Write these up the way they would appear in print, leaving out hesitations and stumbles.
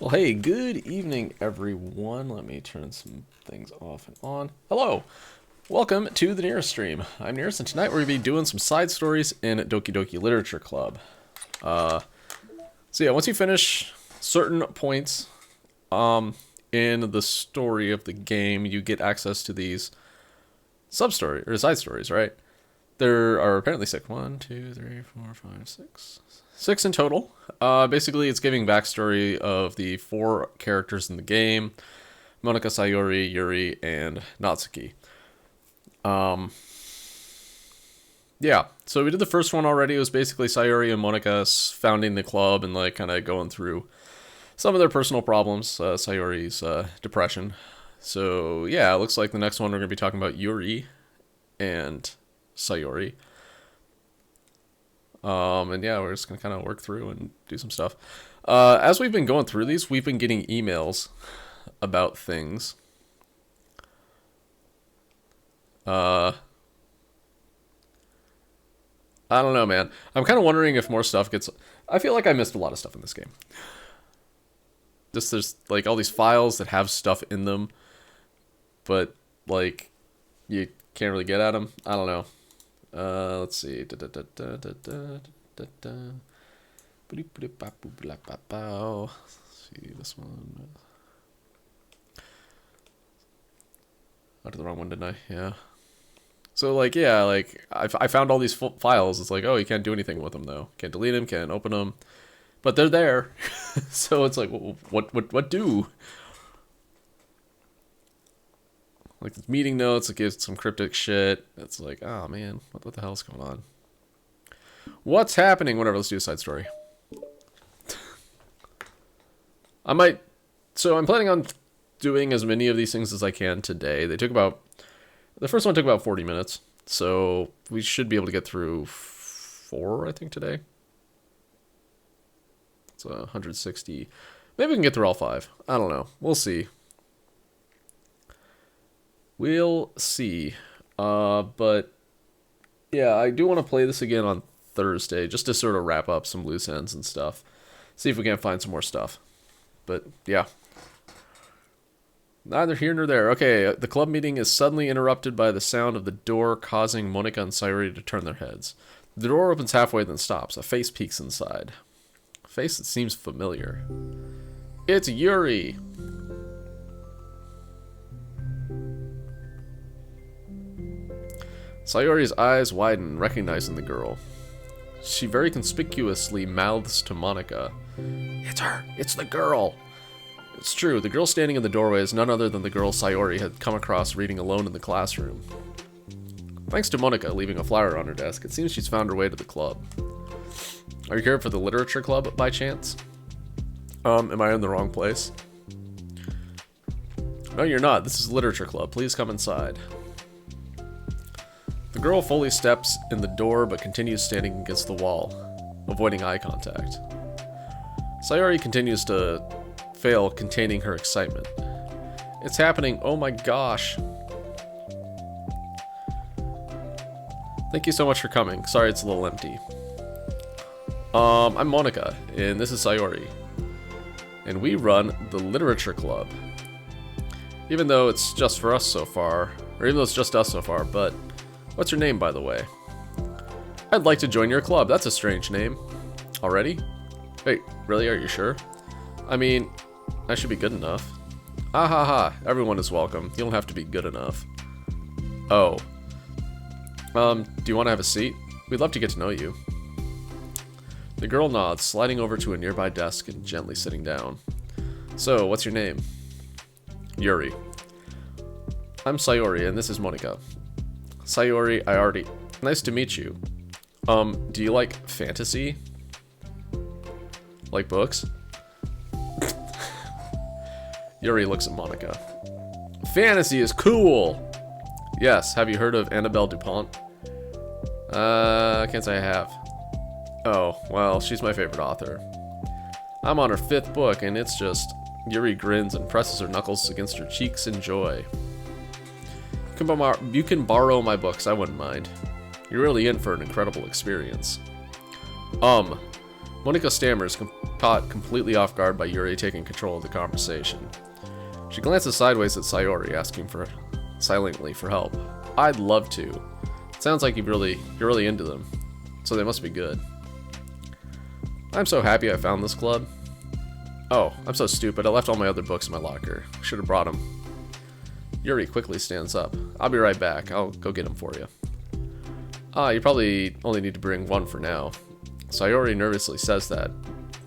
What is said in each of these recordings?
Well, hey, good evening, everyone. Let me turn some things off and on. Hello, welcome to the Nearest stream. I'm Nearest, and tonight we're going to be doing some side stories in Doki Doki Literature Club. So yeah, once you finish certain points in the story of the game, you get access to these sub-story or side stories, right? There are apparently six. 1, 2, 3, 4, 5, 6. 6 in total. Basically, it's giving backstory of the 4 characters in the game: Monika, Sayori, Yuri, and Natsuki. Yeah, so we did the first one already. It was basically Sayori and Monika founding the club and like kind of going through some of their personal problems. Sayori's depression. So yeah, it looks like the next one we're going to be talking about Yuri and Sayori. And yeah, we're just going to kind of work through and do some stuff. As we've been going through these, we've been getting emails about things. I don't know, man. I'm kind of wondering if more stuff gets... I feel like I missed a lot of stuff in this game. Just there's like all these files that have stuff in them, but like you can't really get at them. I don't know. Let's see. See this one. I did the wrong one, didn't I? Yeah. So like, yeah, like I found all these files. It's like, oh, you can't do anything with them though. Can't delete them. Can't open them. But they're there. So it's like, what do? Like the meeting notes, it gives some cryptic shit. It's like, oh man, what the hell's going on? What's happening? Whatever, let's do a side story. So I'm planning on doing as many of these things as I can today. The first one took about 40 minutes. So we should be able to get through 4, I think, today. It's 160. Maybe we can get through all 5. I don't know. We'll see. We'll see. But yeah, I do want to play this again on Thursday just to sort of wrap up some loose ends and stuff. See if we can find some more stuff. But yeah. Neither here nor there. Okay, the club meeting is suddenly interrupted by the sound of the door, causing Monika and Sayori to turn their heads. The door opens halfway, then stops. A face peeks inside. A face that seems familiar. It's Yuri! Sayori's eyes widen, recognizing the girl. She very conspicuously mouths to Monika. It's her! It's the girl! It's true, the girl standing in the doorway is none other than the girl Sayori had come across reading alone in the classroom. Thanks to Monika leaving a flyer on her desk, it seems she's found her way to the club. Are you here for the literature club, by chance? Am I in the wrong place? No, you're not. This is literature club. Please come inside. The girl fully steps in the door, but continues standing against the wall, avoiding eye contact. Sayori continues to fail containing her excitement. It's happening. Oh my gosh. Thank you so much for coming. Sorry it's a little empty. I'm Monika, and this is Sayori. And we run the literature club. Even though it's just for us so far, or even though it's just us so far, but what's your name, by the way? I'd like to join your club. That's a strange name. Already? Wait, really? Are you sure? I mean, I should be good enough. Ah ha ha, everyone is welcome. You don't have to be good enough. Oh. Do you want to have a seat? We'd love to get to know you. The girl nods, sliding over to a nearby desk and gently sitting down. So, what's your name? Yuri. I'm Sayori, and this is Monika. Sayori, Nice to meet you. Do you like fantasy? Like books? Yuri looks at Monika. Fantasy is cool! Yes, have you heard of Annabelle DuPont? I can't say I have. Oh, well, she's my favorite author. I'm on her 5th book, and it's just... Yuri grins and presses her knuckles against her cheeks in joy. You can borrow my books, I wouldn't mind. You're really in for an incredible experience. Monika stammers, caught completely off guard by Yuri taking control of the conversation. She glances sideways at Sayori, asking silently for help. I'd love to. It sounds like you're really into them, so they must be good. I'm so happy I found this club. Oh, I'm so stupid. I left all my other books in my locker. Should have brought them. Yuri quickly stands up. I'll be right back. I'll go get them for you. You probably only need to bring one for now. Sayori nervously says that,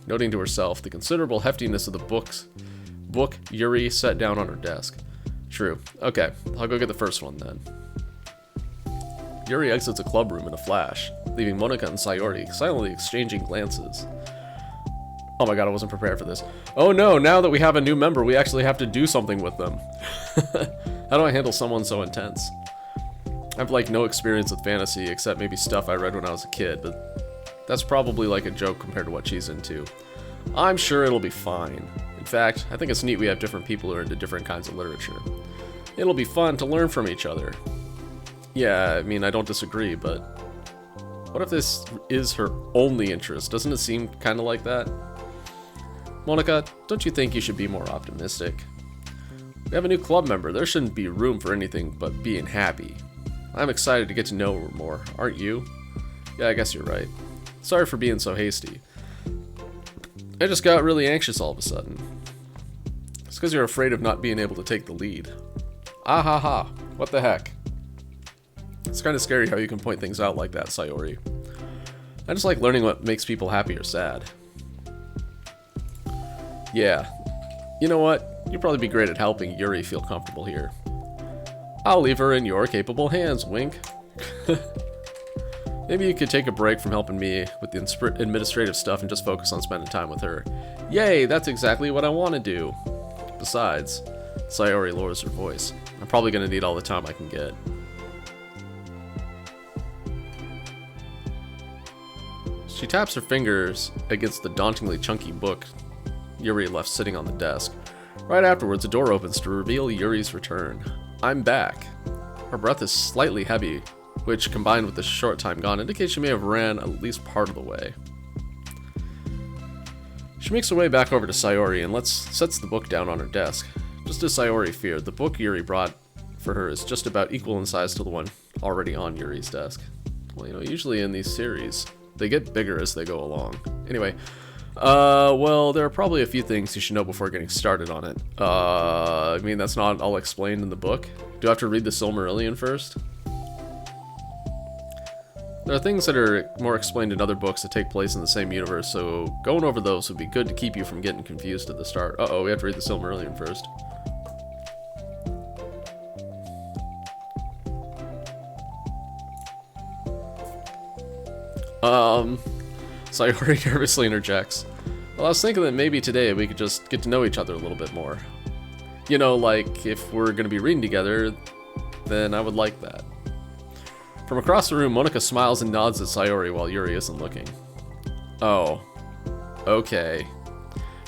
noting to herself the considerable heftiness of the book Yuri set down on her desk. True. Okay, I'll go get the first one then. Yuri exits the club room in a flash, leaving Monika and Sayori silently exchanging glances. Oh my god, I wasn't prepared for this. Oh no, now that we have a new member, we actually have to do something with them. How do I handle someone so intense? I have like no experience with fantasy, except maybe stuff I read when I was a kid, but that's probably like a joke compared to what she's into. I'm sure it'll be fine. In fact, I think it's neat we have different people who are into different kinds of literature. It'll be fun to learn from each other. Yeah, I mean, I don't disagree, but what if this is her only interest? Doesn't it seem kind of like that? Monika, don't you think you should be more optimistic? We have a new club member. There shouldn't be room for anything but being happy. I'm excited to get to know her more, aren't you? Yeah, I guess you're right. Sorry for being so hasty. I just got really anxious all of a sudden. It's because you're afraid of not being able to take the lead. Ah ha ha, what the heck? It's kind of scary how you can point things out like that, Sayori. I just like learning what makes people happy or sad. Yeah, you know what? You'd probably be great at helping Yuri feel comfortable here. I'll leave her in your capable hands, wink. Maybe you could take a break from helping me with the administrative stuff and just focus on spending time with her. Yay, that's exactly what I want to do. Besides, Sayori lowers her voice. I'm probably going to need all the time I can get. She taps her fingers against the dauntingly chunky book Yuri left sitting on the desk. Right afterwards, a door opens to reveal Yuri's return. I'm back. Her breath is slightly heavy, which, combined with the short time gone, indicates she may have ran at least part of the way. She makes her way back over to Sayori and sets the book down on her desk. Just as Sayori feared, the book Yuri brought for her is just about equal in size to the one already on Yuri's desk. Well, you know, usually in these series, they get bigger as they go along. Anyway, well, there are probably a few things you should know before getting started on it. I mean, that's not all explained in the book. Do I have to read the Silmarillion first? There are things that are more explained in other books that take place in the same universe, so going over those would be good to keep you from getting confused at the start. Uh-oh, we have to read the Silmarillion first. Sayori nervously interjects. Well, I was thinking that maybe today we could just get to know each other a little bit more. You know, like, if we're gonna be reading together, then I would like that. From across the room, Monika smiles and nods at Sayori while Yuri isn't looking. Oh. Okay.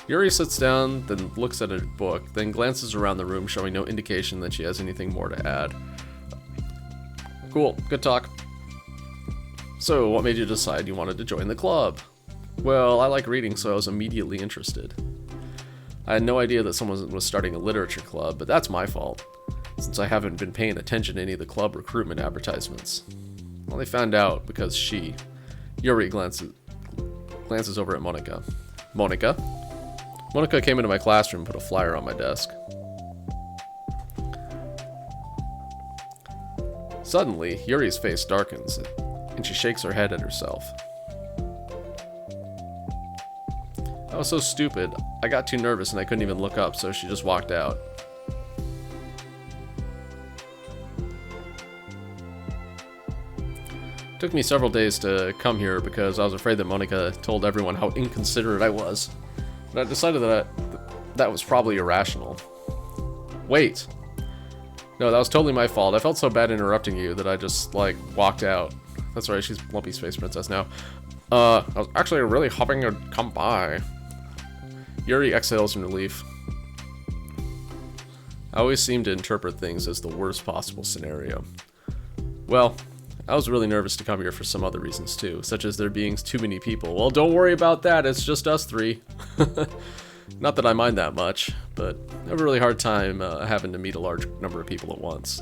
Yuri sits down, then looks at her book, then glances around the room, showing no indication that she has anything more to add. Cool. Good talk. So, what made you decide you wanted to join the club? Well, I like reading, so I was immediately interested. I had no idea that someone was starting a literature club, but that's my fault, since I haven't been paying attention to any of the club recruitment advertisements. Well, they found out because Yuri glances over at Monika. Monika? Monika came into my classroom and put a flyer on my desk. Suddenly, Yuri's face darkens, and she shakes her head at herself. I was so stupid, I got too nervous and I couldn't even look up, so she just walked out. It took me several days to come here because I was afraid that Monika told everyone how inconsiderate I was. But I decided that that was probably irrational. Wait. No, that was totally my fault. I felt so bad interrupting you that I just, like, walked out. That's right, she's Lumpy Space Princess now. I was actually really hoping you'd come by. Yuri exhales in relief. I always seem to interpret things as the worst possible scenario. Well, I was really nervous to come here for some other reasons too, such as there being too many people. Well, don't worry about that, it's just us three. Not that I mind that much, but I have a really hard time having to meet a large number of people at once.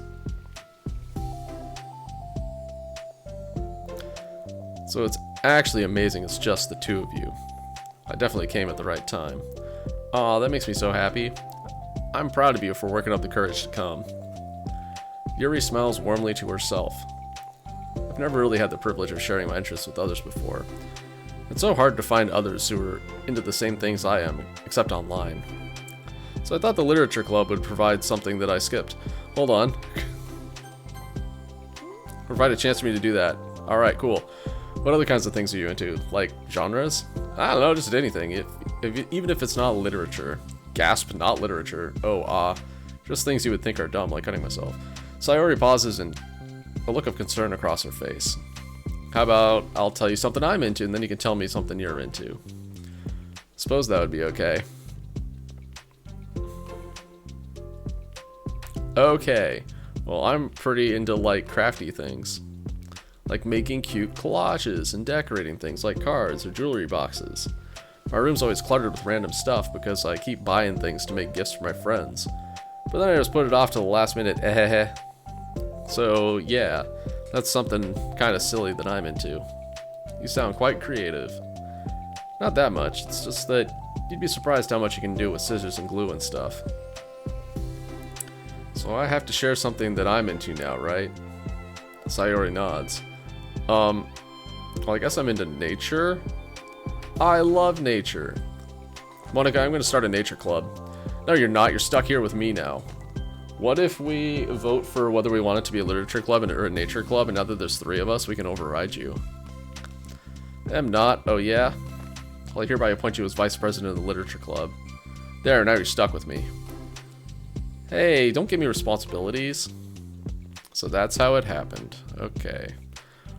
So it's actually amazing it's just the two of you. I definitely came at the right time. Aw, that makes me so happy. I'm proud of you for working up the courage to come. Yuri smiles warmly to herself. I've never really had the privilege of sharing my interests with others before. It's so hard to find others who are into the same things I am, except online. So I thought the literature club would provide something that I skipped. Hold on. Provide a chance for me to do that. Alright, cool. What other kinds of things are you into? Like genres? I don't know, just anything. Even if it's not literature. Gasp, not literature. Oh, just things you would think are dumb, like cutting myself. Sayori pauses and a look of concern across her face. How about I'll tell you something I'm into and then you can tell me something you're into. Suppose that would be okay. Okay. Well, I'm pretty into like crafty things. Like making cute collages and decorating things like cards or jewelry boxes. My room's always cluttered with random stuff because I keep buying things to make gifts for my friends. But then I just put it off to the last minute, So, yeah, that's something kind of silly that I'm into. You sound quite creative. Not that much, it's just that you'd be surprised how much you can do with scissors and glue and stuff. So I have to share something that I'm into now, right? Sayori nods. Well, I guess I'm into nature? I love nature. Monica, I'm gonna start a nature club. No, you're not, you're stuck here with me now. What if we vote for whether we want it to be a literature club or a nature club, and now that there's three of us, we can override you? I'm not. Oh, yeah? Well, I hereby appoint you as vice president of the literature club. There, now you're stuck with me. Hey, don't give me responsibilities. So that's how it happened. Okay.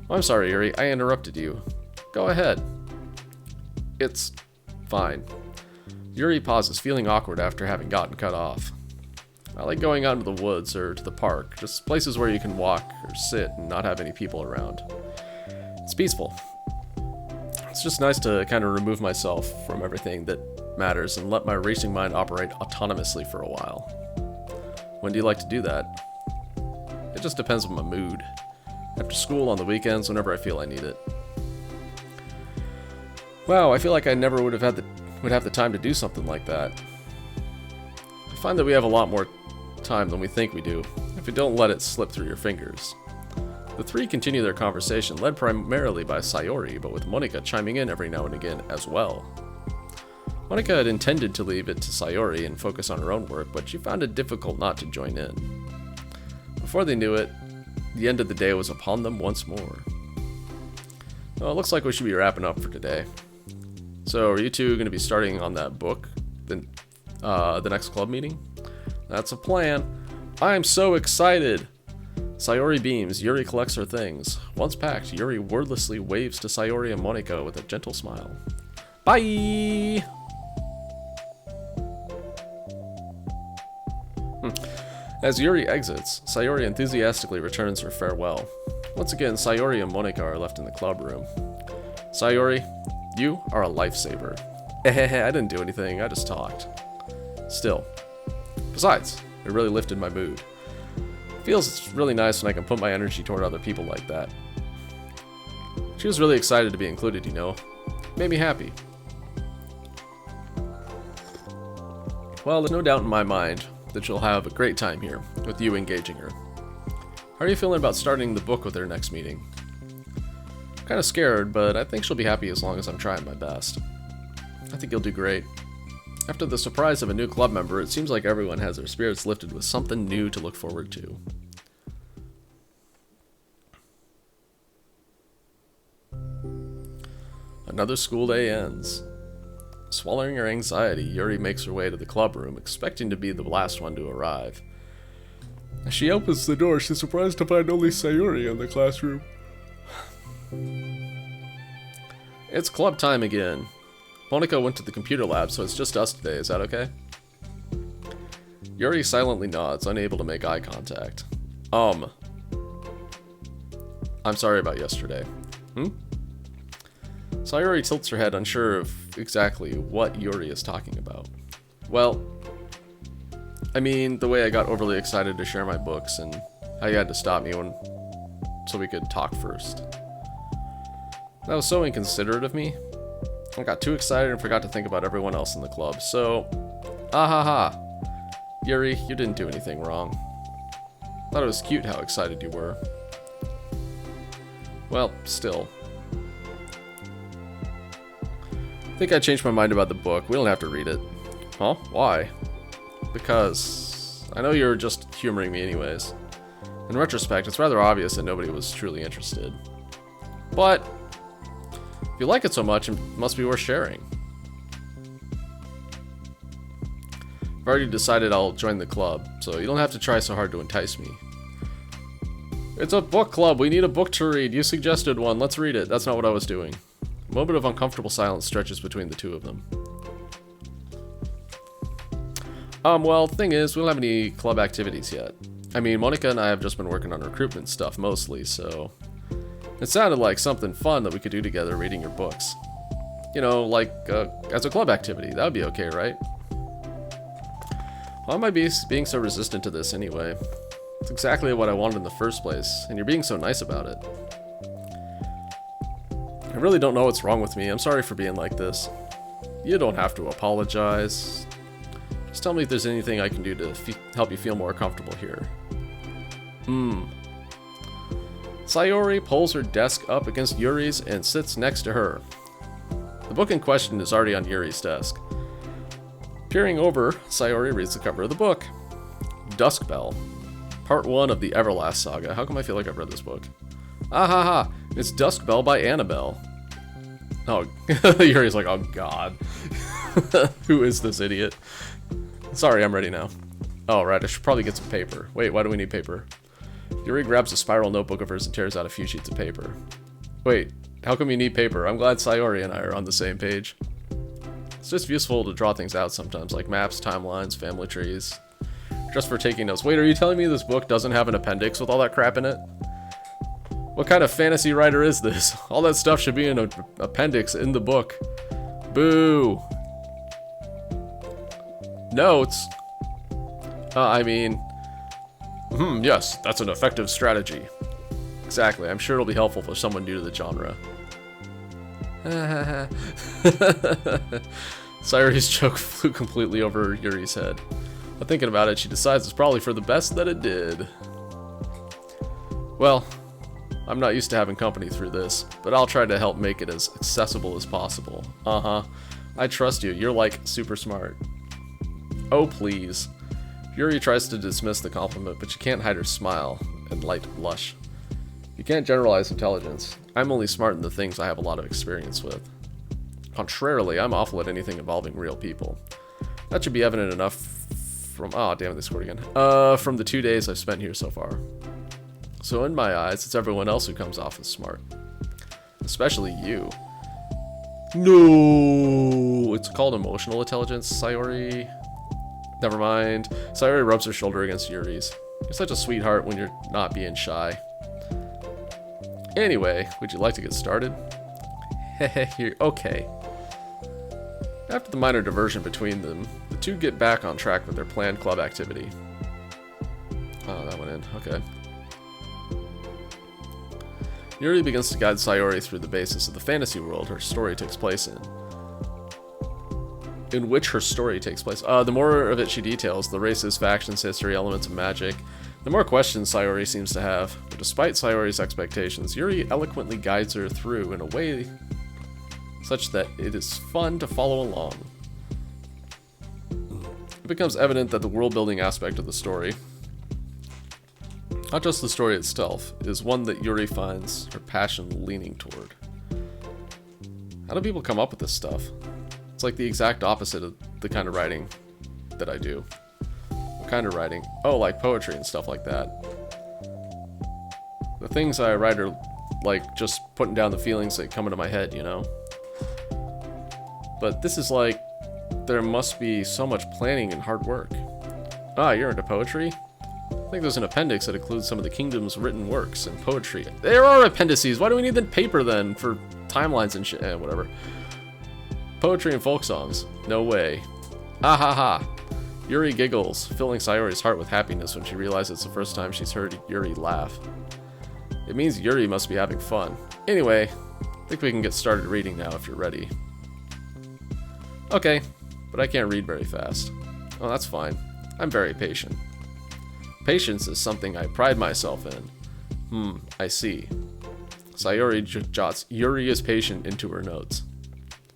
Well, I'm sorry, Yuri. I interrupted you. Go ahead. It's fine. Yuri pauses, feeling awkward after having gotten cut off. I like going out into the woods or to the park, just places where you can walk or sit and not have any people around. It's peaceful. It's just nice to kind of remove myself from everything that matters and let my racing mind operate autonomously for a while. When do you like to do that? It just depends on my mood. After school, on the weekends, whenever I feel I need it. Wow, I feel like I never would have the time to do something like that. I find that we have a lot more time than we think we do, if we don't let it slip through your fingers. The three continue their conversation, led primarily by Sayori, but with Monika chiming in every now and again as well. Monika had intended to leave it to Sayori and focus on her own work, but she found it difficult not to join in. Before they knew it, the end of the day was upon them once more. Well, it looks like we should be wrapping up for today. So, are you two going to be starting on that book the next club meeting? That's a plan. I'm so excited! Sayori beams. Yuri collects her things. Once packed, Yuri wordlessly waves to Sayori and Monika with a gentle smile. Bye! As Yuri exits, Sayori enthusiastically returns her farewell. Once again, Sayori and Monika are left in the club room. Sayori, you are a lifesaver. I didn't do anything, I just talked. Still. Besides, it really lifted my mood. It feels really nice when I can put my energy toward other people like that. She was really excited to be included, you know. It made me happy. Well, there's no doubt in my mind that she'll have a great time here, with you engaging her. How are you feeling about starting the book with her next meeting? I'm kind of scared, but I think she'll be happy as long as I'm trying my best. I think you'll do great. After the surprise of a new club member, it seems like everyone has their spirits lifted with something new to look forward to. Another school day ends. Swallowing her anxiety, Yuri makes her way to the club room, expecting to be the last one to arrive. As she opens the door, she's surprised to find only Sayori in the classroom. It's club time again. Monika went to the computer lab, so it's just us today, is that okay? Yuri silently nods, unable to make eye contact. I'm sorry about yesterday. Sayori tilts her head, unsure of exactly what Yuri is talking about. Well, I mean, the way I got overly excited to share my books and how you had to stop me so we could talk first. That was so inconsiderate of me. I got too excited and forgot to think about everyone else in the club, so... Ahaha. Yuri, you didn't do anything wrong. Thought it was cute how excited you were. Well, still. I think I changed my mind about the book. We don't have to read it. Huh? Why? Because I know you're just humoring me anyways. In retrospect, it's rather obvious that nobody was truly interested. But if you like it so much, it must be worth sharing. I've already decided I'll join the club, so you don't have to try so hard to entice me. It's a book club. We need a book to read. You suggested one. Let's read it. That's not what I was doing. A moment of uncomfortable silence stretches between the two of them. Well, the thing is, we don't have any club activities yet. I mean, Monica and I have just been working on recruitment stuff mostly, so... It sounded like something fun that we could do together reading your books. You know, like, as a club activity. That would be okay, right? Why am I being so resistant to this anyway? It's exactly what I wanted in the first place, and you're being so nice about it. I really don't know what's wrong with me. I'm sorry for being like this. You don't have to apologize. Just tell me if there's anything I can do to help you feel more comfortable here. Sayori pulls her desk up against Yuri's and sits next to her. The book in question is already on Yuri's desk. Peering over, Sayori reads the cover of the book. Dusk Bell. Part 1 of the Everlast Saga. How come I feel like I've read this book? Ahaha! It's Dusk Bell by Annabelle. Oh, Yuri's like, oh god. Who is this idiot? Sorry, I'm ready now. Oh, right, I should probably get some paper. Wait, why do we need paper? Yuri grabs a spiral notebook of hers and tears out a few sheets of paper. Wait, how come you need paper? I'm glad Sayori and I are on the same page. It's just useful to draw things out sometimes, like maps, timelines, family trees. Just for taking notes. Wait, are you telling me this book doesn't have an appendix with all that crap in it? What kind of fantasy writer is this? All that stuff should be in an appendix in the book. Boo! Notes? I mean... yes, that's an effective strategy. Exactly, I'm sure it'll be helpful for someone new to the genre. Sayori's joke flew completely over Yuri's head. But thinking about it, she decides it's probably for the best that it did. Well, I'm not used to having company through this, but I'll try to help make it as accessible as possible. I trust you, you're like super smart. Oh please. Yuri tries to dismiss the compliment, but she can't hide her smile and light blush. You can't generalize intelligence. I'm only smart in the things I have a lot of experience with. Contrarily, I'm awful at anything involving real people. That should be evident enough from... Oh, damn it, they scored again. From the 2 days I've spent here so far. So in my eyes, it's everyone else who comes off as smart. Especially you. No! It's called emotional intelligence, Sayori. Never mind. Sayori rubs her shoulder against Yuri's. You're such a sweetheart when you're not being shy. Anyway, would you like to get started? Hehe, okay. After the minor diversion between them, the two get back on track with their planned club activity. Oh, that went in. Okay. Yuri begins to guide Sayori through the basis of the fantasy world her story takes place in. In which her story takes place. The more of it she details, the races, factions, history, elements of magic, the more questions Sayori seems to have. But despite Sayori's expectations, Yuri eloquently guides her through in a way such that it is fun to follow along. It becomes evident that the world-building aspect of the story, not just the story itself, is one that Yuri finds her passion leaning toward. How do people come up with this stuff? It's like the exact opposite of the kind of writing that I do. What kind of writing? Oh, like poetry and stuff like that. The things I write are like just putting down the feelings that come into my head, you know? But this is like, there must be so much planning and hard work. Ah, you're into poetry? I think there's an appendix that includes some of the kingdom's written works and poetry. There are appendices! Why do we need the paper then for timelines and shit? Whatever. Poetry and folk songs. No way. Ah ha ha. Yuri giggles, filling Sayori's heart with happiness when she realizes it's the first time she's heard Yuri laugh. It means Yuri must be having fun. Anyway, I think we can get started reading now if you're ready. Okay, but I can't read very fast. Oh, that's fine. I'm very patient. Patience is something I pride myself in. I see. Sayori jots Yuri is patient into her notes.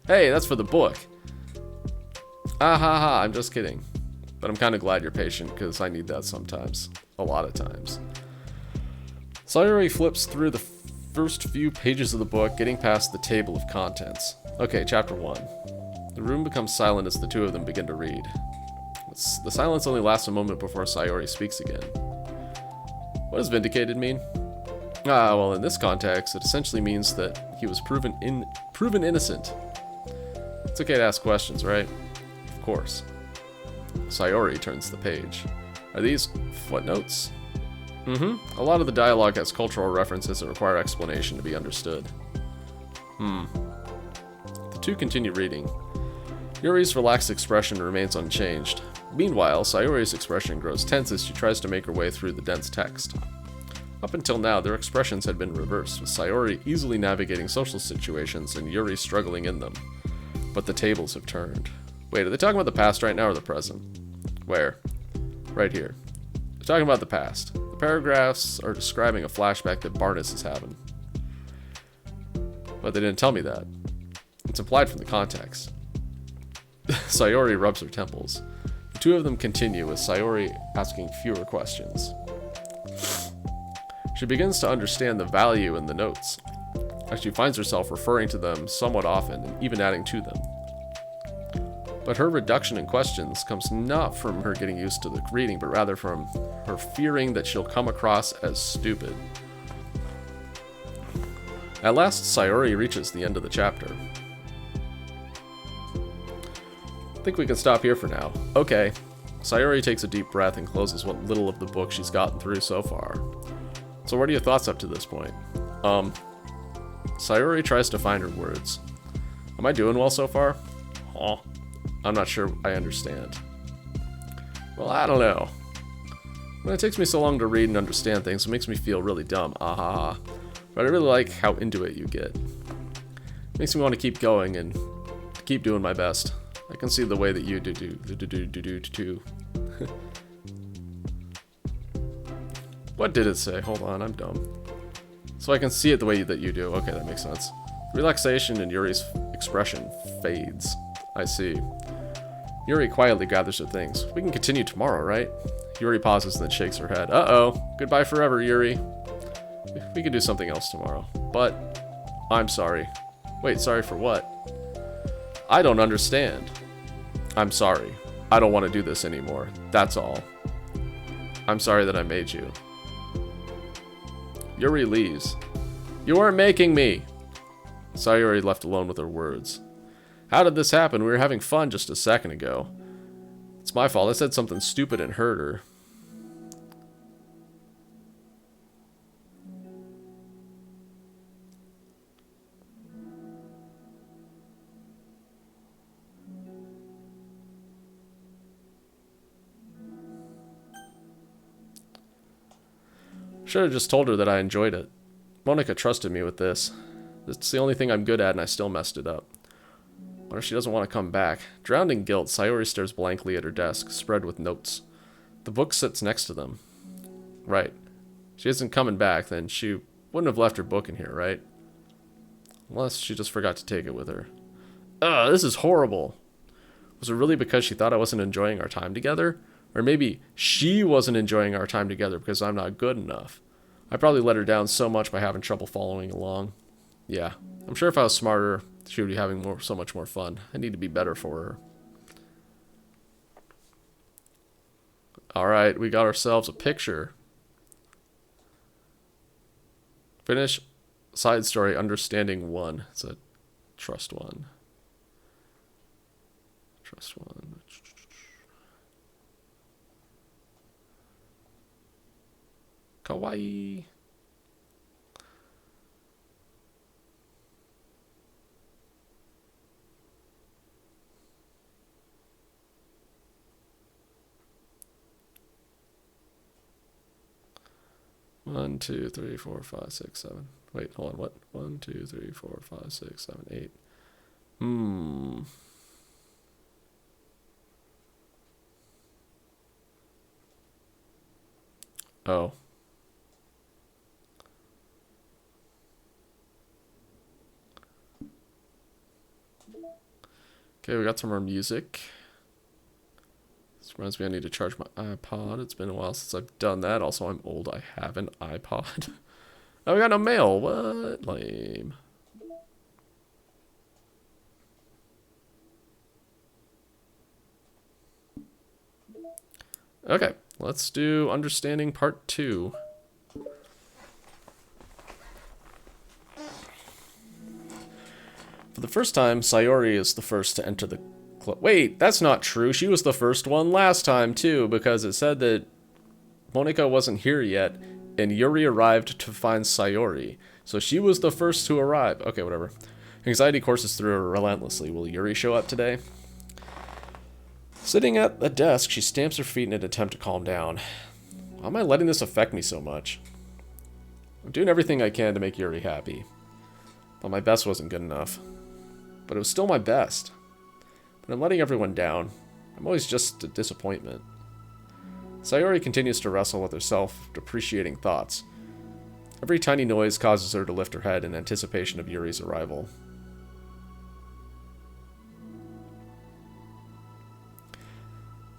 Hey, that's for the book. Ah ha ha, I'm just kidding. But I'm kind of glad you're patient, because I need that sometimes. A lot of times. Sayori flips through the first few pages of the book, getting past the table of contents. Okay, chapter 1. The room becomes silent as the two of them begin to read. The silence only lasts a moment before Sayori speaks again. What does vindicated mean? Ah, well, in this context, it essentially means that he was proven innocent. It's okay to ask questions, right? Of course. Sayori turns the page. Are these footnotes? A lot of the dialogue has cultural references that require explanation to be understood. The two continue reading. Yuri's relaxed expression remains unchanged. Meanwhile, Sayori's expression grows tense as she tries to make her way through the dense text. Up until now, their expressions had been reversed, with Sayori easily navigating social situations and Yuri struggling in them. But the tables have turned. Wait, are they talking about the past right now or the present? Where? Right here. They're talking about the past. The paragraphs are describing a flashback that Barnes is having. But they didn't tell me that. It's implied from the context. Sayori rubs her temples. The two of them continue, with Sayori asking fewer questions. She begins to understand the value in the notes, as she finds herself referring to them somewhat often and even adding to them. But her reduction in questions comes not from her getting used to the reading, but rather from her fearing that she'll come across as stupid. At last, Sayori reaches the end of the chapter. I think we can stop here for now. Okay. Sayori takes a deep breath and closes what little of the book she's gotten through so far. So what are your thoughts up to this point? Sayori tries to find her words. Am I doing well so far? Huh. I'm not sure I understand. Well, I don't know. When it takes me so long to read and understand things, it makes me feel really dumb. But I really like how into it you get. It makes me want to keep going and keep doing my best. I can see the way that you do. What did it say? Hold on, I'm dumb. So I can see it the way that you do. Okay, that makes sense. Relaxation in Yuri's expression fades. I see. Yuri quietly gathers her things. We can continue tomorrow, right? Yuri pauses and then shakes her head. Uh-oh. Goodbye forever, Yuri. We can do something else tomorrow. But I'm sorry. Wait, sorry for what? I don't understand. I'm sorry. I don't want to do this anymore. That's all. I'm sorry that I made you. Yuri leaves. You weren't making me! Sayori left alone with her words. How did this happen? We were having fun just a second ago. It's my fault. I said something stupid and hurt her. Should have just told her that I enjoyed it. Monica trusted me with this. It's the only thing I'm good at and I still messed it up. What if she doesn't want to come back? Drowned in guilt, Sayori stares blankly at her desk, spread with notes. The book sits next to them. Right. She isn't coming back, then she wouldn't have left her book in here, right? Unless she just forgot to take it with her. Ugh, this is horrible. Was it really because she thought I wasn't enjoying our time together? Or maybe she wasn't enjoying our time together because I'm not good enough. I probably let her down so much by having trouble following along. Yeah, I'm sure if I was smarter, she would be having so much more fun. I need to be better for her. Alright, we got ourselves a picture. Finish side story understanding 1. It's a trust 1. Trust 1. Kawaii. One, two, three, four, five, six, seven. Wait, hold on. What? 1, 2, 3, 4, 5, 6, 7, 8. Oh. Okay, we got some more music. This reminds me I need to charge my iPod. It's been a while since I've done that. Also, I'm old. I have an iPod. Oh, we got no mail. What? Lame. Okay, let's do Understanding Part 2. For the first time, Sayori is the first to enter the club. Wait, that's not true. She was the first one last time, too, because it said that Monika wasn't here yet, and Yuri arrived to find Sayori. So she was the first to arrive. Okay, whatever. Anxiety courses through her relentlessly. Will Yuri show up today? Sitting at a desk, she stamps her feet in an attempt to calm down. Why am I letting this affect me so much? I'm doing everything I can to make Yuri happy. But my best wasn't good enough. But it was still my best. But I'm letting everyone down. I'm always just a disappointment. Sayori continues to wrestle with her self-depreciating thoughts. Every tiny noise causes her to lift her head in anticipation of Yuri's arrival.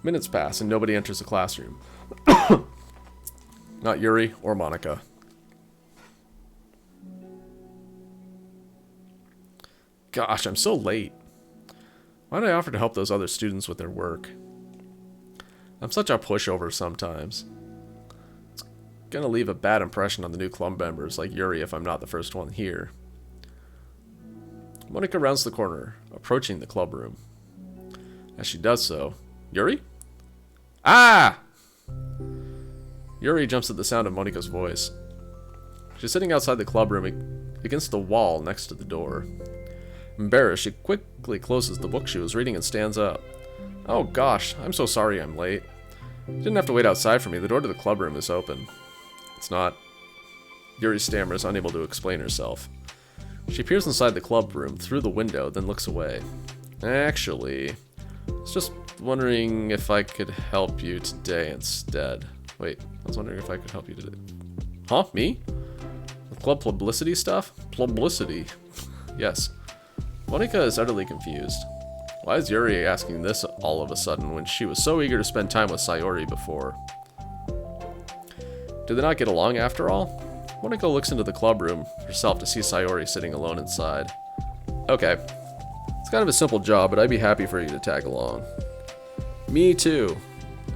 Minutes pass and nobody enters the classroom. Not Yuri or Monika. Gosh, I'm so late. Why did I offer to help those other students with their work? I'm such a pushover sometimes. It's gonna leave a bad impression on the new club members like Yuri if I'm not the first one here. Monika rounds the corner, approaching the club room. As she does so, Yuri? Ah! Yuri jumps at the sound of Monika's voice. She's sitting outside the club room against the wall next to the door. Embarrassed, she quickly closes the book she was reading and stands up. Oh gosh, I'm so sorry I'm late. You didn't have to wait outside for me. The door to the club room is open. It's not. Yuri stammers, unable to explain herself. She peers inside the club room through the window, then looks away. Actually, I was just wondering if I could help you today instead. Wait, I was wondering if I could help you today. Huh? Me? With club publicity stuff? Publicity. Yes. Monika is utterly confused. Why is Yuri asking this all of a sudden when she was so eager to spend time with Sayori before? Do they not get along after all? Monika looks into the club room herself to see Sayori sitting alone inside. Okay. It's kind of a simple job, but I'd be happy for you to tag along. Me too.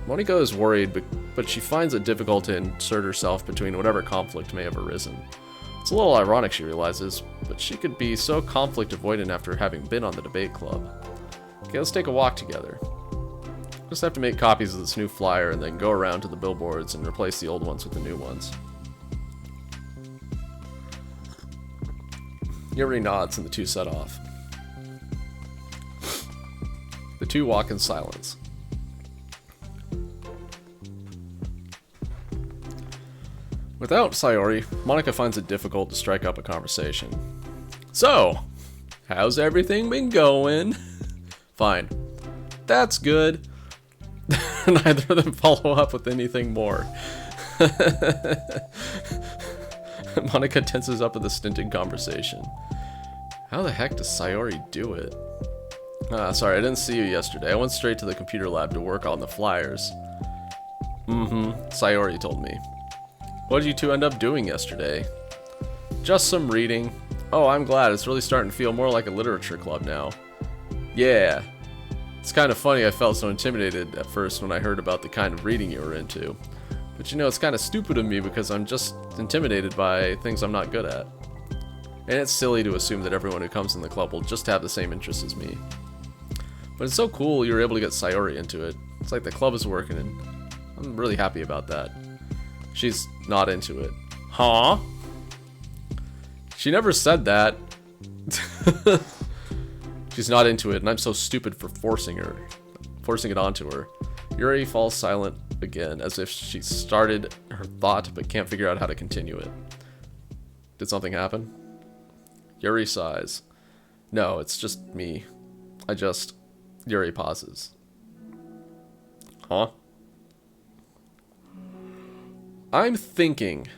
Monika is worried, but she finds it difficult to insert herself between whatever conflict may have arisen. It's a little ironic, she realizes, but she could be so conflict avoidant after having been on the debate club. Okay, let's take a walk together. Just have to make copies of this new flyer and then go around to the billboards and replace the old ones with the new ones. Yuri nods and the two set off. The two walk in silence. Without Sayori, Monika finds it difficult to strike up a conversation. So, how's everything been going? Fine. That's good. Neither of them follow up with anything more. Monika tenses up at the stinted conversation. How the heck does Sayori do it? Sorry, I didn't see you yesterday. I went straight to the computer lab to work on the flyers. Sayori told me. What did you two end up doing yesterday? Just some reading. Oh, I'm glad. It's really starting to feel more like a literature club now. Yeah. It's kind of funny I felt so intimidated at first when I heard about the kind of reading you were into. But you know, it's kind of stupid of me because I'm just intimidated by things I'm not good at. And it's silly to assume that everyone who comes in the club will just have the same interests as me. But it's so cool you were able to get Sayori into it. It's like the club is working and I'm really happy about that. She's not into it. Huh? She never said that. She's not into it, and I'm so stupid for forcing it onto her. Yuri falls silent again, as if she started her thought but can't figure out how to continue it. Did something happen? Yuri sighs. No, it's just me. Yuri pauses. Huh? I'm thinking.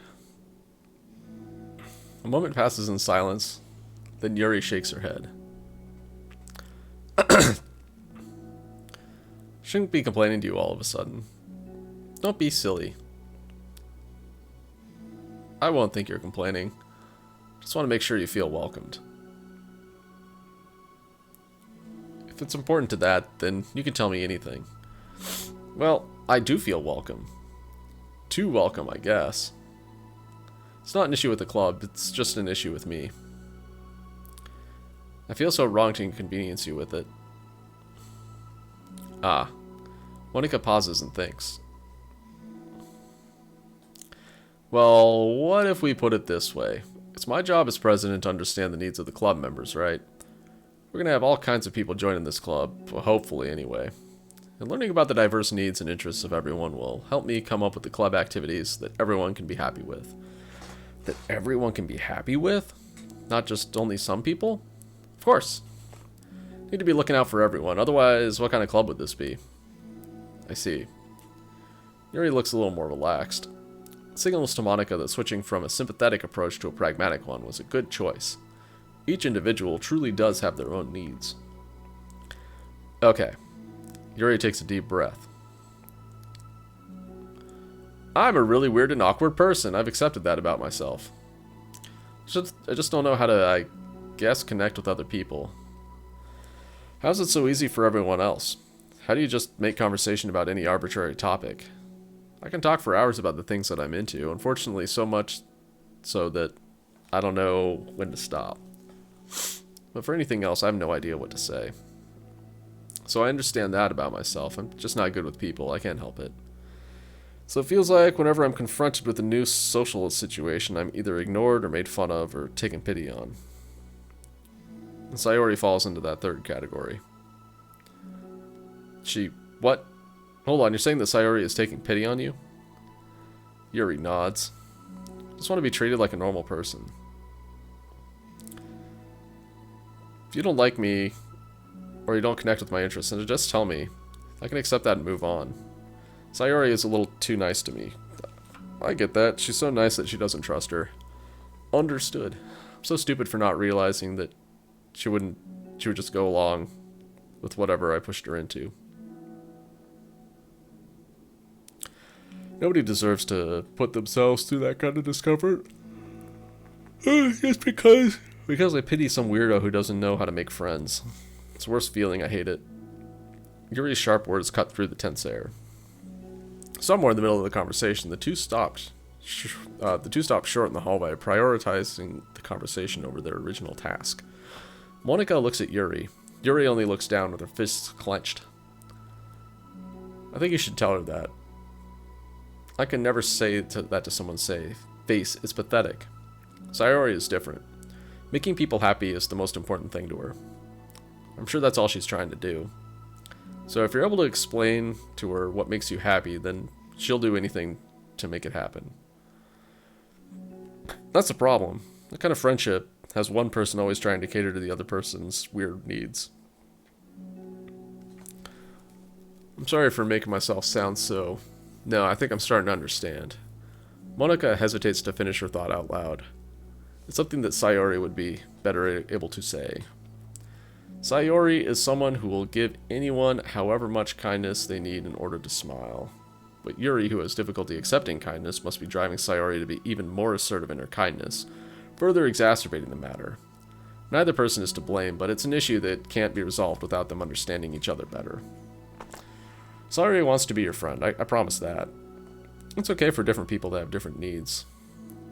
A moment passes in silence, then Yuri shakes her head. Shouldn't be complaining to you all of a sudden. Don't be silly. I won't think you're complaining. Just want to make sure you feel welcomed. If it's important to that, then you can tell me anything. Well, I do feel welcome. Too welcome, I guess. It's not an issue with the club, it's just an issue with me. I feel so wrong to inconvenience you with it. Ah. Monika pauses and thinks. Well, what if we put it this way? It's my job as president to understand the needs of the club members, right? We're going to have all kinds of people joining this club, well, hopefully anyway. And learning about the diverse needs and interests of everyone will help me come up with the club activities that everyone can be happy with. That everyone can be happy with? Not just only some people? Of course. Need to be looking out for everyone, otherwise what kind of club would this be? I see. Yuri looks a little more relaxed. Signals to Monika that switching from a sympathetic approach to a pragmatic one was a good choice. Each individual truly does have their own needs. Okay. Yuri takes a deep breath. I'm a really weird and awkward person. I've accepted that about myself. I just don't know how to, I guess, connect with other people. How's it so easy for everyone else? How do you just make conversation about any arbitrary topic? I can talk for hours about the things that I'm into, unfortunately so much so that I don't know when to stop. But for anything else, I have no idea what to say. So I understand that about myself. I'm just not good with people. I can't help it. So it feels like whenever I'm confronted with a new social situation, I'm either ignored or made fun of or taken pity on. And Sayori falls into that third category. What? Hold on, you're saying that Sayori is taking pity on you? Yuri nods. Just want to be treated like a normal person. If you don't like me, or you don't connect with my interests, then just tell me. I can accept that and move on. Sayori is a little too nice to me. I get that. She's so nice that she doesn't trust her. Understood. I'm so stupid for not realizing that she would just go along with whatever I pushed her into. Nobody deserves to put themselves through that kind of discomfort. Just because I pity some weirdo who doesn't know how to make friends. It's the worst feeling, I hate it. Yuri's sharp words cut through the tense air. Somewhere in the middle of the conversation, the two stopped short in the hallway, prioritizing the conversation over their original task. Monika looks at Yuri. Yuri only looks down with her fists clenched. I think you should tell her that. I can never say that to someone's face. It's pathetic. Sayori is different. Making people happy is the most important thing to her. I'm sure that's all she's trying to do. So if you're able to explain to her what makes you happy, then she'll do anything to make it happen. That's the problem. That kind of friendship has one person always trying to cater to the other person's weird needs. I'm sorry for making myself sound so... No, I think I'm starting to understand. Monika hesitates to finish her thought out loud. It's something that Sayori would be better able to say. Sayori is someone who will give anyone however much kindness they need in order to smile. But Yuri, who has difficulty accepting kindness, must be driving Sayori to be even more assertive in her kindness, further exacerbating the matter. Neither person is to blame, but it's an issue that can't be resolved without them understanding each other better. Sayori wants to be your friend, I promise that. It's okay for different people to have different needs.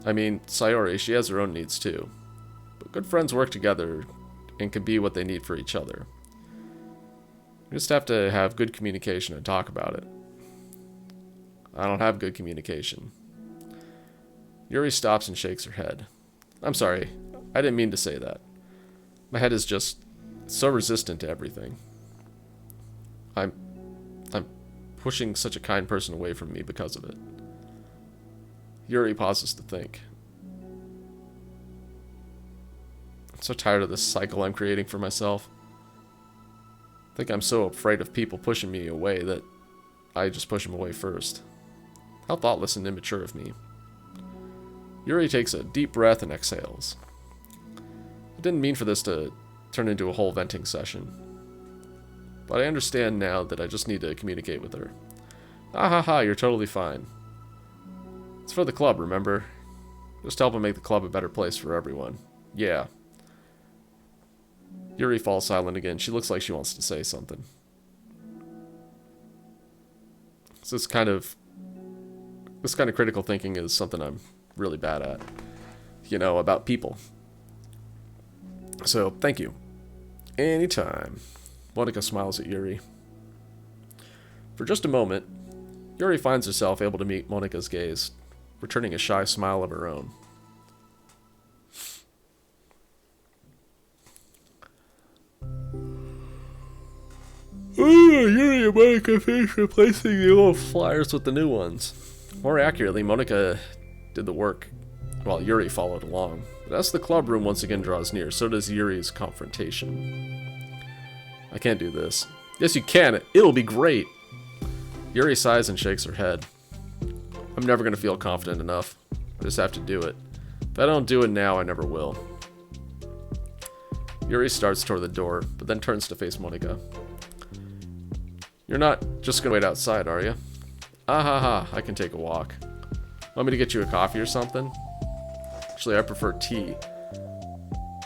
I mean, Sayori, she has her own needs too. But good friends work together and can be what they need for each other. You just have to have good communication and talk about it. I don't have good communication. Yuri stops and shakes her head. I'm sorry. I didn't mean to say that. My head is just so resistant to everything. I'm pushing such a kind person away from me because of it. Yuri pauses to think. I'm so tired of this cycle I'm creating for myself. I think I'm so afraid of people pushing me away that I just push them away first. How thoughtless and immature of me. Yuri takes a deep breath and exhales. I didn't mean for this to turn into a whole venting session. But I understand now that I just need to communicate with her. Ah ha ha, you're totally fine. It's for the club, remember? Just helping make the club a better place for everyone. Yeah. Yuri falls silent again. She looks like she wants to say something. So this kind of critical thinking is something I'm really bad at. You know, about people. So, thank you. Anytime. Monika smiles at Yuri. For just a moment, Yuri finds herself able to meet Monika's gaze, returning a shy smile of her own. Yuri and Monika finished replacing the old flyers with the new ones. More accurately, Monika did the work while Yuri followed along. But as the club room once again draws near, so does Yuri's confrontation. I can't do this. Yes, you can. It'll be great. Yuri sighs and shakes her head. I'm never going to feel confident enough. I just have to do it. If I don't do it now, I never will. Yuri starts toward the door, but then turns to face Monika. You're not just going to wait outside, are you? Ah ha ha, I can take a walk. Want me to get you a coffee or something? Actually, I prefer tea.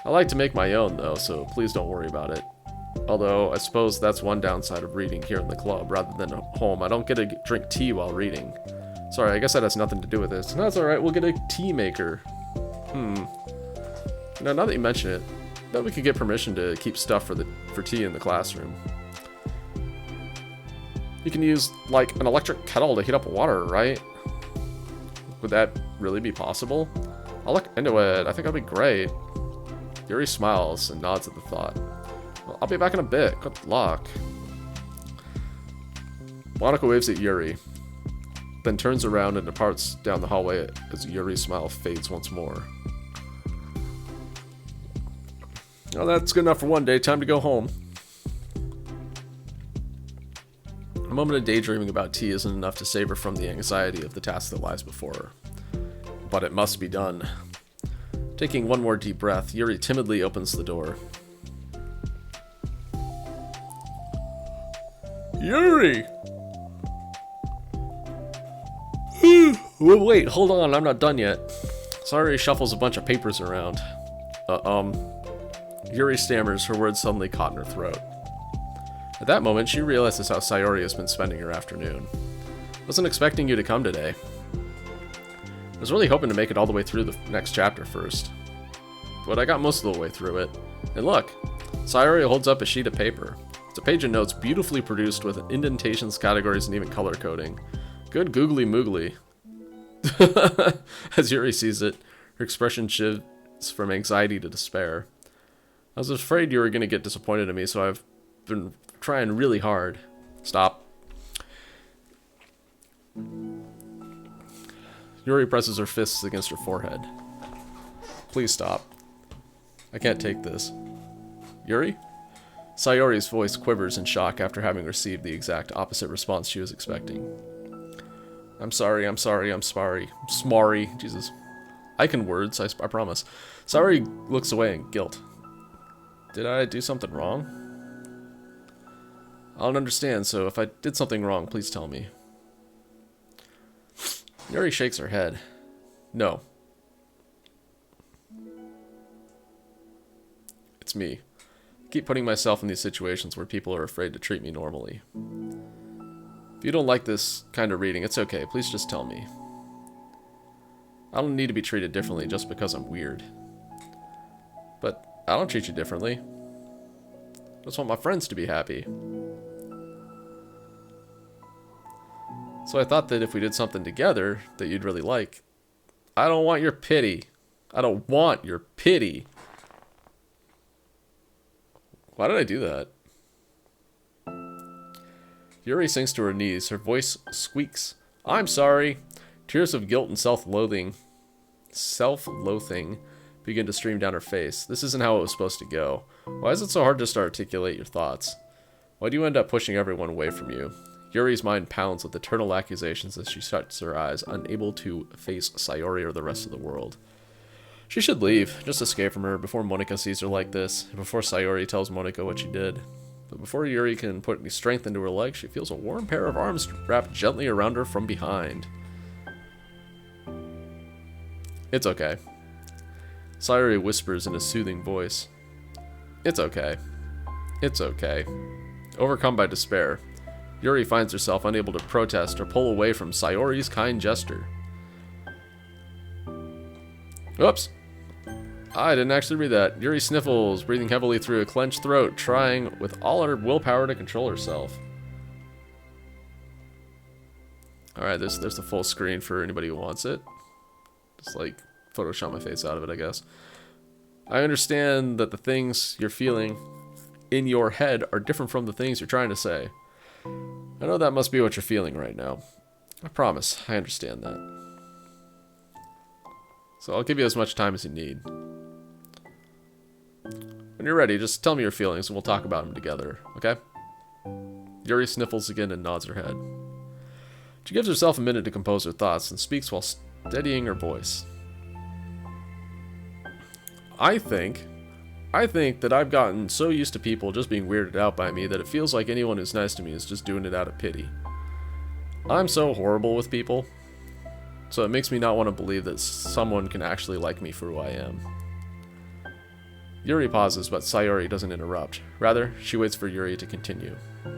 I like to make my own, though, so please don't worry about it. Although, I suppose that's one downside of reading here in the club rather than at home. I don't get to drink tea while reading. Sorry, I guess that has nothing to do with this. No, that's alright, we'll get a tea maker. You know, now that you mention it, I bet we could get permission to keep stuff for tea in the classroom. You can use, like, an electric kettle to heat up water, right? Would that really be possible? I'll look into it. I think that'd be great. Yuri smiles and nods at the thought. Well, I'll be back in a bit. Good luck. Monika waves at Yuri, then turns around and departs down the hallway as Yuri's smile fades once more. Well, that's good enough for one day. Time to go home. A moment of daydreaming about tea isn't enough to save her from the anxiety of the task that lies before her. But it must be done. Taking one more deep breath, Yuri timidly opens the door. Yuri! Wait, hold on, I'm not done yet. Sayori shuffles a bunch of papers around. Yuri stammers, her words suddenly caught in her throat. At that moment, she realizes how Sayori has been spending her afternoon. Wasn't expecting you to come today. I was really hoping to make it all the way through the next chapter first. But I got most of the way through it. And look, Sayori holds up a sheet of paper. It's a page of notes beautifully produced with indentations, categories, and even color coding. Good googly moogly. As Yuri sees it, her expression shifts from anxiety to despair. I was afraid you were going to get disappointed in me, so I've been trying really hard. Stop. Yuri presses her fists against her forehead. Please stop. I can't take this. Yuri? Sayori's voice quivers in shock after having received the exact opposite response she was expecting. I'm sorry. Smarry. Jesus. I can words, I promise. Sayori looks away in guilt. Did I do something wrong? I don't understand, so if I did something wrong, please tell me. Yuri shakes her head. No. It's me. I keep putting myself in these situations where people are afraid to treat me normally. If you don't like this kind of reading, it's okay. Please just tell me. I don't need to be treated differently just because I'm weird. But I don't treat you differently. I just want my friends to be happy. So I thought that if we did something together that you'd really like, I don't want your pity. I don't want your pity. Why did I do that? Yuri sinks to her knees. Her voice squeaks. I'm sorry. Tears of guilt and self-loathing begin to stream down her face. This isn't how it was supposed to go. Why is it so hard just to articulate your thoughts? Why do you end up pushing everyone away from you? Yuri's mind pounds with eternal accusations as she shuts her eyes, unable to face Sayori or the rest of the world. She should leave, just escape from her before Monika sees her like this, and before Sayori tells Monika what she did. But before Yuri can put any strength into her legs, she feels a warm pair of arms wrapped gently around her from behind. It's okay. Sayori whispers in a soothing voice. It's okay. It's okay. Overcome by despair, Yuri finds herself unable to protest or pull away from Sayori's kind gesture. Oops. I didn't actually read that. Yuri sniffles, breathing heavily through a clenched throat, trying with all her willpower to control herself. Alright, there's the full screen for anybody who wants it. Just like Photoshop my face out of it, I guess. I understand that the things you're feeling in your head are different from the things you're trying to say. I know that must be what you're feeling right now. I promise, I understand that. So I'll give you as much time as you need. When you're ready, just tell me your feelings and we'll talk about them together, okay? Yuri sniffles again and nods her head. She gives herself a minute to compose her thoughts and speaks while steadying her voice. I think that I've gotten so used to people just being weirded out by me that it feels like anyone who's nice to me is just doing it out of pity. I'm so horrible with people, so it makes me not want to believe that someone can actually like me for who I am. Yuri pauses, but Sayori doesn't interrupt. Rather, she waits for Yuri to continue. I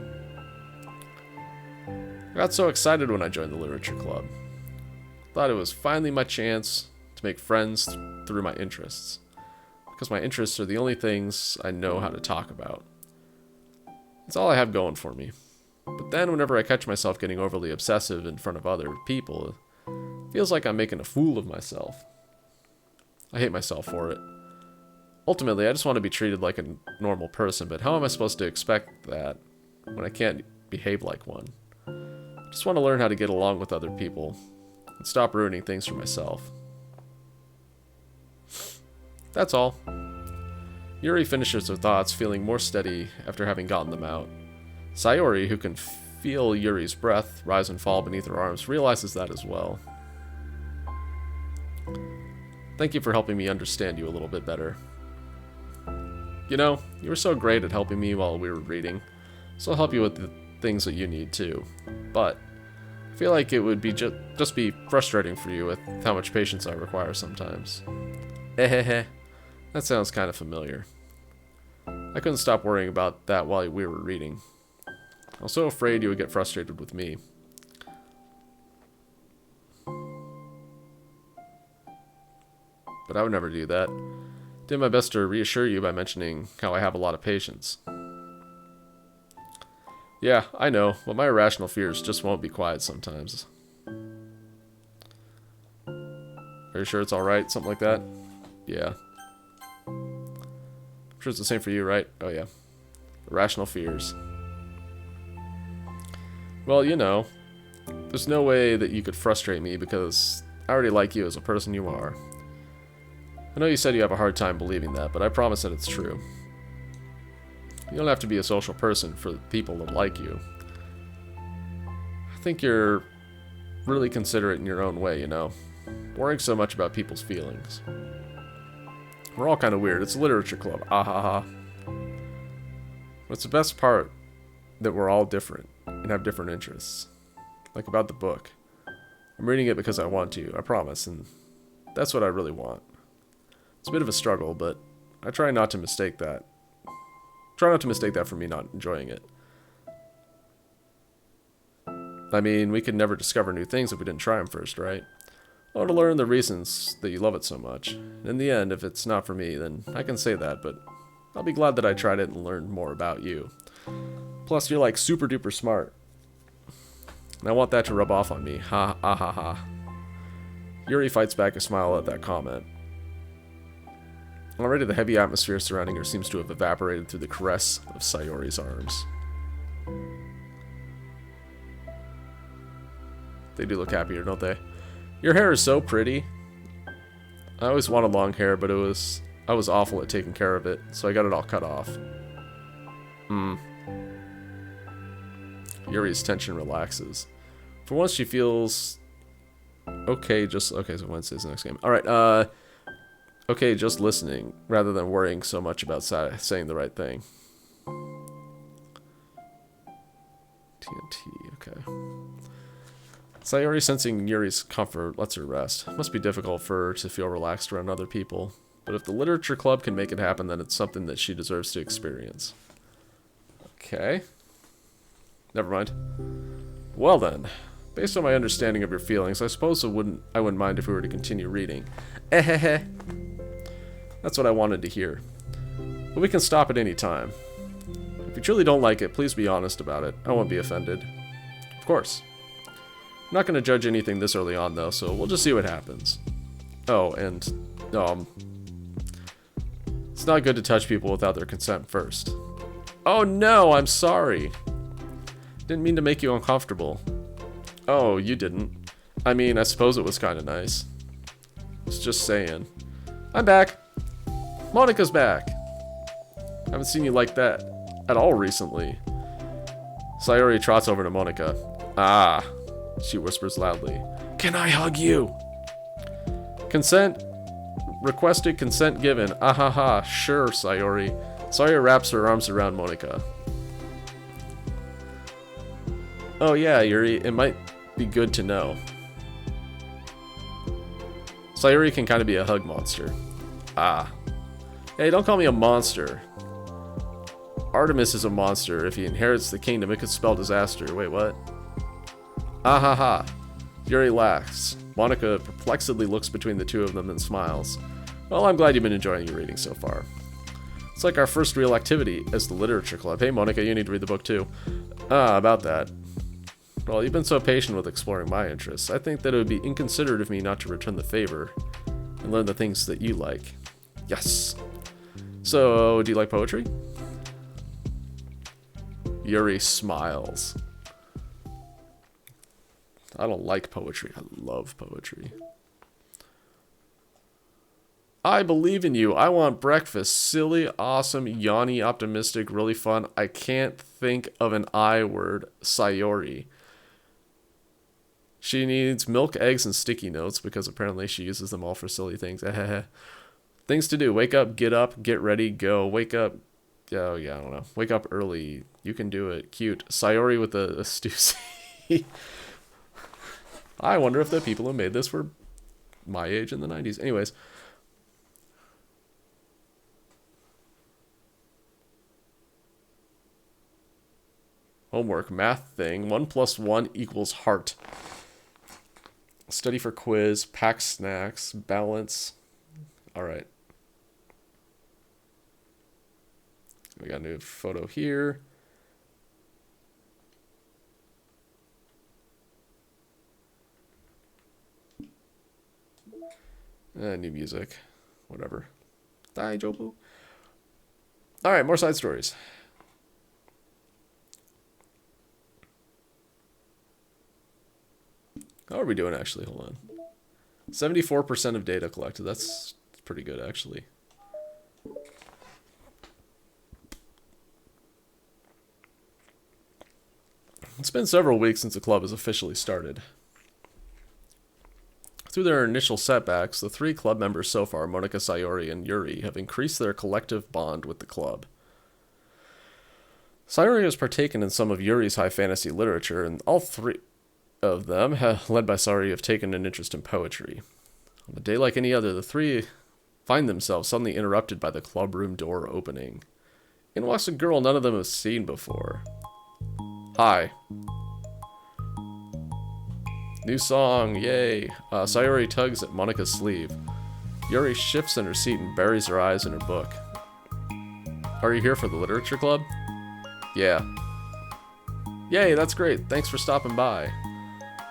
got so excited when I joined the literature club. Thought it was finally my chance to make friends through my interests. Because my interests are the only things I know how to talk about. It's all I have going for me. But then whenever I catch myself getting overly obsessive in front of other people, it feels like I'm making a fool of myself. I hate myself for it. Ultimately, I just want to be treated like a normal person, but how am I supposed to expect that when I can't behave like one? I just want to learn how to get along with other people and stop ruining things for myself. That's all. Yuri finishes her thoughts, feeling more steady after having gotten them out. Sayori, who can feel Yuri's breath rise and fall beneath her arms, realizes that as well. Thank you for helping me understand you a little bit better. You know, you were so great at helping me while we were reading, so I'll help you with the things that you need too. But I feel like it would be just be frustrating for you with how much patience I require sometimes. Hehehe. That sounds kind of familiar. I couldn't stop worrying about that while we were reading. I was so afraid you would get frustrated with me. But I would never do that. Did my best to reassure you by mentioning how I have a lot of patience. Yeah, I know, but my irrational fears just won't be quiet sometimes. Are you sure it's alright? Something like that? Yeah. I'm sure it's the same for you, right? Oh yeah. Irrational fears. Well, you know, there's no way that you could frustrate me because I already like you as a person you are. I know you said you have a hard time believing that, but I promise that it's true. You don't have to be a social person for people to like you. I think you're really considerate in your own way, you know. Worrying so much about people's feelings. We're all kind of weird. It's a literature club. Ah ha ha. But it's the best part that we're all different and have different interests. Like about the book. I'm reading it because I want to, I promise, and that's what I really want. It's a bit of a struggle, but I try not to mistake that. Try not to mistake that for me not enjoying it. I mean, we could never discover new things if we didn't try them first, right? I want to learn the reasons that you love it so much. In the end, if it's not for me, then I can say that, but I'll be glad that I tried it and learned more about you. Plus, you're like super duper smart. And I want that to rub off on me. Ha ha ha ha. Yuri fights back a smile at that comment. Already the heavy atmosphere surrounding her seems to have evaporated through the caress of Sayori's arms. They do look happier, don't they? Your hair is so pretty. I always wanted long hair, but I was awful at taking care of it, so I got it all cut off. Yuri's tension relaxes. For once she feels okay, so Wednesday's the next game. Alright, okay, just listening, rather than worrying so much about saying the right thing. TNT, okay. Sayori, sensing Yuri's comfort, lets her rest. It must be difficult for her to feel relaxed around other people. But if the literature club can make it happen, then it's something that she deserves to experience. Okay. Never mind. Well then, based on my understanding of your feelings, I suppose I wouldn't mind if we were to continue reading. That's what I wanted to hear. But we can stop at any time. If you truly don't like it, please be honest about it. I won't be offended. Of course. I'm not going to judge anything this early on, though, so we'll just see what happens. Oh, and it's not good to touch people without their consent first. Oh no, I'm sorry. Didn't mean to make you uncomfortable. Oh, you didn't. I mean, I suppose it was kind of nice. Just saying. I'm back. Monika's back. Haven't seen you like that at all recently. Sayori trots over to Monika. Ah, she whispers loudly. Can I hug you? Consent. Requested, consent given. Ahaha, sure, Sayori. Sayori wraps her arms around Monika. Oh yeah, Yuri, it might be good to know. Sayori can kind of be a hug monster. Ah. Hey, don't call me a monster. Artemis is a monster. If he inherits the kingdom, it could spell disaster. Wait, what? Ahaha. Yuri laughs. Monika perplexedly looks between the two of them and smiles. Well, I'm glad you've been enjoying your reading so far. It's like our first real activity as the literature club. Hey, Monika, you need to read the book too. Ah, about that. Well, you've been so patient with exploring my interests. I think that it would be inconsiderate of me not to return the favor and learn the things that you like. Yes. So, do you like poetry? Yuri smiles. I don't like poetry. I love poetry. I believe in you. I want breakfast. Silly, awesome, yawny, optimistic, really fun. I can't think of an I word. Sayori. She needs milk, eggs, and sticky notes because apparently she uses them all for silly things. Things to do. Wake up, get ready, go. Wake up. Oh, yeah, I don't know. Wake up early. You can do it. Cute. Sayori with a Stussy. I wonder if the people who made this were my age in the 90s. Anyways. Homework, math thing. 1 + 1 = heart. Study for quiz, pack snacks, balance. Alright. We got a new photo here. New music. Whatever. Daijobu. Alright, more side stories. How are we doing, actually? Hold on. 74% of data collected. That's pretty good, actually. It's been several weeks since the club has officially started. Through their initial setbacks, the 3 club members so far, Monika, Sayori, and Yuri, have increased their collective bond with the club. Sayori has partaken in some of Yuri's high fantasy literature, and all 3 of them, led by Sayori, have taken an interest in poetry. On a day like any other, the 3 find themselves suddenly interrupted by the club room door opening. In walks a girl none of them have seen before. Hi. New song, yay. Sayori tugs at Monika's sleeve. Yuri shifts in her seat and buries her eyes in her book. Are you here for the literature club? Yeah. Yay, that's great. Thanks for stopping by.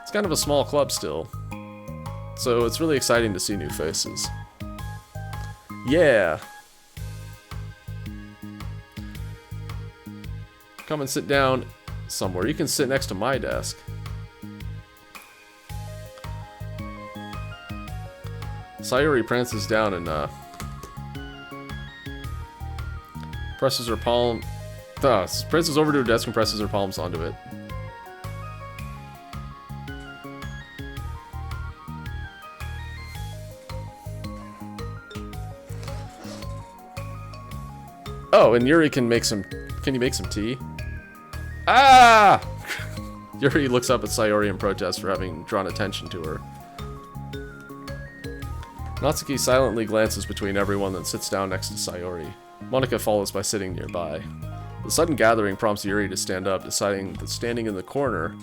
It's kind of a small club still. So it's really exciting to see new faces. Yeah! Come and sit down somewhere. You can sit next to my desk. Sayori prances down and presses her palm. Prances over to her desk and presses her palms onto it. Oh, and Yuri can make some. Can you make some tea? Ah! Yuri looks up at Sayori in protest for having drawn attention to her. Natsuki silently glances between everyone, then sits down next to Sayori. Monika follows by sitting nearby. The sudden gathering prompts Yuri to stand up, deciding that standing in the corner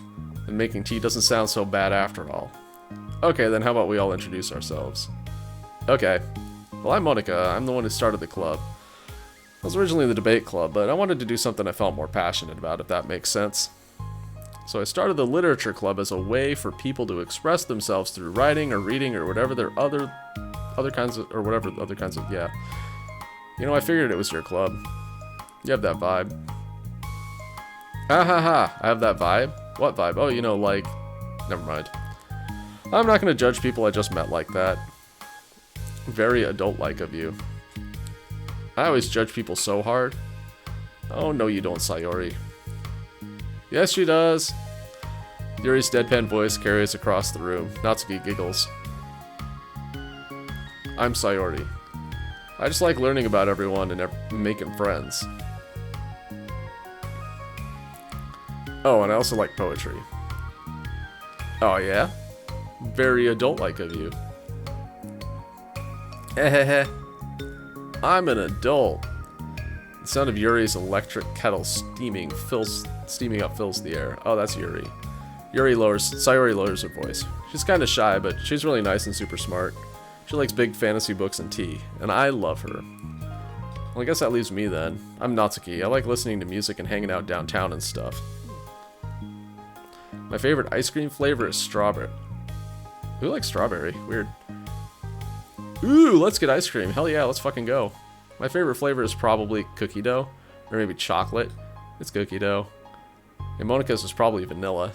and making tea doesn't sound so bad after all. Okay, then how about we all introduce ourselves? Okay. Well, I'm Monika. I'm the one who started the club. I was originally in the debate club, but I wanted to do something I felt more passionate about, if that makes sense. So I started the literature club as a way for people to express themselves through writing or reading or whatever their other kinds of, yeah. You know, I figured it was your club. You have that vibe. Ha ha ha, I have that vibe? What vibe? Oh, you know, like, never mind. I'm not gonna judge people I just met like that. Very adult-like of you. I always judge people so hard. Oh, no you don't, Sayori. Yes, she does. Yuri's deadpan voice carries across the room. Natsuki giggles. I'm Sayori. I just like learning about everyone and making friends. Oh, and I also like poetry. Oh, yeah? Very adult-like of you. Hehehe. I'm an adult. The sound of Yuri's electric kettle steaming up fills the air. Oh, that's Yuri. Sayori lowers her voice. She's kind of shy, but she's really nice and super smart. She likes big fantasy books and tea, and I love her. Well, I guess that leaves me then. I'm Natsuki. I like listening to music and hanging out downtown and stuff. My favorite ice cream flavor is strawberry. Who likes strawberry? Weird. Ooh, let's get ice cream. Hell yeah, let's fucking go. My favorite flavor is probably cookie dough, or maybe chocolate. It's cookie dough. And Monika's is probably vanilla.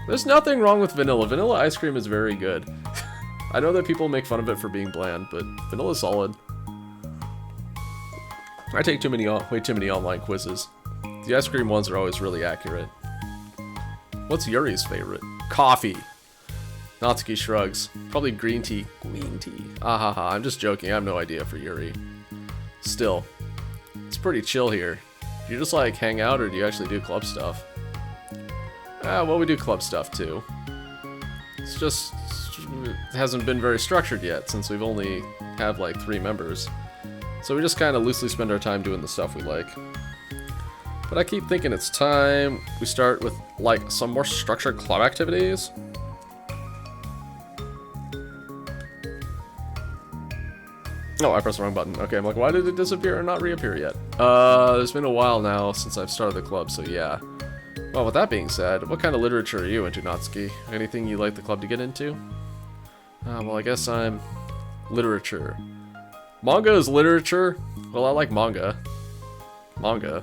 There's nothing wrong with vanilla. Vanilla ice cream is very good. I know that people make fun of it for being bland, but vanilla's solid. I take way too many online quizzes. The ice cream ones are always really accurate. What's Yuri's favorite? Coffee. Natsuki shrugs. Probably green tea. Green tea. Ah ha ha. I'm just joking. I have no idea for Yuri. Still, it's pretty chill here. Do you just like hang out or do you actually do club stuff? Well, we do club stuff too. It's just, it hasn't been very structured yet since we've only have like 3 members. So we just kind of loosely spend our time doing the stuff we like. But I keep thinking it's time we start with like some more structured club activities. Oh, I pressed the wrong button. Okay, I'm like, why did it disappear and not reappear yet? It's been a while now since I've started the club, so yeah. Well, with that being said, what kind of literature are you into, Natsuki? Anything you'd like the club to get into? Well, I guess I'm... literature. Manga is literature? Well, I like manga. Manga?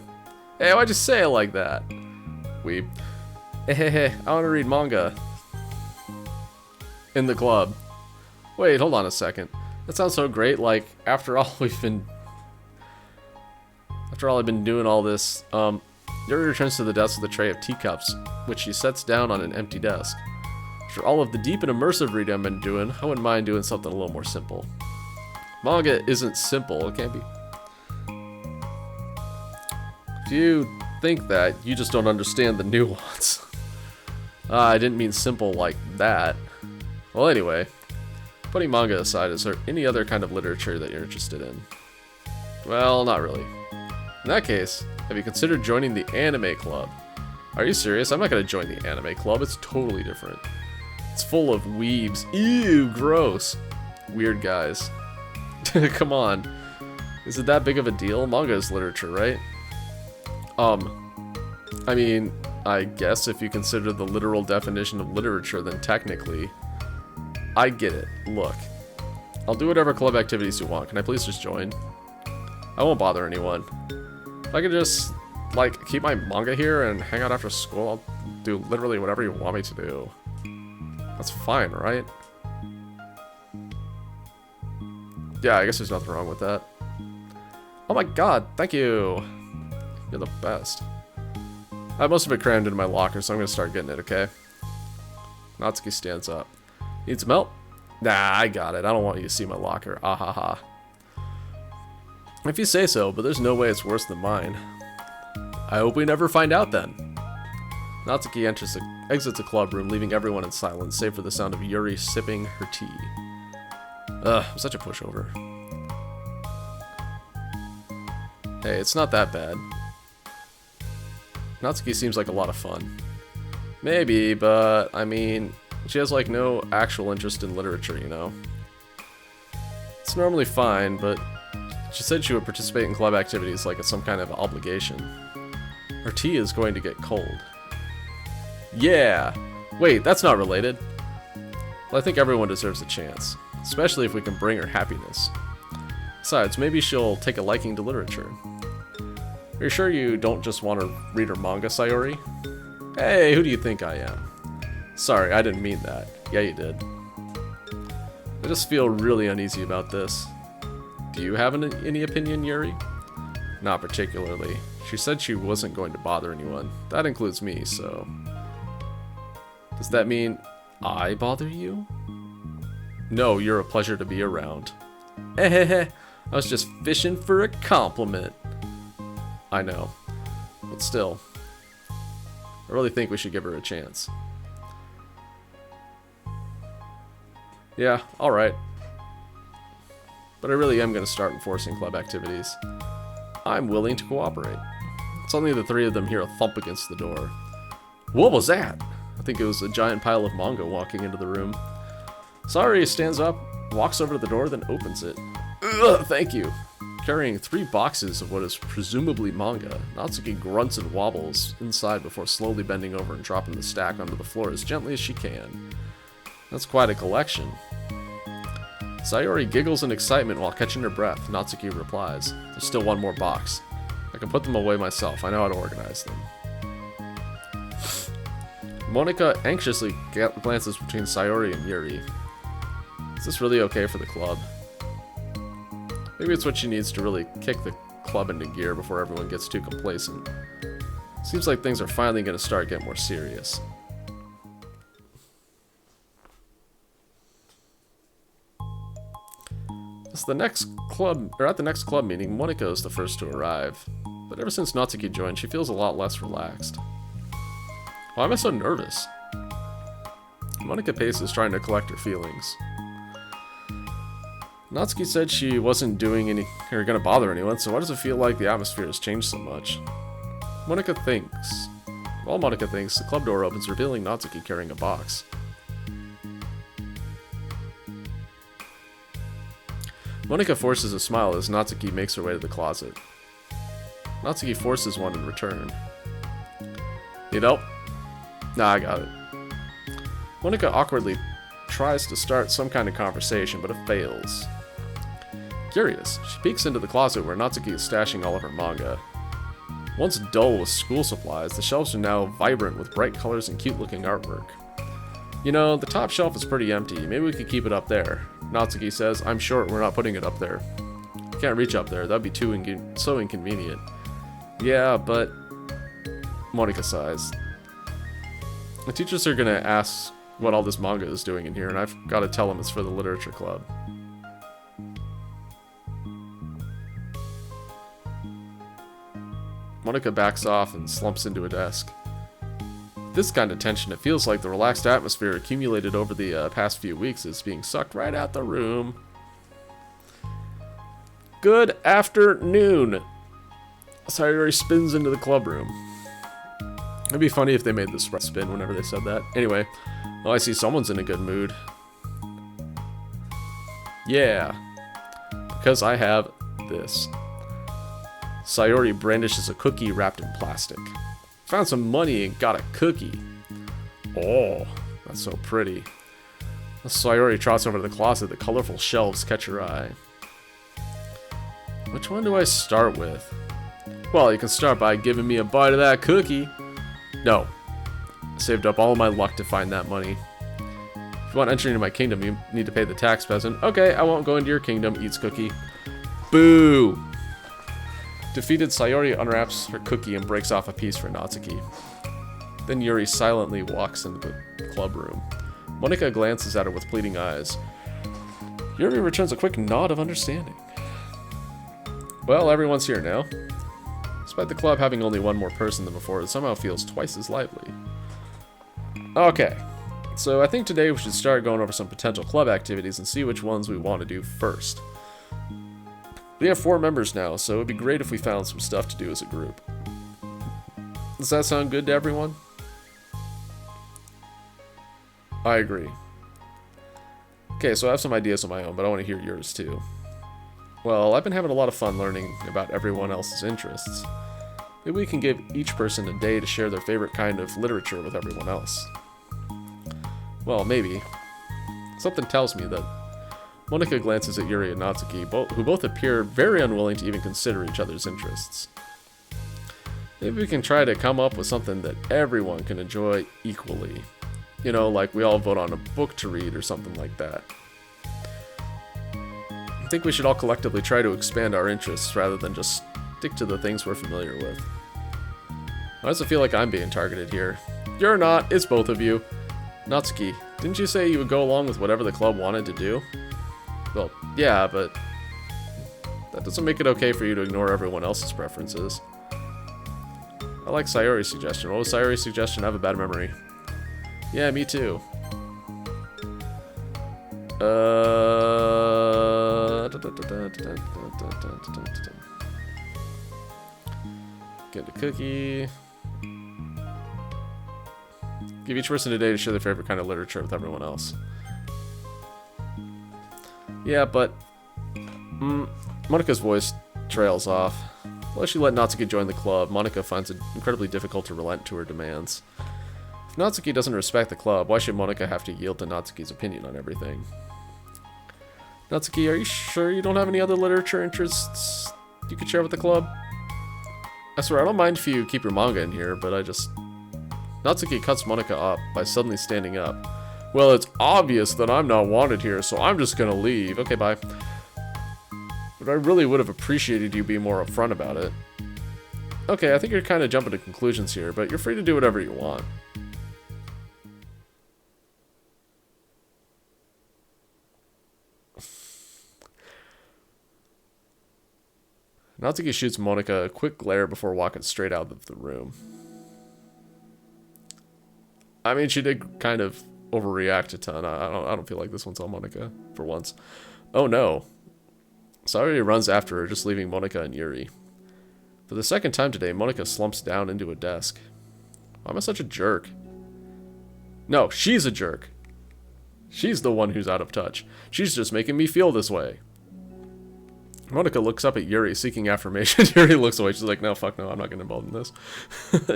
Hey, why'd you say it like that? Weep. Hey, I want to read manga. In the club. Wait, hold on a second. That sounds so great, like, after all I've been doing all this, Yuri returns to the desk with a tray of teacups, which she sets down on an empty desk. After all of the deep and immersive reading I've been doing, I wouldn't mind doing something a little more simple. Manga isn't simple, it can't be. If you think that, you just don't understand the nuance. I didn't mean simple like that. Well, anyway. Putting manga aside, is there any other kind of literature that you're interested in? Well, not really. In that case, have you considered joining the anime club? Are you serious? I'm not gonna join the anime club, it's totally different. It's full of weebs. Ew, gross. Weird guys. Come on. Is it that big of a deal? Manga is literature, right? I mean, I guess if you consider the literal definition of literature, then technically. I get it. Look, I'll do whatever club activities you want. Can I please just join? I won't bother anyone. If I could just, like, keep my manga here and hang out after school, I'll do literally whatever you want me to do. That's fine, right? Yeah, I guess there's nothing wrong with that. Oh my god, thank you! You're the best. I have most of it crammed into my locker, so I'm gonna start getting it, okay? Natsuki stands up. Need some help? Nah, I got it. I don't want you to see my locker. Ah ha ha. If you say so, but there's no way it's worse than mine. I hope we never find out then. Natsuki exits the club room, leaving everyone in silence, save for the sound of Yuri sipping her tea. Ugh, I'm such a pushover. Hey, it's not that bad. Natsuki seems like a lot of fun. Maybe, but, I mean, she has like no actual interest in literature, you know? It's normally fine, but she said she would participate in club activities like it's some kind of obligation. Her tea is going to get cold. Yeah! Wait, that's not related. Well, I think everyone deserves a chance, especially if we can bring her happiness. Besides, maybe she'll take a liking to literature. Are you sure you don't just want to read her manga, Sayori? Hey, who do you think I am? Sorry, I didn't mean that. Yeah, you did. I just feel really uneasy about this. Do you have any opinion, Yuri? Not particularly. She said she wasn't going to bother anyone. That includes me, so... Does that mean I bother you? No, you're a pleasure to be around. I was just fishing for a compliment. I know. But still, I really think we should give her a chance. Yeah, alright. But I really am going to start enforcing club activities. I'm willing to cooperate. Suddenly the three of them hear a thump against the door. What was that? I think it was a giant pile of manga walking into the room. Sayori stands up, walks over to the door, then opens it. Ugh, thank you. Carrying 3 boxes of what is presumably manga, Natsuki grunts and wobbles inside before slowly bending over and dropping the stack onto the floor as gently as she can. That's quite a collection. Sayori giggles in excitement while catching her breath. Natsuki replies, there's still one more box. I can put them away myself. I know how to organize them. Monika anxiously glances between Sayori and Yuri. Is this really okay for the club? Maybe it's what she needs to really kick the club into gear before everyone gets too complacent. Seems like things are finally going to start getting more serious. At the next club meeting, Monika is the first to arrive. But ever since Natsuki joined, she feels a lot less relaxed. Why am I so nervous? Monika paces, trying to collect her feelings. Natsuki said she wasn't gonna bother anyone, so why does it feel like the atmosphere has changed so much? Monika thinks. While Monika thinks, the club door opens, revealing Natsuki carrying a box. Monika forces a smile as Natsuki makes her way to the closet. Natsuki forces one in return. Need help? Nah, I got it. Monika awkwardly tries to start some kind of conversation, but it fails. Curious, she peeks into the closet where Natsuki is stashing all of her manga. Once dull with school supplies, the shelves are now vibrant with bright colors and cute-looking artwork. You know, the top shelf is pretty empty. Maybe we could keep it up there. Natsuki says, I'm short, we're not putting it up there. Can't reach up there, that'd be so inconvenient. Yeah, but... Monika sighs. The teachers are gonna ask what all this manga is doing in here, and I've gotta tell them it's for the literature club. Monika backs off and slumps into a desk. This kind of tension, it feels like the relaxed atmosphere accumulated over the past few weeks is being sucked right out the room. Good afternoon! Sayori spins into the club room. It'd be funny if they made this spin whenever they said that. Anyway, well, I see someone's in a good mood. Yeah, because I have this. Sayori brandishes a cookie wrapped in plastic. Found some money and got a cookie. Oh, that's so pretty. Sayori trots over to the closet. The colorful shelves catch her eye. Which one do I start with? Well, you can start by giving me a bite of that cookie. No. I saved up all of my luck to find that money. If you want entry into my kingdom, you need to pay the tax peasant. Okay, I won't go into your kingdom. Eats cookie. Boo! Defeated, Sayori unwraps her cookie and breaks off a piece for Natsuki. Then Yuri silently walks into the club room. Monika glances at her with pleading eyes. Yuri returns a quick nod of understanding. Well, everyone's here now. Despite the club having only one more person than before, it somehow feels twice as lively. Okay, so I think today we should start going over some potential club activities and see which ones we want to do first. We have 4 members now, so it'd be great if we found some stuff to do as a group. Does that sound good to everyone? I agree. Okay, so I have some ideas of my own, but I want to hear yours too. Well, I've been having a lot of fun learning about everyone else's interests. Maybe we can give each person a day to share their favorite kind of literature with everyone else. Well, maybe. Something tells me that Monika glances at Yuri and Natsuki, who both appear very unwilling to even consider each other's interests. Maybe we can try to come up with something that everyone can enjoy equally. You know, like we all vote on a book to read or something like that. I think we should all collectively try to expand our interests rather than just stick to the things we're familiar with. Why does it feel like I'm being targeted here? You're not, it's both of you. Natsuki, didn't you say you would go along with whatever the club wanted to do? Well, yeah, but that doesn't make it okay for you to ignore everyone else's preferences. I like Sayori's suggestion. What was Sayori's suggestion? I have a bad memory. Yeah, me too. Get a cookie. Give each person a day to share their favorite kind of literature with everyone else. Yeah, but Monika's voice trails off. Unless she let Natsuki join the club, Monika finds it incredibly difficult to relent to her demands. If Natsuki doesn't respect the club, why should Monika have to yield to Natsuki's opinion on everything? Natsuki, are you sure you don't have any other literature interests you could share with the club? I swear, I don't mind if you keep your manga in here, but Natsuki cuts Monika off by suddenly standing up. Well, it's obvious that I'm not wanted here, so I'm just gonna leave. Okay, bye. But I really would have appreciated you being more upfront about it. Okay, I think you're kind of jumping to conclusions here, but you're free to do whatever you want. Natsuki shoots Monika a quick glare before walking straight out of the room. I mean, she did kind of overreact a ton. I don't feel like this one's on Monika for once. Oh no. Sayori runs after her, just leaving Monika and Yuri. For the second time today, Monika slumps down into a desk. Why am I such a jerk? No, she's a jerk. She's the one who's out of touch. She's just making me feel this way. Monika looks up at Yuri, seeking affirmation. Yuri looks away. She's like, no, fuck no, I'm not getting involved in this.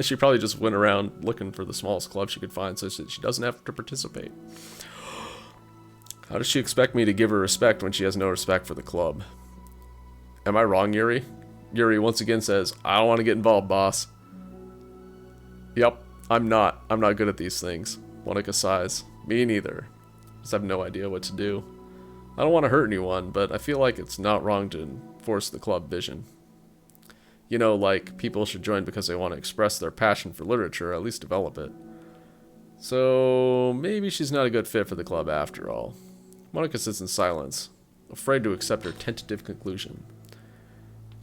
She probably just went around looking for the smallest club she could find so that she doesn't have to participate. How does she expect me to give her respect when she has no respect for the club? Am I wrong, Yuri? Yuri once again says, I don't want to get involved, boss. Yep, I'm not. I'm not good at these things. Monika sighs. Me neither. Just have no idea what to do. I don't want to hurt anyone, but I feel like it's not wrong to enforce the club vision. You know, like, people should join because they want to express their passion for literature, or at least develop it. So, maybe she's not a good fit for the club after all. Monika sits in silence, afraid to accept her tentative conclusion.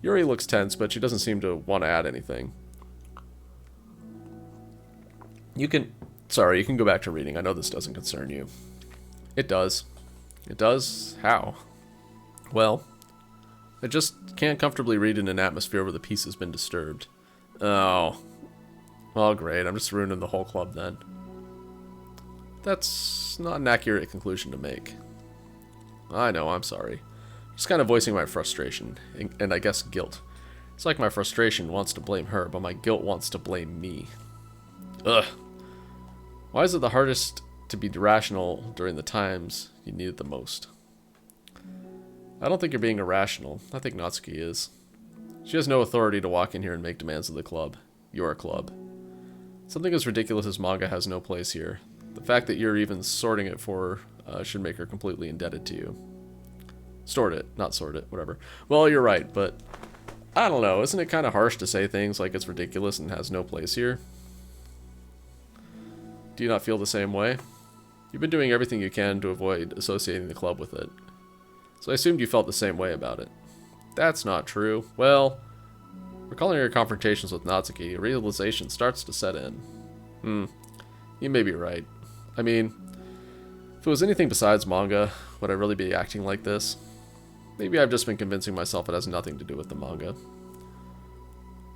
Yuri looks tense, but she doesn't seem to want to add anything. You can go back to reading. I know this doesn't concern you. It does. It does? How? Well, I just can't comfortably read in an atmosphere where the peace has been disturbed. Oh. Oh, great. I'm just ruining the whole club then. That's not an accurate conclusion to make. I know, I'm sorry. Just kind of voicing my frustration, and I guess guilt. It's like my frustration wants to blame her, but my guilt wants to blame me. Ugh. Why is it the hardest to be rational during the times you need it the most. I don't think you're being irrational. I think Natsuki is. She has no authority to walk in here and make demands of the club. Your club. Something as ridiculous as manga has no place here. The fact that you're even sorting it for her should make her completely indebted to you. Sort it, not sort it, whatever. Well, you're right, but I don't know. Isn't it kind of harsh to say things like it's ridiculous and has no place here? Do you not feel the same way? You've been doing everything you can to avoid associating the club with it. So I assumed you felt the same way about it. That's not true. Well, recalling your confrontations with Natsuki, a realization starts to set in. You may be right. I mean, if it was anything besides manga, would I really be acting like this? Maybe I've just been convincing myself it has nothing to do with the manga.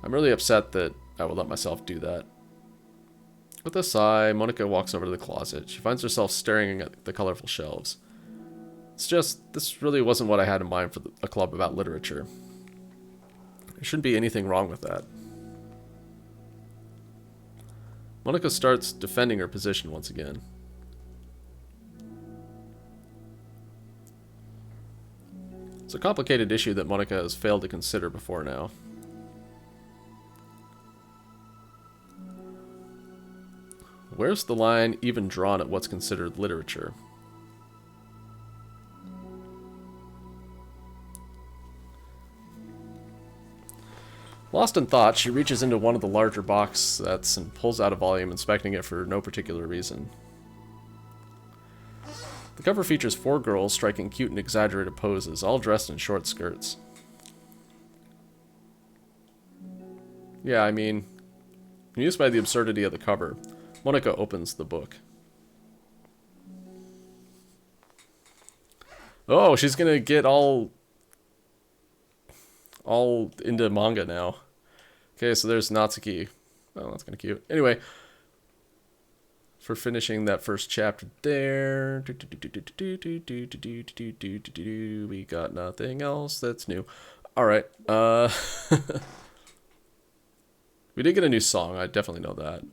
I'm really upset that I would let myself do that. With a sigh, Monika walks over to the closet. She finds herself staring at the colorful shelves. It's just, this really wasn't what I had in mind for a club about literature. There shouldn't be anything wrong with that. Monika starts defending her position once again. It's a complicated issue that Monika has failed to consider before now. Where's the line even drawn at what's considered literature? Lost in thought, she reaches into one of the larger box sets and pulls out a volume, inspecting it for no particular reason. The cover features 4 girls striking cute and exaggerated poses, all dressed in short skirts. Yeah, I mean, amused by the absurdity of the cover, Monika opens the book. Oh, she's gonna get all into manga now. Okay, so there's Natsuki. Oh, that's kind of cute. Anyway, for finishing that first chapter there, we got nothing else that's new. All right. We did get a new song. I definitely know that.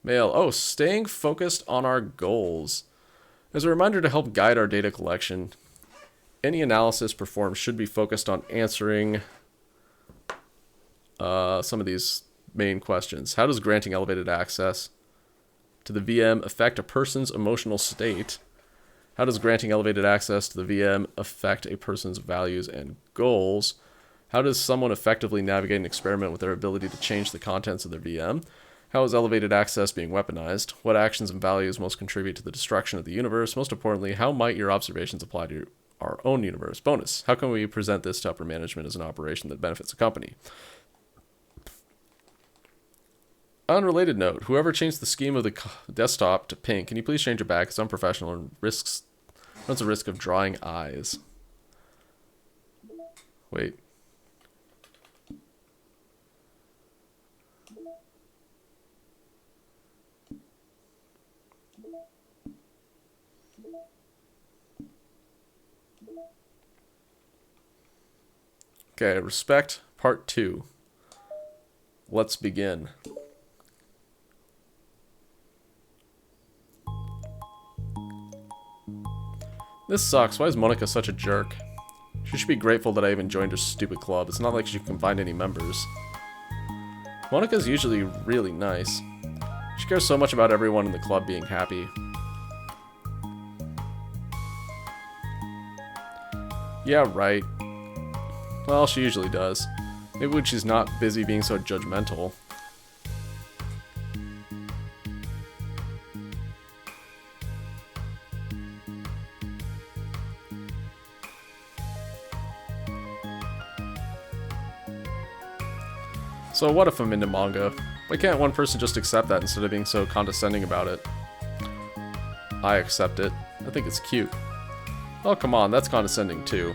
Mail. Oh, staying focused on our goals. As a reminder to help guide our data collection, any analysis performed should be focused on answering some of these main questions. How does granting elevated access to the VM affect a person's emotional state? How does granting elevated access to the VM affect a person's values and goals? How does someone effectively navigate an experiment with their ability to change the contents of their VM? How is elevated access being weaponized? What actions and values most contribute to the destruction of the universe? Most importantly, how might your observations apply to our own universe? Bonus. How can we present this to upper management as an operation that benefits the company? Unrelated note, whoever changed the scheme of the desktop to pink, can you please change it back? It's unprofessional and runs the risk of drawing eyes. Wait. Okay, respect part 2. Let's begin. This sucks. Why is Monika such a jerk? She should be grateful that I even joined her stupid club. It's not like she can find any members. Monika's usually really nice. She cares so much about everyone in the club being happy. Yeah, right. Well, she usually does. Maybe when she's not busy being so judgmental. So what if I'm into manga? Why can't one person just accept that instead of being so condescending about it? I accept it. I think it's cute. Oh, come on, that's condescending too.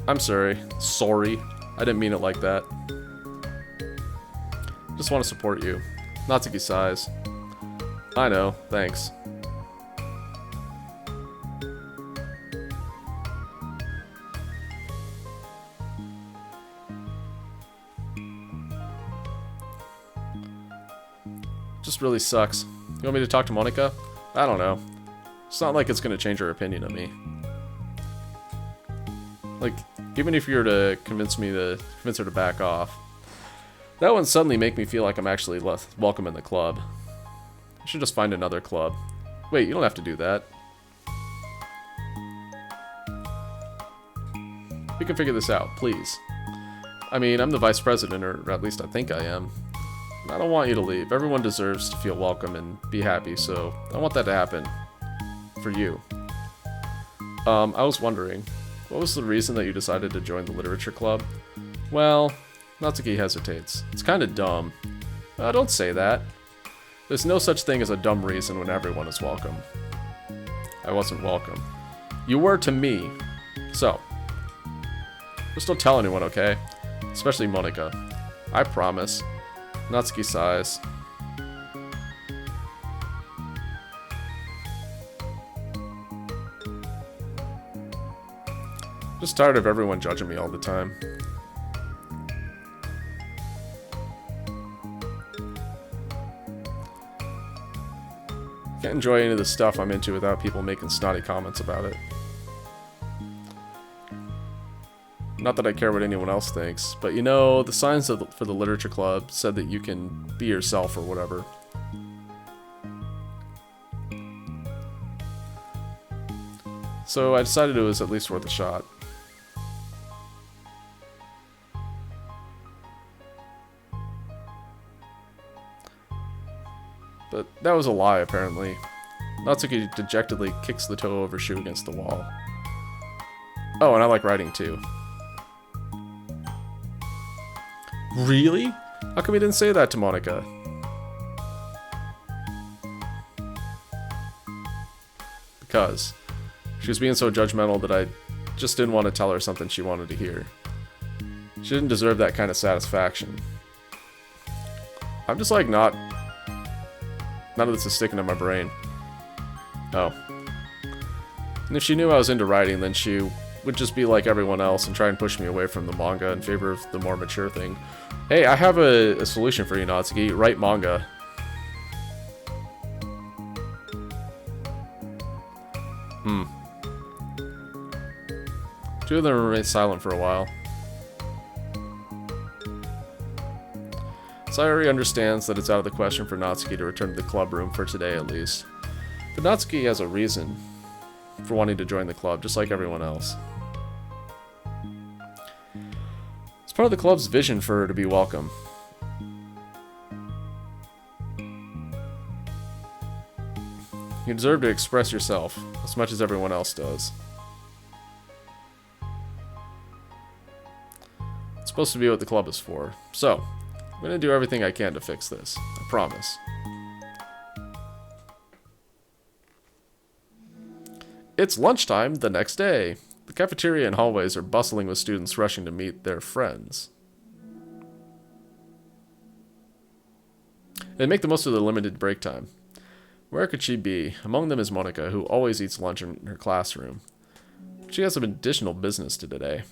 I'm sorry. Sorry. I didn't mean it like that. Just want to support you. Natsuki sighs. I know, thanks. just really sucks. You want me to talk to Monica? I don't know. It's not like it's gonna change her opinion of me. Like, even if you were to convince her to back off, that wouldn't suddenly make me feel like I'm actually less welcome in the club. I should just find another club. Wait, you don't have to do that. We can figure this out, please. I mean, I'm the vice president, or at least I think I am. I don't want you to leave. Everyone deserves to feel welcome and be happy, so I want that to happen. For you. I was wondering, what was the reason that you decided to join the literature club? Well, Natsuki hesitates. It's kind of dumb. Don't say that. There's no such thing as a dumb reason when everyone is welcome. I wasn't welcome. You were to me. So, just don't tell anyone, okay? Especially Monica. I promise. Natsuki sighs. Just tired of everyone judging me all the time. Can't enjoy any of the stuff I'm into without people making snotty comments about it. Not that I care what anyone else thinks, but you know, the signs for the literature club said that you can be yourself or whatever. So I decided it was at least worth a shot. But that was a lie, apparently. Natsuki dejectedly kicks the toe-over shoe against the wall. Oh, and I like writing too. Really? How come you didn't say that to Monica? Because she was being so judgmental that I just didn't want to tell her something she wanted to hear. She didn't deserve that kind of satisfaction. I'm just like not... None of this is sticking to my brain. Oh. And if she knew I was into writing, then she would just be like everyone else and try and push me away from the manga in favor of the more mature thing. Hey, I have a solution for you, Natsuki. Write manga. Two of them remain silent for a while. Sayori understands that it's out of the question for Natsuki to return to the club room for today at least. But Natsuki has a reason for wanting to join the club, just like everyone else. It's part of the club's vision for her to be welcome. You deserve to express yourself as much as everyone else does. It's supposed to be what the club is for. So, I'm going to do everything I can to fix this. I promise. It's lunchtime the next day. The cafeteria and hallways are bustling with students rushing to meet their friends. They make the most of their limited break time. Where could she be? Among them is Monica, who always eats lunch in her classroom. She has some additional business today.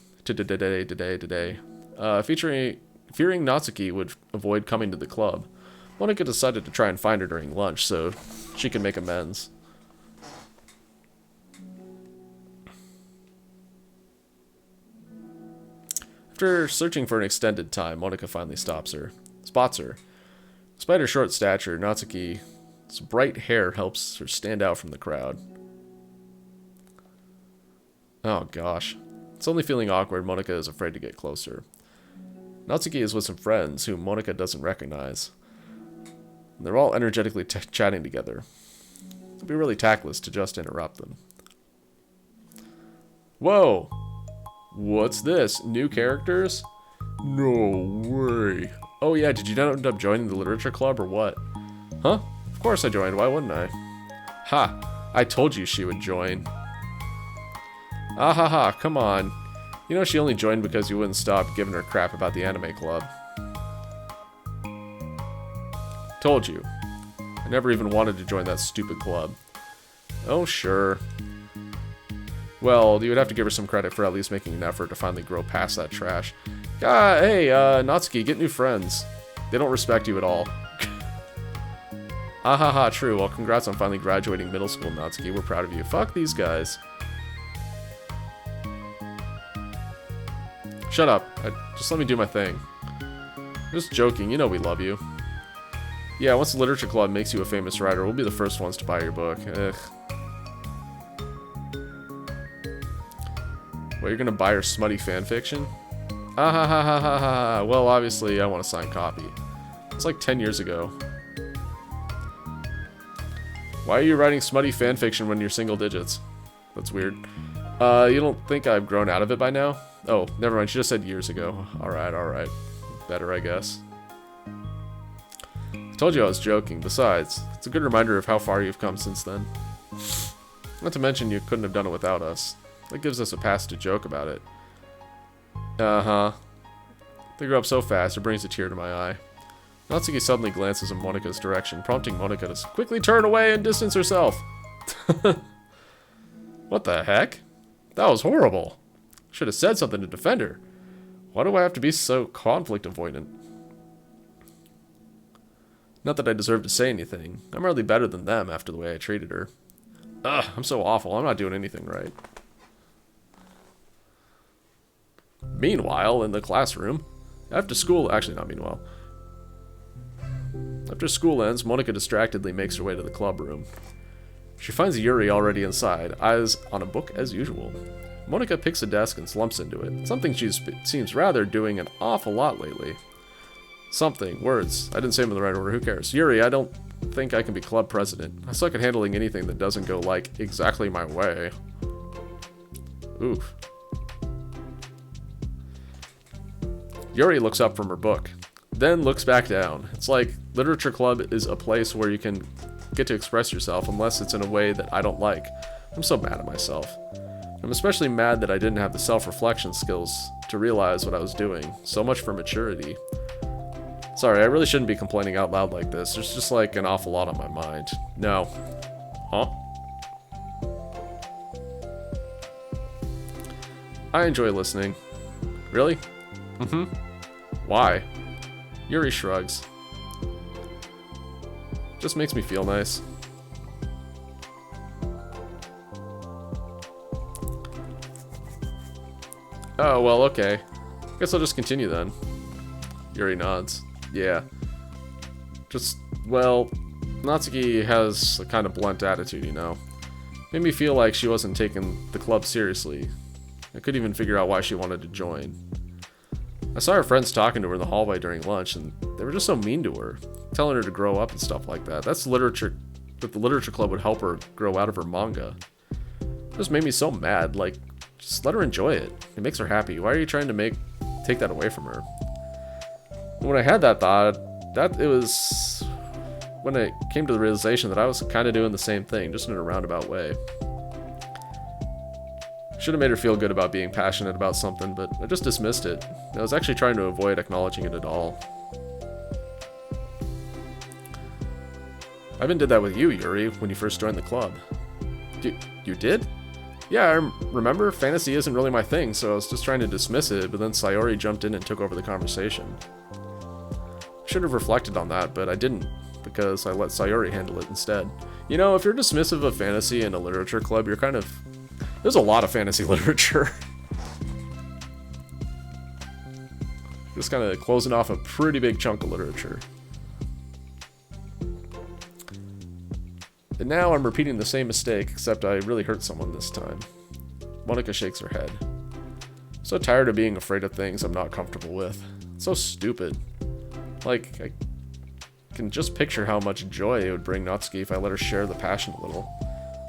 Fearing Natsuki would avoid coming to the club, Monica decided to try and find her during lunch so she can make amends. After searching for an extended time, Monica finally spots her. Despite her short stature, Natsuki's bright hair helps her stand out from the crowd. Oh gosh. It's only feeling awkward, Monica is afraid to get closer. Natsuki is with some friends whom Monica doesn't recognize. They're all energetically chatting together. It would be really tactless to just interrupt them. Whoa! What's this? New characters? No way. Oh yeah, did you not end up joining the literature club or what? Huh? Of course I joined, why wouldn't I? Ha! I told you she would join. Ah ha ha, come on. You know she only joined because you wouldn't stop giving her crap about the anime club. Told you. I never even wanted to join that stupid club. Oh, sure. Well, you would have to give her some credit for at least making an effort to finally grow past that trash. Hey, Natsuki, get new friends. They don't respect you at all. Ah ha ha, true. Well, congrats on finally graduating middle school, Natsuki. We're proud of you. Fuck these guys. Shut up. Just let me do my thing. Just joking. You know we love you. Yeah, once the literature club makes you a famous writer, we'll be the first ones to buy your book. Ugh. What, you're gonna buy her smutty fanfiction? Ah ha ha ha ha ha. Well, obviously, I want a signed copy. It's like 10 years ago. Why are you writing smutty fanfiction when you're single digits? That's weird. You don't think I've grown out of it by now? Oh, never mind. She just said years ago. Alright, alright. Better, I guess. I told you I was joking. Besides, it's a good reminder of how far you've come since then. Not to mention you couldn't have done it without us. That gives us a pass to joke about it. Uh-huh. They grew up so fast, it brings a tear to my eye. Natsuki suddenly glances in Monika's direction, prompting Monika to quickly turn away and distance herself. What the heck? That was horrible. Should have said something to defend her. Why do I have to be so conflict avoidant? Not that I deserve to say anything. I'm hardly better than them after the way I treated her. Ugh, I'm so awful. I'm not doing anything right. Meanwhile, in the classroom, after school, actually not meanwhile. After school ends, Monika distractedly makes her way to the club room. She finds Yuri already inside, eyes on a book as usual. Monika picks a desk and slumps into it, something she seems rather doing an awful lot lately. Something, words, I didn't say them in the right order, who cares? Yuri, I don't think I can be club president. I suck at handling anything that doesn't go, like, exactly my way. Oof. Yuri looks up from her book, then looks back down. It's like literature club is a place where you can get to express yourself unless it's in a way that I don't like. I'm so mad at myself. I'm especially mad that I didn't have the self-reflection skills to realize what I was doing. So much for maturity. Sorry, I really shouldn't be complaining out loud like this. There's just like an awful lot on my mind. No. Huh? I enjoy listening. Really? Mm-hmm. Why? Yuri shrugs. Just makes me feel nice. Oh, well, okay. Guess I'll just continue then. Yuri nods. Yeah. Just, well, Natsuki has a kind of blunt attitude, you know. Made me feel like she wasn't taking the club seriously. I couldn't even figure out why she wanted to join. I saw her friends talking to her in the hallway during lunch, and they were just so mean to her, telling her to grow up and stuff like that. That's literature, that the literature club would help her grow out of her manga. It just made me so mad, like, just let her enjoy it. It makes her happy. Why are you trying to take that away from her? And when I had that thought, it was when I came to the realization that I was kind of doing the same thing, just in a roundabout way. Should have made her feel good about being passionate about something, but I just dismissed it. I was actually trying to avoid acknowledging it at all. I even did that with you, Yuri, when you first joined the club. You did? Yeah, I remember. Fantasy isn't really my thing, so I was just trying to dismiss it, but then Sayori jumped in and took over the conversation. I should have reflected on that, but I didn't, because I let Sayori handle it instead. You know, if you're dismissive of fantasy in a literature club, you're kind of... There's a lot of fantasy literature. Just kind of closing off a pretty big chunk of literature. And now I'm repeating the same mistake, except I really hurt someone this time. Monika shakes her head. So tired of being afraid of things I'm not comfortable with. It's so stupid. Like, I can just picture how much joy it would bring Natsuki if I let her share the passion a little.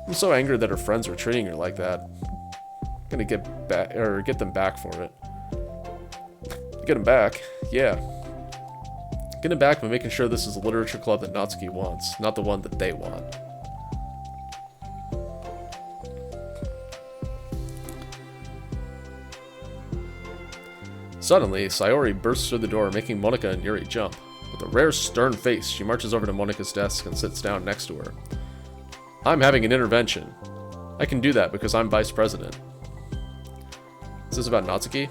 I'm so angry that her friends were treating her like that. I'm gonna get them back for it. Get them back? Yeah. Get them back by making sure this is a literature club that Natsuki wants, not the one that they want. Suddenly, Sayori bursts through the door, making Monika and Yuri jump. With a rare stern face, she marches over to Monika's desk and sits down next to her. I'm having an intervention. I can do that because I'm vice president. Is this about Natsuki?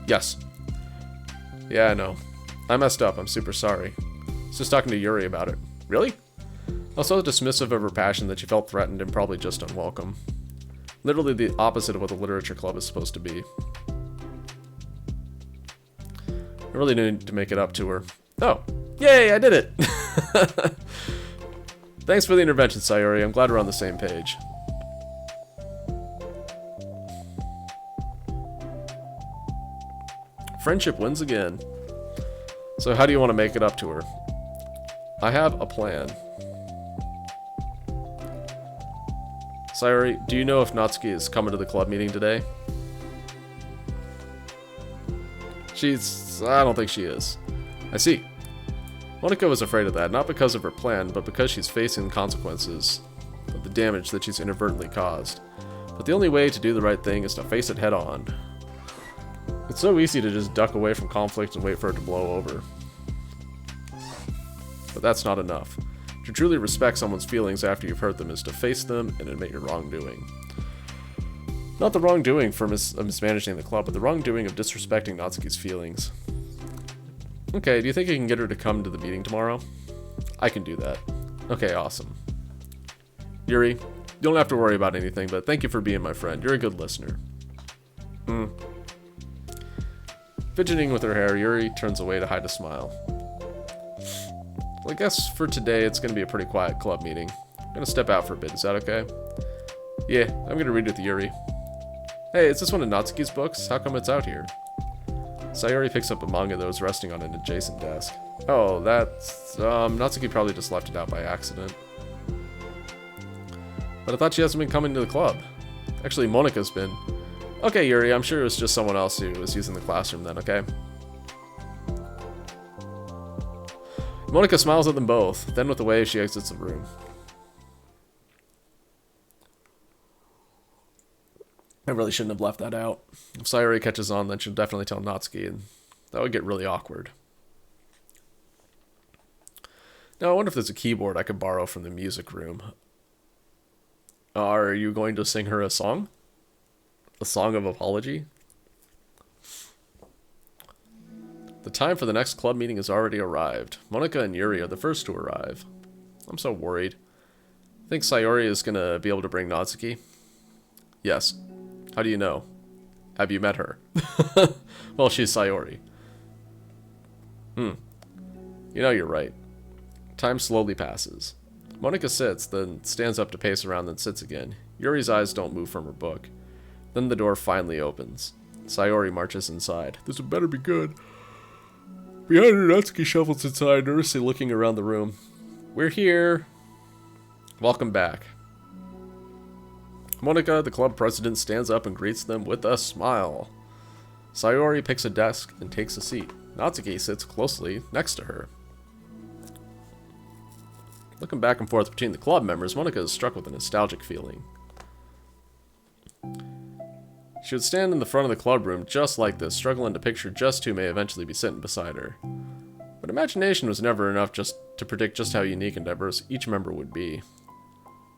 Yes. Yeah, I know. I messed up. I'm super sorry. I was just talking to Yuri about it. Really? I was so dismissive of her passion that she felt threatened and probably just unwelcome. Literally the opposite of what the literature club is supposed to be. I really need to make it up to her. Oh, yay, I did it! Thanks for the intervention, Sayori. I'm glad we're on the same page. Friendship wins again. So how do you want to make it up to her? I have a plan. Sayori, do you know if Natsuki is coming to the club meeting today? I don't think she is. I see. Monika was afraid of that, not because of her plan, but because she's facing consequences of the damage that she's inadvertently caused. But the only way to do the right thing is to face it head on. It's so easy to just duck away from conflict and wait for it to blow over. But that's not enough. To truly respect someone's feelings after you've hurt them is to face them and admit your wrongdoing. Not the wrongdoing for mismanaging the club, but the wrongdoing of disrespecting Natsuki's feelings. Okay, do you think you can get her to come to the meeting tomorrow? I can do that. Okay, awesome. Yuri, you don't have to worry about anything, but thank you for being my friend. You're a good listener. Fidgeting with her hair, Yuri turns away to hide a smile. Well, I guess for today it's going to be a pretty quiet club meeting. I'm going to step out for a bit, is that okay? Yeah, I'm going to read with Yuri. Hey, is this one of Natsuki's books? How come it's out here? Sayori picks up a manga that was resting on an adjacent desk. Oh, that's... Natsuki probably just left it out by accident. But I thought she hasn't been coming to the club. Actually, Monika's been. Okay, Yuri, I'm sure it was just someone else who was using the classroom then, okay? Monika smiles at them both, then with a wave she exits the room. I really shouldn't have left that out. If Sayori catches on, then she'll definitely tell Natsuki, and that would get really awkward. Now, I wonder if there's a keyboard I could borrow from the music room. Are you going to sing her a song? A song of apology? The time for the next club meeting has already arrived. Monika and Yuri are the first to arrive. I'm so worried. Think Sayori is going to be able to bring Natsuki? Yes. How do you know? Have you met her? Well, she's Sayori. You know you're right. Time slowly passes. Monika sits, then stands up to pace around, then sits again. Yuri's eyes don't move from her book. Then the door finally opens. Sayori marches inside. This had better be good. Behind her, Natsuki shuffles inside, nervously looking around the room. We're here. Welcome back. Monika, the club president, stands up and greets them with a smile. Sayori picks a desk and takes a seat. Natsuki sits closely next to her. Looking back and forth between the club members, Monika is struck with a nostalgic feeling. She would stand in the front of the club room just like this, struggling to picture just who may eventually be sitting beside her. But imagination was never enough just to predict just how unique and diverse each member would be.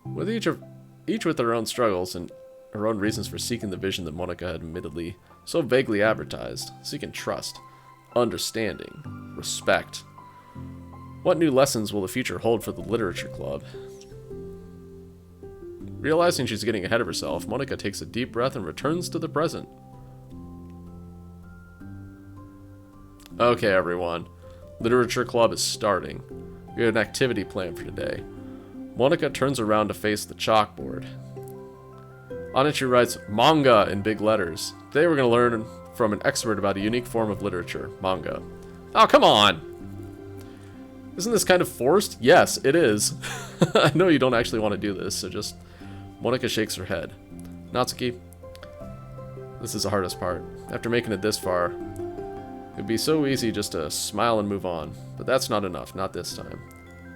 With each with their own struggles and her own reasons for seeking the vision that Monika had admittedly so vaguely advertised, seeking trust, understanding, respect. What new lessons will the future hold for the literature club? Realizing she's getting ahead of herself, Monika takes a deep breath and returns to the present. Okay, everyone. Literature club is starting. We have an activity planned for today. Monika turns around to face the chalkboard. On it she writes, manga in big letters. Today we're going to learn from an expert about a unique form of literature, manga. Oh, come on! Isn't this kind of forced? Yes, it is. I know you don't actually want to do this, so just... Monika shakes her head. Natsuki, this is the hardest part. After making it this far, it'd be so easy just to smile and move on. But that's not enough, not this time.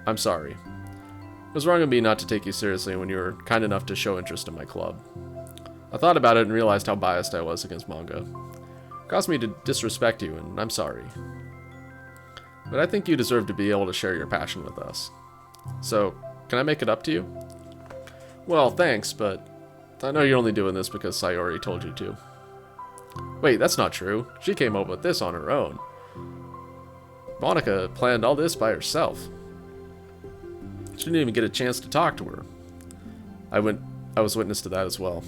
I'm sorry. It was wrong of me not to take you seriously when you were kind enough to show interest in my club. I thought about it and realized how biased I was against manga. It caused me to disrespect you, and I'm sorry. But I think you deserve to be able to share your passion with us. So, can I make it up to you? Well, thanks, but I know you're only doing this because Sayori told you to. Wait, that's not true. She came up with this on her own. Monica planned all this by herself. She didn't even get a chance to talk to her. I was witness to that as well.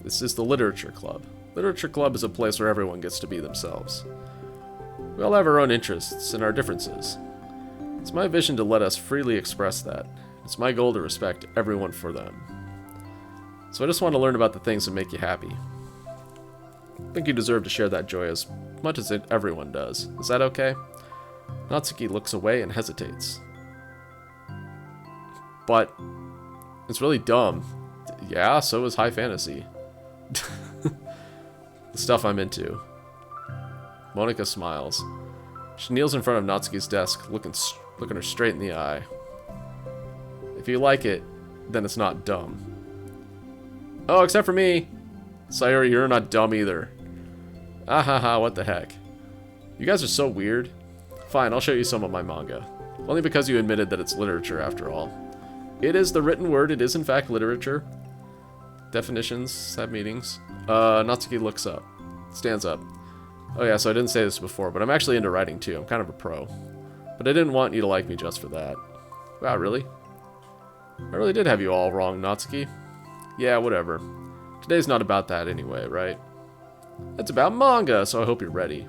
This is the Literature Club. Literature Club is a place where everyone gets to be themselves. We all have our own interests and our differences. It's my vision to let us freely express that. It's my goal to respect everyone for them. So I just want to learn about the things that make you happy. I think you deserve to share that joy as much as everyone does. Is that okay? Natsuki looks away and hesitates. But it's really dumb. Yeah, so is high fantasy. The stuff I'm into. Monica smiles. She kneels in front of Natsuki's desk, looking her straight in the eye. If you like it, then it's not dumb. Oh, except for me. Sayori, you're not dumb either. Ah ha ha, what the heck. You guys are so weird. Fine, I'll show you some of my manga. Only because you admitted that it's literature after all. It is the written word, it is in fact literature. Definitions have meanings. Natsuki looks up. Stands up. Oh yeah, so I didn't say this before, but I'm actually into writing too. I'm kind of a pro. But I didn't want you to like me just for that. Wow, really? I really did have you all wrong, Natsuki. Yeah, whatever. Today's not about that anyway, right? It's about manga, so I hope you're ready.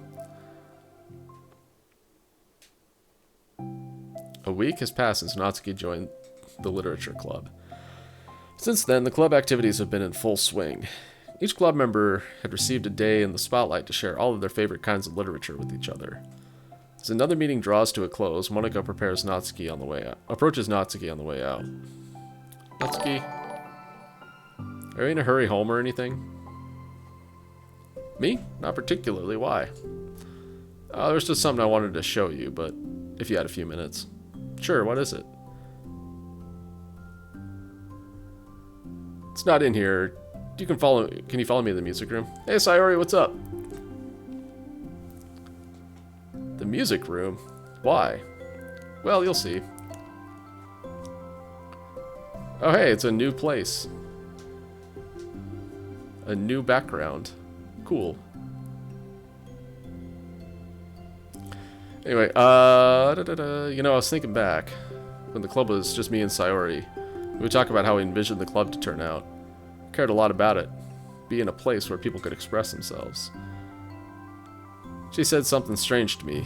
A week has passed since Natsuki joined the Literature Club. Since then, the club activities have been in full swing. Each club member had received a day in the spotlight to share all of their favorite kinds of literature with each other. As another meeting draws to a close, Monica approaches Natsuki on the way out. Natsuki, are you in a hurry home or anything? Me? Not particularly. Why? There's just something I wanted to show you, but if you had a few minutes. Sure, what is it? It's not in here. Can you follow me to the music room? Hey, Sayori, what's up? The music room? Why? Well, you'll see. Oh, hey, it's a new place. A new background. Cool. Anyway, you know, I was thinking back when the club was just me and Sayori. We would talk about how we envisioned the club to turn out. Cared a lot about it. Be in a place where people could express themselves. She said something strange to me.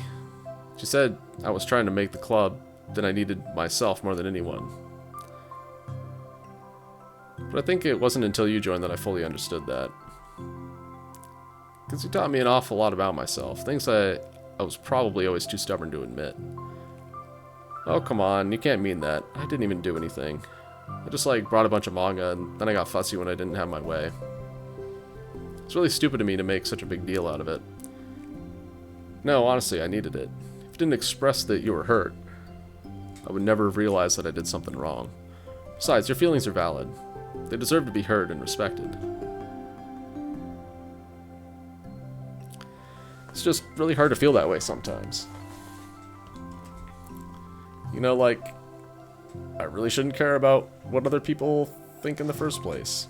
She said I was trying to make the club, that I needed myself more than anyone. But I think it wasn't until you joined that I fully understood that. Because you taught me an awful lot about myself. Things I was probably always too stubborn to admit. Oh, come on. You can't mean that. I didn't even do anything. I just, brought a bunch of manga, and then I got fussy when I didn't have my way. It's really stupid of me to make such a big deal out of it. No, honestly, I needed it. If you didn't express that you were hurt, I would never have realized that I did something wrong. Besides, your feelings are valid. They deserve to be heard and respected. It's just really hard to feel that way sometimes. You know, I really shouldn't care about what other people think in the first place.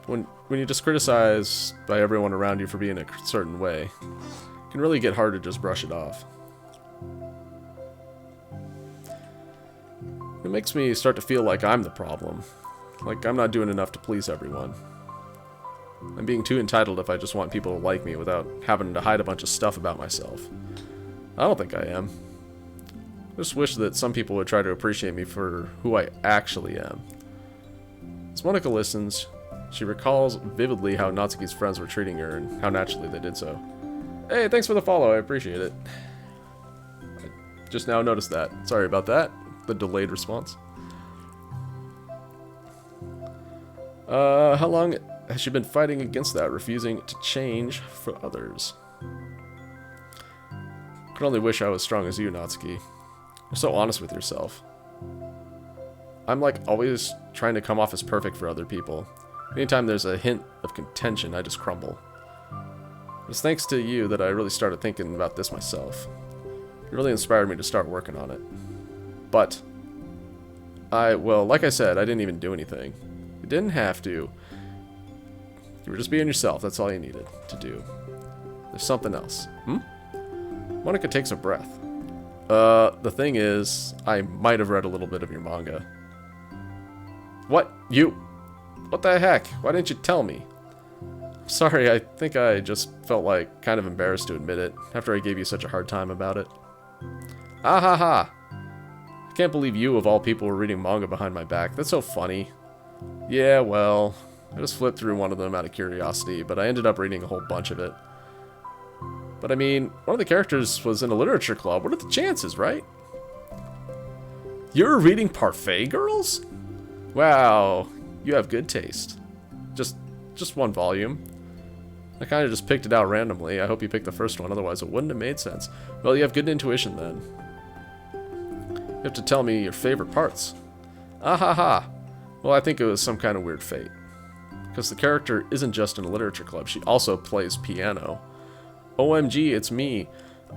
When you just criticized by everyone around you for being a certain way, it can really get hard to just brush it off. It makes me start to feel like I'm the problem. Like I'm not doing enough to please everyone. I'm being too entitled if I just want people to like me without having to hide a bunch of stuff about myself. I don't think I am. I just wish that some people would try to appreciate me for who I actually am. As Monica listens, she recalls vividly how Natsuki's friends were treating her and how naturally they did so. Hey, thanks for the follow, I appreciate it. I just now noticed that. Sorry about that. The delayed response. How long has she been fighting against that, refusing to change for others? I could only wish I was strong as you, Natsuki. You're so honest with yourself. I'm always trying to come off as perfect for other people. Anytime there's a hint of contention, I just crumble. It's thanks to you that I really started thinking about this myself. You really inspired me to start working on it. But, well, like I said, I didn't even do anything. You didn't have to. You were just being yourself. That's all you needed to do. There's something else. Monica takes a breath. The thing is, I might have read a little bit of your manga. What? You? What the heck? Why didn't you tell me? Sorry, I think I just felt like kind of embarrassed to admit it after I gave you such a hard time about it. Ah ha ha! I can't believe you, of all people, were reading manga behind my back. That's so funny. Yeah, well, I just flipped through one of them out of curiosity, but I ended up reading a whole bunch of it. But I mean, one of the characters was in a literature club. What are the chances, right? You're reading Parfait Girls? Wow, you have good taste. Just one volume. I kind of just picked it out randomly. I hope you picked the first one, otherwise it wouldn't have made sense. Well, you have good intuition then. You have to tell me your favorite parts. Ah ha ha. Well, I think it was some kind of weird fate. Because the character isn't just in a literature club, she also plays piano. OMG, it's me,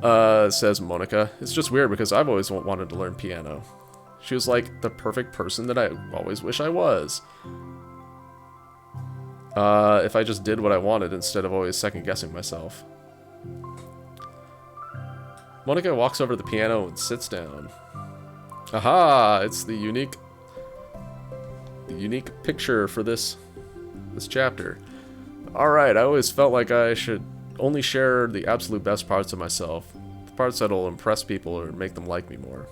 says Monica. It's just weird because I've always wanted to learn piano. She was like the perfect person that I always wish I was. If I just did what I wanted instead of always second-guessing myself. Monica walks over to the piano and sits down. Aha! It's the unique picture for this chapter. Alright, I always felt like I should only share the absolute best parts of myself. The parts that'll impress people or make them like me more.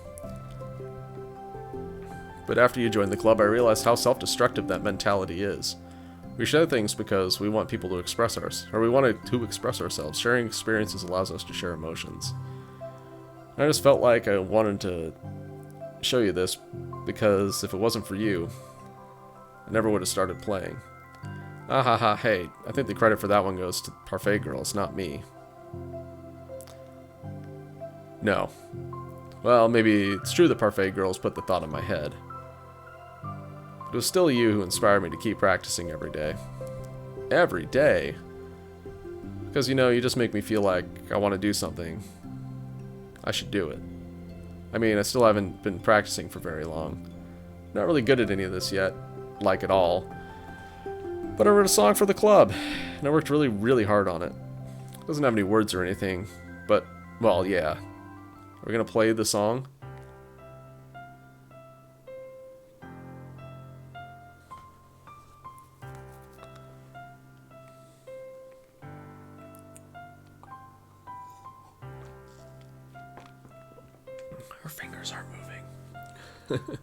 But after you joined the club, I realized how self-destructive that mentality is. We share things because we want people to express ourselves. Sharing experiences allows us to share emotions. And I just felt like I wanted to show you this because if it wasn't for you, I never would have started playing. Ah ha ha, hey, I think the credit for that one goes to Parfait Girls, not me. No. Well, maybe it's true that Parfait Girls put the thought in my head. But it was still you who inspired me to keep practicing every day. Every day? Because, you know, you just make me feel like I want to do something. I should do it. I mean, I still haven't been practicing for very long. Not really good at any of this yet, like at all. But I wrote a song for the club, and I worked really, really hard on it. It doesn't have any words or anything, but, well, yeah. We're gonna play the song. Her fingers aren't moving.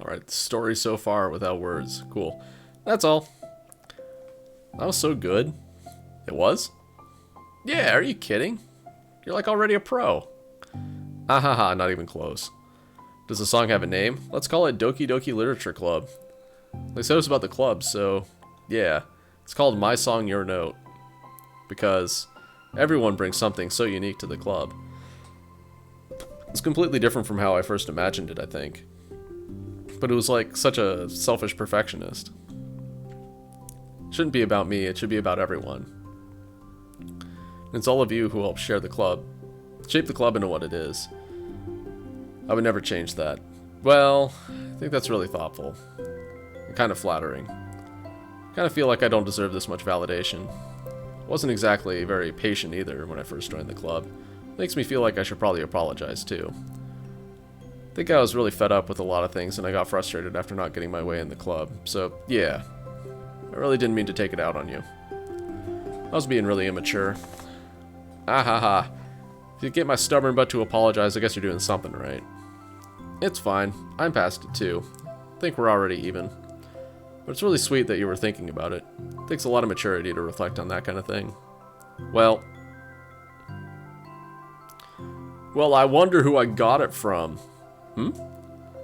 Alright, story so far without words. Cool. That's all. That was so good. It was? Yeah, are you kidding? You're like already a pro. Ah ha ha, not even close. Does the song have a name? Let's call it Doki Doki Literature Club. They said it was about the club, so yeah. It's called My Song, Your Note. Because everyone brings something so unique to the club. It's completely different from how I first imagined it, I think. But it was like such a selfish perfectionist. It shouldn't be about me, it should be about everyone. And it's all of you who help share the club, shape the club into what it is. I would never change that. Well, I think that's really thoughtful. And kind of flattering. I kind of feel like I don't deserve this much validation. Wasn't exactly very patient either when I first joined the club. Makes me feel like I should probably apologize too. I think I was really fed up with a lot of things and I got frustrated after not getting my way in the club. So, yeah. I really didn't mean to take it out on you. I was being really immature. Ah ha ha. If you get my stubborn butt to apologize, I guess you're doing something right. It's fine. I'm past it too. I think we're already even. But it's really sweet that you were thinking about it. It takes a lot of maturity to reflect on that kind of thing. Well, I wonder who I got it from.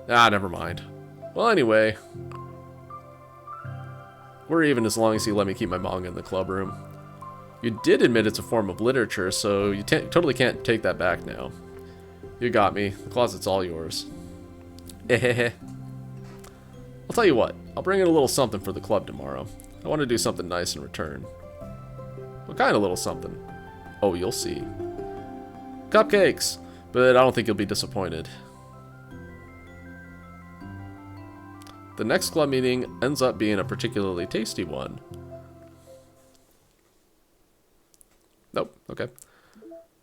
Ah, never mind. Well, anyway. We're even as long as you let me keep my manga in the club room. You did admit it's a form of literature, so you totally can't take that back now. You got me. The closet's all yours. I'll tell you what. I'll bring in a little something for the club tomorrow. I want to do something nice in return. What kind of little something? Oh, you'll see. Cupcakes! But I don't think you'll be disappointed. The next club meeting ends up being a particularly tasty one. Nope, okay.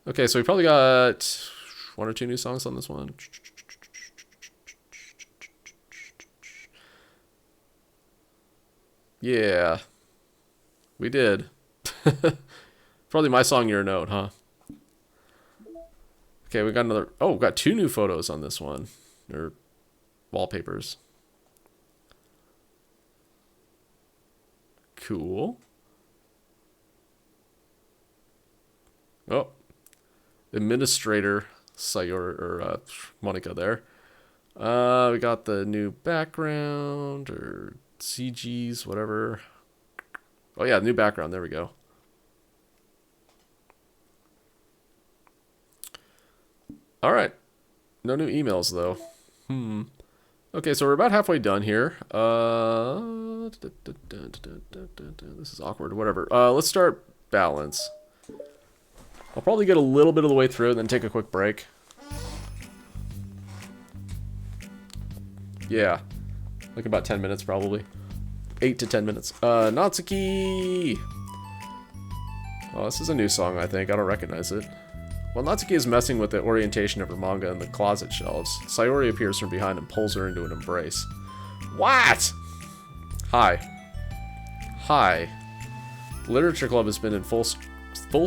Okay, so we probably got 1 or 2 new songs on this one. Yeah. We did. Probably my song, Your Note, huh? Okay, we got another... Oh, we got 2 new photos on this one. Or wallpapers. Cool. Oh. Administrator Sayori, or Monica there. We got the new background, or CGs, whatever. Oh yeah, new background, there we go. Alright. No new emails, though. Okay, so we're about halfway done here. This is awkward, whatever. Let's start balance. I'll probably get a little bit of the way through and then take a quick break. Yeah. Like about 10 minutes, probably. 8 to 10 minutes. Natsuki! Oh, this is a new song, I think. I don't recognize it. While Natsuki is messing with the orientation of her manga in the closet shelves, Sayori appears from behind and pulls her into an embrace. What? Hi. Hi. The Literature Club has been in full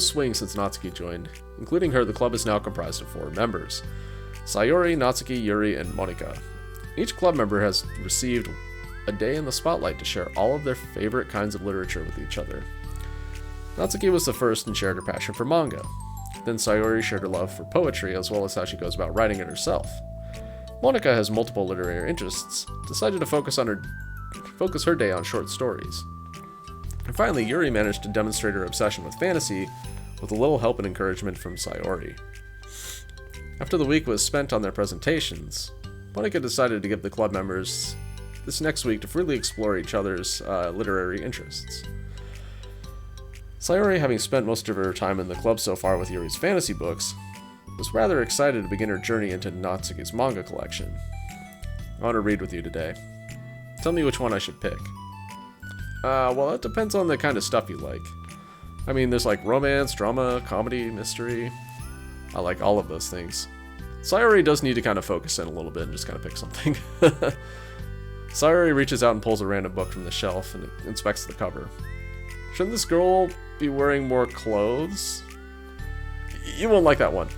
swing since Natsuki joined. Including her, the club is now comprised of 4 members. Sayori, Natsuki, Yuri, and Monika. Each club member has received a day in the spotlight to share all of their favorite kinds of literature with each other. Natsuki was the first and shared her passion for manga. Then Sayori shared her love for poetry as well as how she goes about writing it herself. Monika has multiple literary interests, decided to focus her day on short stories. And finally, Yuri managed to demonstrate her obsession with fantasy with a little help and encouragement from Sayori. After the week was spent on their presentations, Monika decided to give the club members this next week to freely explore each other's literary interests. Sayori, having spent most of her time in the club so far with Yuri's fantasy books, was rather excited to begin her journey into Natsuki's manga collection. I want to read with you today. Tell me which one I should pick. Well, it depends on the kind of stuff you like. I mean, there's like romance, drama, comedy, mystery. I like all of those things. Sayori does need to kind of focus in a little bit and just kind of pick something. Sayori reaches out and pulls a random book from the shelf and inspects the cover. Shouldn't this girl be wearing more clothes? You won't like that one.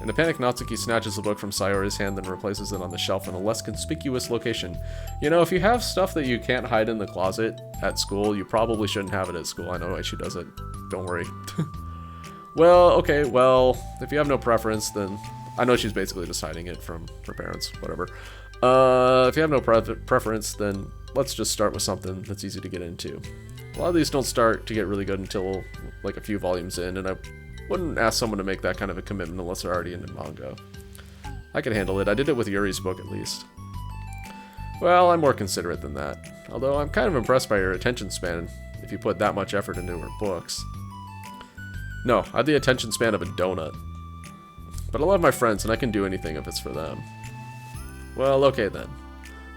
In a panic, Natsuki snatches the book from Sayori's hand and replaces it on the shelf in a less conspicuous location. You know, if you have stuff that you can't hide in the closet at school, you probably shouldn't have it at school. I know why she does it. Don't worry. Well, okay, well, if you have no preference, then... I know she's basically just hiding it from her parents, whatever. If you have no preference, then let's just start with something that's easy to get into. A lot of these don't start to get really good until, like, a few volumes in, and I wouldn't ask someone to make that kind of a commitment unless they're already into manga. I could handle it. I did it with Yuri's book, at least. Well, I'm more considerate than that. Although I'm kind of impressed by her attention span if you put that much effort into her books. No, I have the attention span of a donut. But I love my friends, and I can do anything if it's for them. Well, okay then.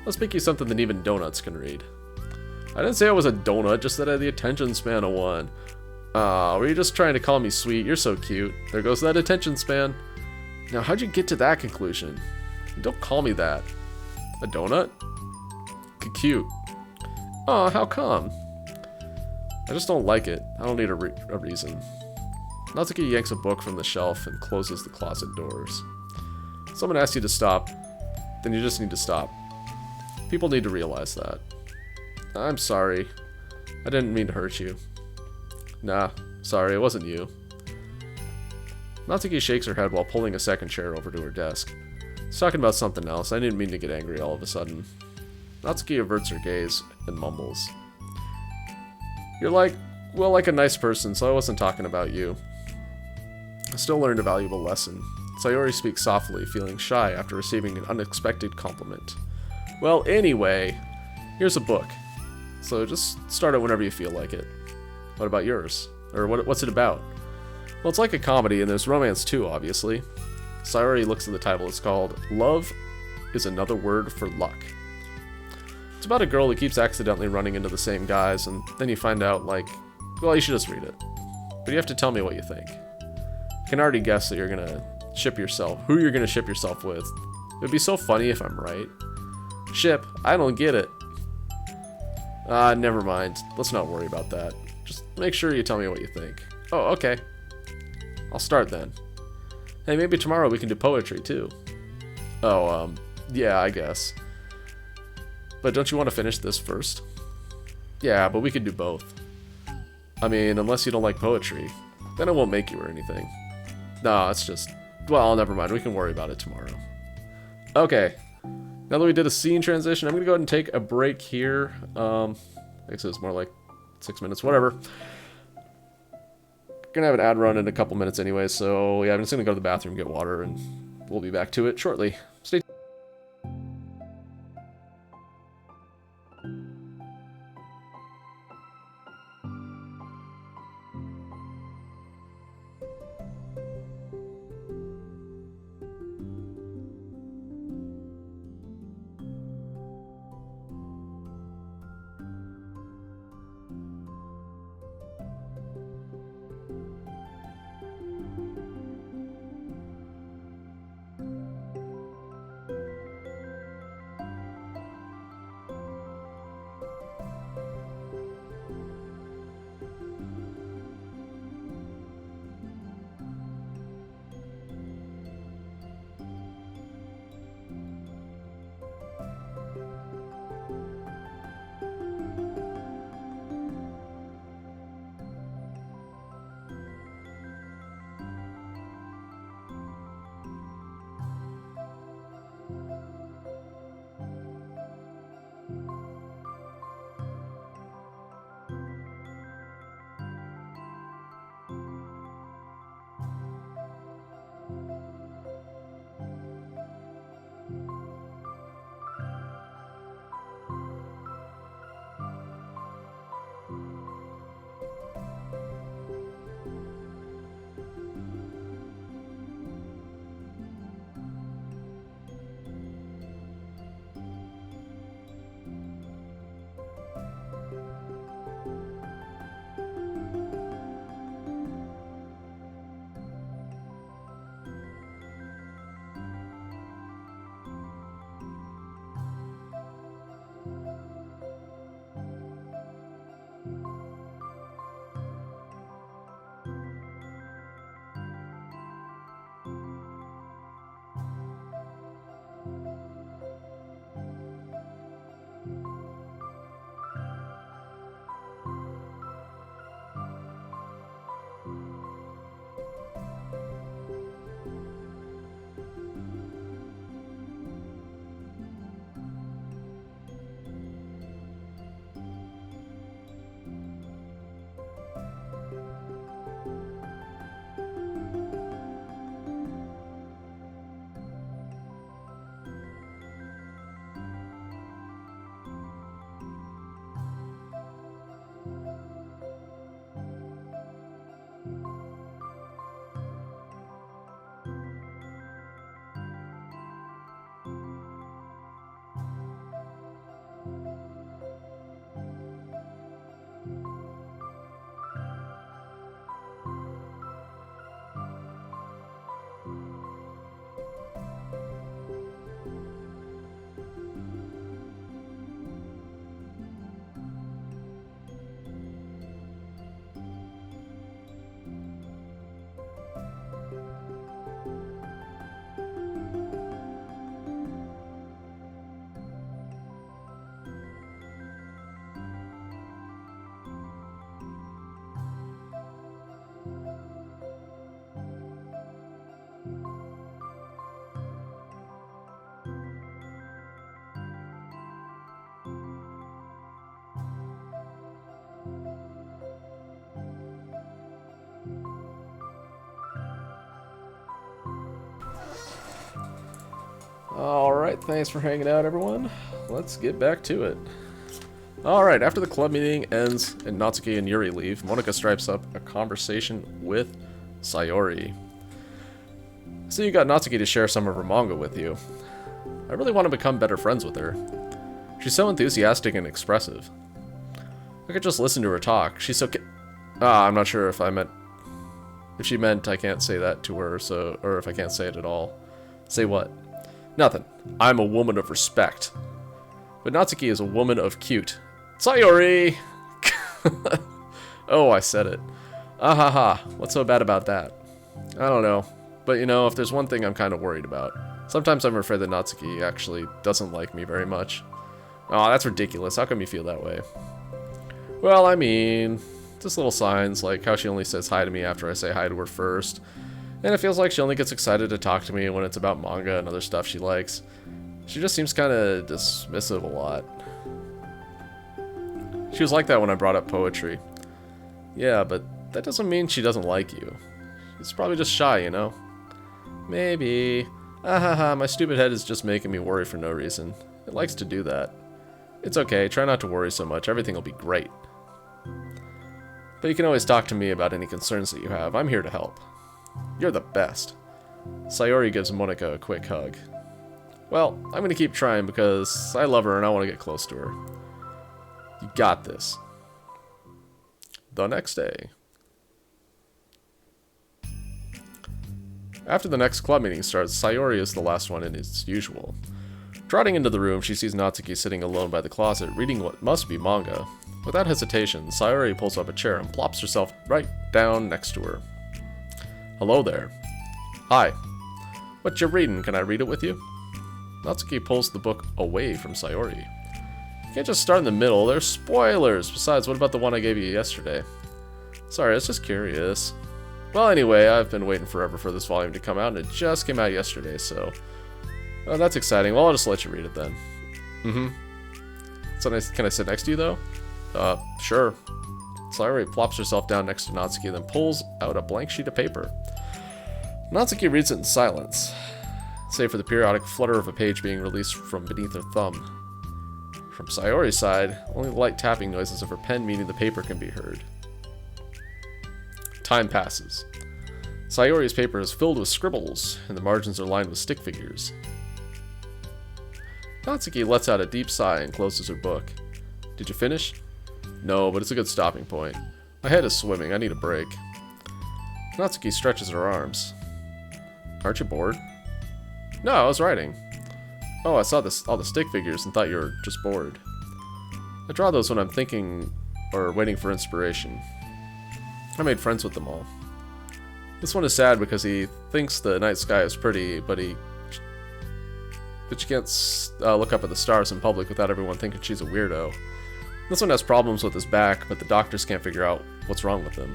Let's pick you something that even donuts can read. I didn't say I was a donut, just that I had the attention span of one. Aw, were you just trying to call me sweet? You're so cute. There goes that attention span. Now, how'd you get to that conclusion? Don't call me that. A donut? Cute. Aw, how come? I just don't like it. I don't need a reason. Natsuki yanks a book from the shelf and closes the closet doors. Someone asks you to stop, then you just need to stop. People need to realize that. I'm sorry. I didn't mean to hurt you. Nah, sorry, it wasn't you. Natsuki shakes her head while pulling a second chair over to her desk. She's talking about something else. I didn't mean to get angry all of a sudden. Natsuki averts her gaze and mumbles. You're like a nice person, so I wasn't talking about you. I still learned a valuable lesson. Sayori speaks softly, feeling shy after receiving an unexpected compliment. Well, anyway, here's a book. So just start it whenever you feel like it. What about yours? Or what's it about? Well, it's like a comedy, and there's romance too, obviously. Sayori looks at the title. It's called Love is Another Word for Luck. It's about a girl who keeps accidentally running into the same guys, and then you find out, like, well, you should just read it. But you have to tell me what you think. I can already guess that you're gonna ship yourself, who you're gonna ship yourself with. It would be so funny if I'm right. Ship? I don't get it. Never mind. Let's not worry about that. Just make sure you tell me what you think. Oh, okay. I'll start then. Hey, maybe tomorrow we can do poetry too. Oh, yeah, I guess. But don't you want to finish this first? Yeah, but we could do both. I mean, unless you don't like poetry. Then I won't make you or anything. No, it's just... Well, never mind. We can worry about it tomorrow. Okay. Now that we did a scene transition, I'm going to go ahead and take a break here. I guess it's more like 6 minutes, whatever. Gonna have an ad run in a couple minutes anyway, so yeah, I'm just gonna go to the bathroom, get water, and we'll be back to it shortly. Stay tuned. Alright, thanks for hanging out, everyone. Let's get back to it. Alright, after the club meeting ends and Natsuki and Yuri leave, Monika strikes up a conversation with Sayori. So you got Natsuki to share some of her manga with you. I really want to become better friends with her. She's so enthusiastic and expressive. I could just listen to her talk. She's so I'm not sure if she meant I can't say that to her, or if I can't say it at all. Say what? Nothing. I'm a woman of respect. But Natsuki is a woman of cute. Sayori! Oh, I said it. Ahaha, what's so bad about that? I don't know. But you know, if there's one thing I'm kind of worried about, sometimes I'm afraid that Natsuki actually doesn't like me very much. Aw, that's ridiculous. How come you feel that way? Well, I mean, just little signs, like how she only says hi to me after I say hi to her first. And it feels like she only gets excited to talk to me when it's about manga and other stuff she likes. She just seems kind of dismissive a lot. She was like that when I brought up poetry. Yeah, but that doesn't mean she doesn't like you. She's probably just shy, you know? Maybe. Ahaha, my stupid head is just making me worry for no reason. It likes to do that. It's okay, try not to worry so much, everything will be great. But you can always talk to me about any concerns that you have. I'm here to help. You're the best. Sayori gives Monika a quick hug. Well, I'm gonna keep trying because I love her and I want to get close to her. You got this. The next day. After the next club meeting starts, Sayori is the last one in as usual. Trotting into the room, she sees Natsuki sitting alone by the closet, reading what must be manga. Without hesitation, Sayori pulls up a chair and plops herself right down next to her. Hello there. Hi. What you reading? Can I read it with you? Natsuki pulls the book away from Sayori. You can't just start in the middle, there's spoilers! Besides, what about the one I gave you yesterday? Sorry, I was just curious. Well, anyway, I've been waiting forever for this volume to come out, and it just came out yesterday, so... Oh, that's exciting. Well, I'll just let you read it then. So nice. Can I sit next to you, though? Sure. Sayori plops herself down next to Natsuki, then pulls out a blank sheet of paper. Natsuki reads it in silence, save for the periodic flutter of a page being released from beneath her thumb. From Sayori's side, only the light tapping noises of her pen meeting the paper can be heard. Time passes. Sayori's paper is filled with scribbles, and the margins are lined with stick figures. Natsuki lets out a deep sigh and closes her book. Did you finish? No, but it's a good stopping point. My head is swimming, I need a break. Natsuki stretches her arms. Aren't you bored? No, I was writing. Oh, I saw all the stick figures and thought you were just bored. I draw those when I'm thinking or waiting for inspiration. I made friends with them all. This one is sad because he thinks the night sky is pretty, but you can't look up at the stars in public without everyone thinking she's a weirdo. This one has problems with his back, but the doctors can't figure out what's wrong with him.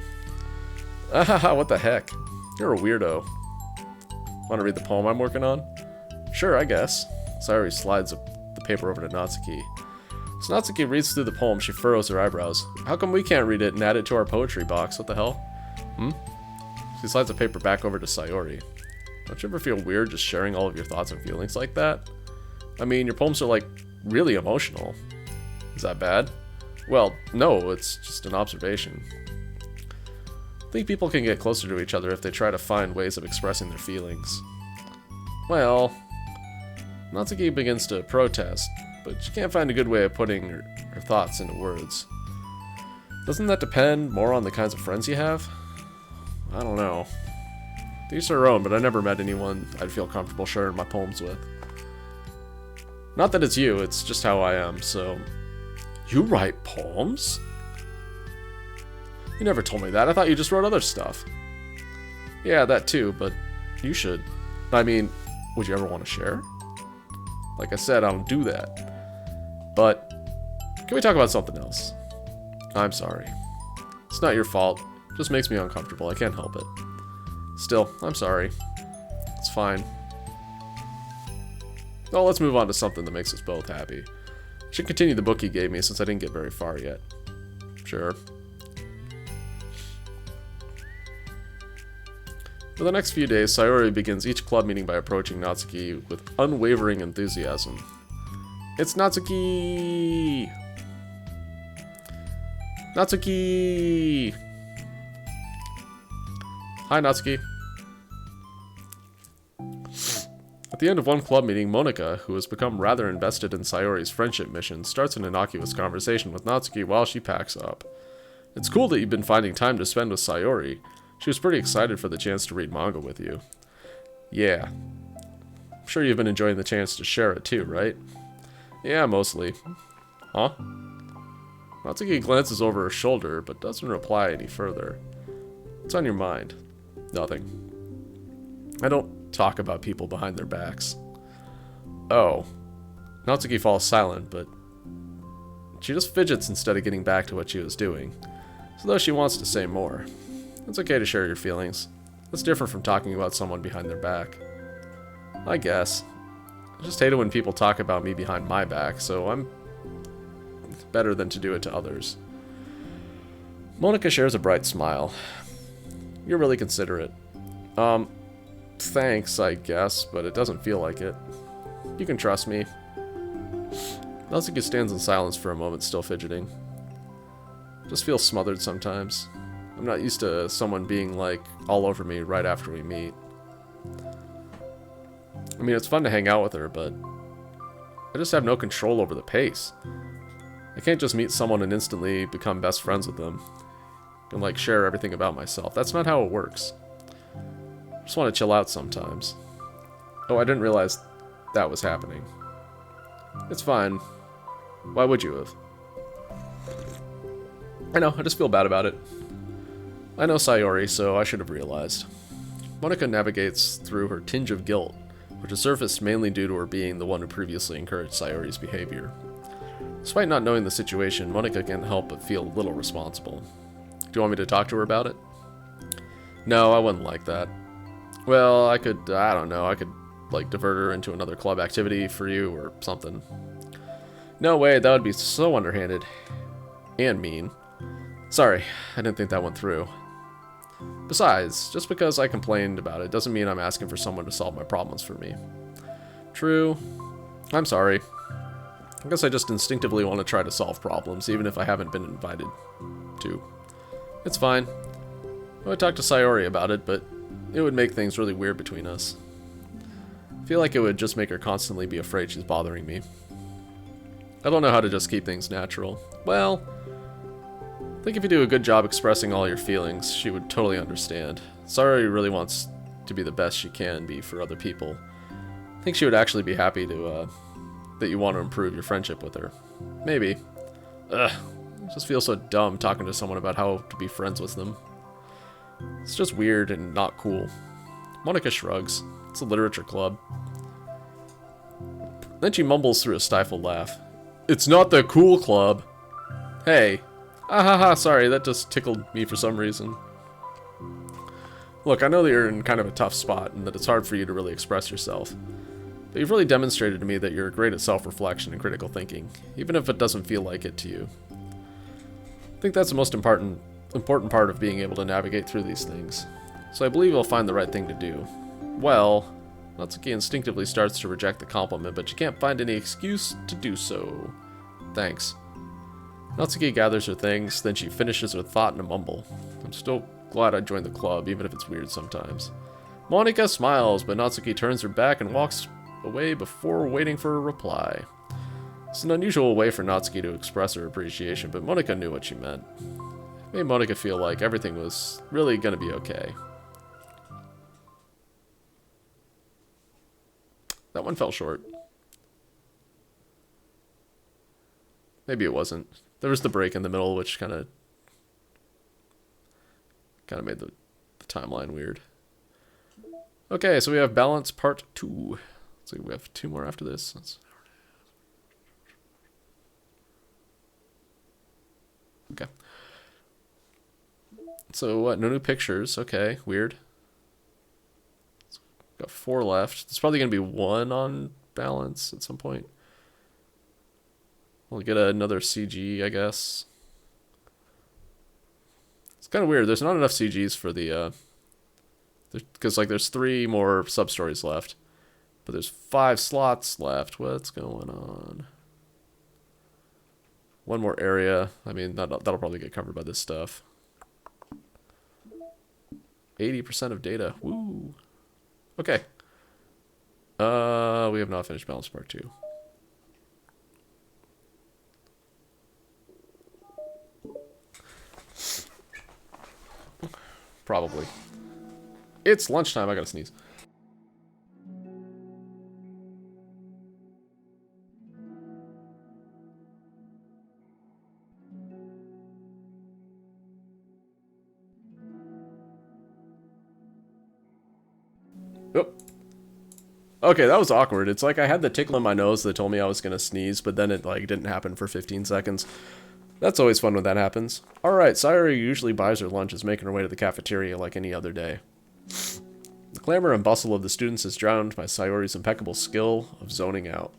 Ahaha, what the heck? You're a weirdo. Want to read the poem I'm working on? Sure, I guess. Sayori slides the paper over to Natsuki. As Natsuki reads through the poem, she furrows her eyebrows. How come we can't read it and add it to our poetry box? What the hell? She slides the paper back over to Sayori. Don't you ever feel weird just sharing all of your thoughts and feelings like that? I mean, your poems are like really emotional. Is that bad? Well, no, it's just an observation. I think people can get closer to each other if they try to find ways of expressing their feelings. Well, Natsuki begins to protest, but she can't find a good way of putting her thoughts into words. Doesn't that depend more on the kinds of friends you have? I don't know. These are her own, but I never met anyone I'd feel comfortable sharing my poems with. Not that it's you, it's just how I am, so... You write poems? You never told me that, I thought you just wrote other stuff. Yeah, that too, but you should. I mean, would you ever want to share? Like I said, I don't do that. But, can we talk about something else? I'm sorry. It's not your fault, it just makes me uncomfortable, I can't help it. Still, I'm sorry. It's fine. Well, let's move on to something that makes us both happy. I should continue the book he gave me since I didn't get very far yet. Sure. For the next few days, Sayori begins each club meeting by approaching Natsuki with unwavering enthusiasm. It's Natsuki! Natsuki! Hi, Natsuki. At the end of one club meeting, Monika, who has become rather invested in Sayori's friendship mission, starts an innocuous conversation with Natsuki while she packs up. It's cool that you've been finding time to spend with Sayori. She was pretty excited for the chance to read manga with you. Yeah. I'm sure you've been enjoying the chance to share it too, right? Yeah, mostly. Huh? Natsuki glances over her shoulder, but doesn't reply any further. What's on your mind? Nothing. I don't talk about people behind their backs. Oh. Natsuki falls silent, but she just fidgets instead of getting back to what she was doing, as though she wants to say more. It's okay to share your feelings. That's different from talking about someone behind their back. I guess. I just hate it when people talk about me behind my back, so I'm better than to do it to others. Monika shares a bright smile. You're really considerate. Thanks, I guess, but it doesn't feel like it. You can trust me. Natsuki stands in silence for a moment, still fidgeting. Just feels smothered sometimes. I'm not used to someone being, like, all over me right after we meet. I mean, it's fun to hang out with her, but I just have no control over the pace. I can't just meet someone and instantly become best friends with them. And, like, share everything about myself. That's not how it works. I just want to chill out sometimes. Oh, I didn't realize that was happening. It's fine. Why would you have? I know, I just feel bad about it. I know Sayori, so I should have realized. Monika navigates through her tinge of guilt, which has surfaced mainly due to her being the one who previously encouraged Sayori's behavior. Despite not knowing the situation, Monika can't help but feel a little responsible. Do you want me to talk to her about it? No, I wouldn't like that. Well, I could, I don't know, I could, like, divert her into another club activity for you or something. No way, that would be so underhanded. And mean. Sorry, I didn't think that went through. Besides, just because I complained about it doesn't mean I'm asking for someone to solve my problems for me. True. I'm sorry. I guess I just instinctively want to try to solve problems, even if I haven't been invited to. It's fine. I would talk to Sayori about it, but it would make things really weird between us. I feel like it would just make her constantly be afraid she's bothering me. I don't know how to just keep things natural. Well, I think if you do a good job expressing all your feelings, she would totally understand. Sayori really wants to be the best she can be for other people. I think she would actually be happy to, that you want to improve your friendship with her. Maybe. Ugh. It just feels so dumb talking to someone about how to be friends with them. It's just weird and not cool. Monika shrugs. It's a literature club. Then she mumbles through a stifled laugh. It's not the cool club. Hey. Ah ha ha, sorry, that just tickled me for some reason. Look, I know that you're in kind of a tough spot and that it's hard for you to really express yourself. But you've really demonstrated to me that you're great at self-reflection and critical thinking, even if it doesn't feel like it to you. I think that's the most important part of being able to navigate through these things. So I believe you'll find the right thing to do. Well, Natsuki instinctively starts to reject the compliment, but she can't find any excuse to do so. Thanks. Natsuki gathers her things, then she finishes her thought in a mumble. I'm still glad I joined the club, even if it's weird sometimes. Monika smiles, but Natsuki turns her back and walks away before waiting for a reply. It's an unusual way for Natsuki to express her appreciation, but Monika knew what she meant. It made Monika feel like everything was really gonna be okay. That one fell short. Maybe it wasn't. There was the break in the middle, which kind of made the timeline weird. Okay, so we have Balance Part 2. Let's see, we have 2 more after this. Okay. So what? No new pictures. Okay, weird. Got 4 left. There's probably going to be 1 on Balance at some point. We'll get another CG, I guess. It's kind of weird. There's not enough CGs for the Because, like, there's 3 more sub-stories left. But there's 5 slots left. What's going on? 1 more area. I mean, that'll probably get covered by this stuff. 80% of data. Woo. Okay. We have not finished Balance Part 2. Probably. It's lunchtime. I gotta sneeze. Yep. Okay, that was awkward. It's like I had the tickle in my nose that told me I was gonna sneeze, but then it like didn't happen for 15 seconds. That's always fun when that happens. Alright, Sayori usually buys her lunch, is making her way to the cafeteria like any other day. The clamor and bustle of the students is drowned by Sayori's impeccable skill of zoning out.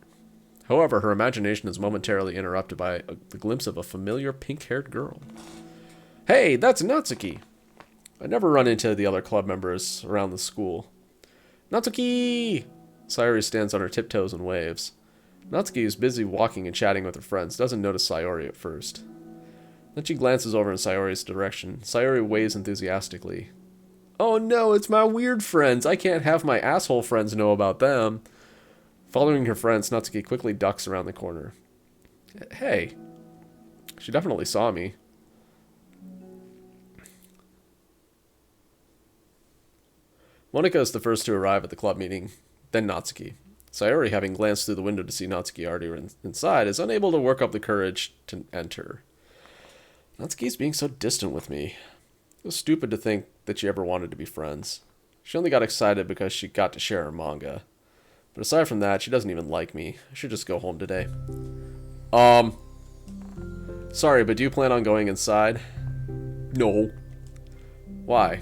However, her imagination is momentarily interrupted by the glimpse of a familiar pink-haired girl. Hey, that's Natsuki! I never run into the other club members around the school. Natsuki! Sayori stands on her tiptoes and waves. Natsuki is busy walking and chatting with her friends, doesn't notice Sayori at first. Then she glances over in Sayori's direction. Sayori waves enthusiastically. Oh no, it's my weird friends. I can't have my asshole friends know about them. Following her friends, Natsuki quickly ducks around the corner. Hey. She definitely saw me. Monika is the first to arrive at the club meeting, then Natsuki. Sayori, having glanced through the window to see Natsuki already inside, is unable to work up the courage to enter. Natsuki's being so distant with me. It was stupid to think that she ever wanted to be friends. She only got excited because she got to share her manga. But aside from that, she doesn't even like me. I should just go home today. Sorry, but do you plan on going inside? No. Why?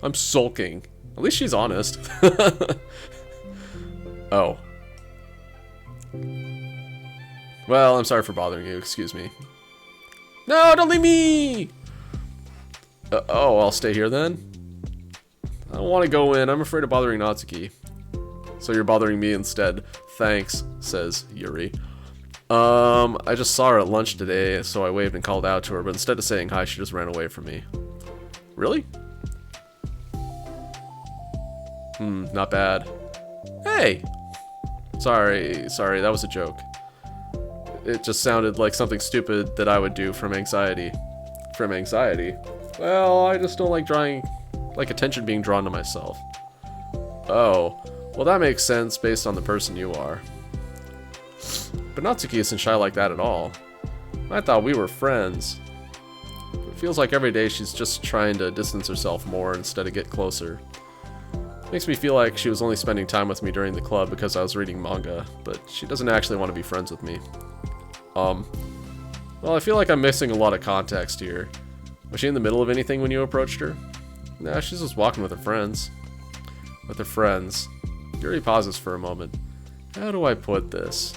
I'm sulking. At least she's honest. Oh. Well, I'm sorry for bothering you. Excuse me. No, don't leave me! Oh, I'll stay here then? I don't want to go in. I'm afraid of bothering Natsuki. So you're bothering me instead. Thanks, says Yuri. I just saw her at lunch today, so I waved and called out to her, but instead of saying hi, she just ran away from me. Really? Not bad. Hey! Sorry, that was a joke. It just sounded like something stupid that I would do from anxiety. From anxiety? Well, I just don't like attention being drawn to myself. Oh, well that makes sense based on the person you are. But Natsuki isn't shy like that at all. I thought we were friends. It feels like every day she's just trying to distance herself more instead of get closer. Makes me feel like she was only spending time with me during the club because I was reading manga, but she doesn't actually want to be friends with me. Well, I feel like I'm missing a lot of context here. Was she in the middle of anything when you approached her? Nah, she's just walking with her friends. With her friends. Yuri pauses for a moment. How do I put this?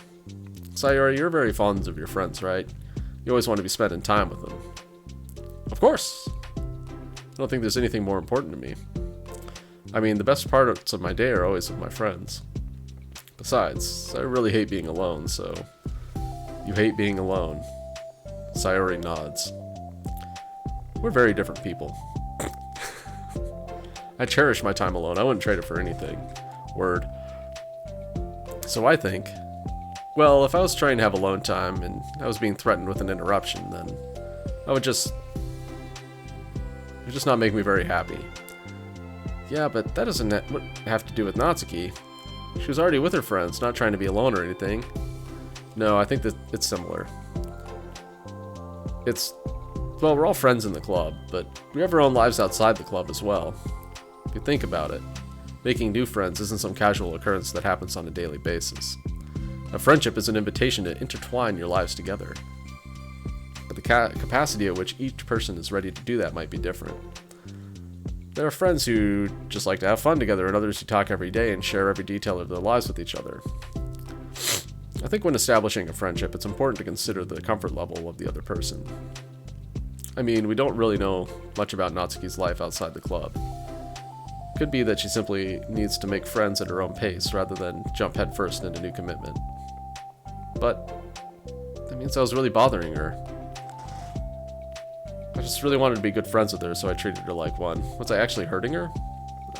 Sayori, you're very fond of your friends, right? You always want to be spending time with them. Of course! I don't think there's anything more important to me. I mean, the best parts of my day are always with my friends. Besides, I really hate being alone, so... You hate being alone. Sayori nods. We're very different people. I cherish my time alone. I wouldn't trade it for anything. Word. So I think... Well, if I was trying to have alone time and I was being threatened with an interruption, then... I would just... It would just not make me very happy. Yeah, but that doesn't have to do with Natsuki. She was already with her friends, not trying to be alone or anything. No, I think that it's similar. Well, we're all friends in the club, but we have our own lives outside the club as well. If you think about it, making new friends isn't some casual occurrence that happens on a daily basis. A friendship is an invitation to intertwine your lives together. But the capacity at which each person is ready to do that might be different. There are friends who just like to have fun together and others who talk every day and share every detail of their lives with each other. I think when establishing a friendship, it's important to consider the comfort level of the other person. I mean, we don't really know much about Natsuki's life outside the club. Could be that she simply needs to make friends at her own pace rather than jump headfirst into new commitment. But that means I was really bothering her. I just really wanted to be good friends with her, so I treated her like one. Was I actually hurting her?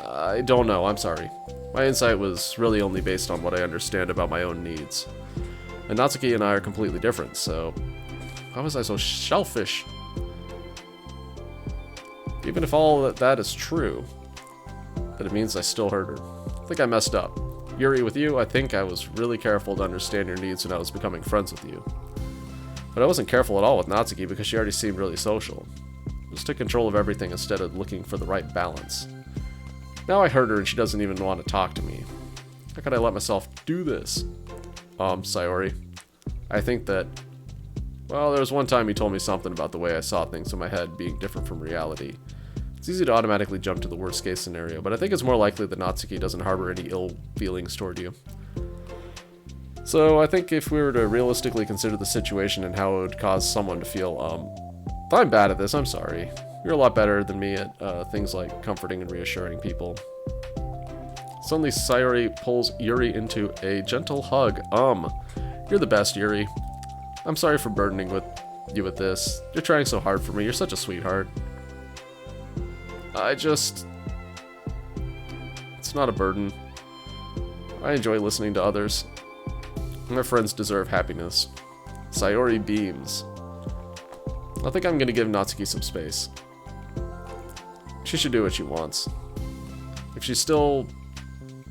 I don't know, I'm sorry. My insight was really only based on what I understand about my own needs. And Natsuki and I are completely different, so why was I so selfish? Even if all that is true, then it means I still hurt her. I think I messed up. Yuri, with you, I think I was really careful to understand your needs when I was becoming friends with you. But I wasn't careful at all with Natsuki because she already seemed really social. I just took control of everything instead of looking for the right balance. Now I hurt her and she doesn't even want to talk to me. How could I let myself do this? Sayori. I think that... Well, there was one time you told me something about the way I saw things in my head being different from reality. It's easy to automatically jump to the worst case scenario, but I think it's more likely that Natsuki doesn't harbor any ill feelings toward you. So I think if we were to realistically consider the situation and how it would cause someone to feel, I'm bad at this, I'm sorry. You're a lot better than me at things like comforting and reassuring people. Suddenly Sayori pulls Yuri into a gentle hug. You're the best, Yuri. I'm sorry for burdening you with this. You're trying so hard for me, you're such a sweetheart. It's not a burden. I enjoy listening to others. My friends deserve happiness. Sayori beams. I think I'm gonna give Natsuki some space. She should do what she wants. If she still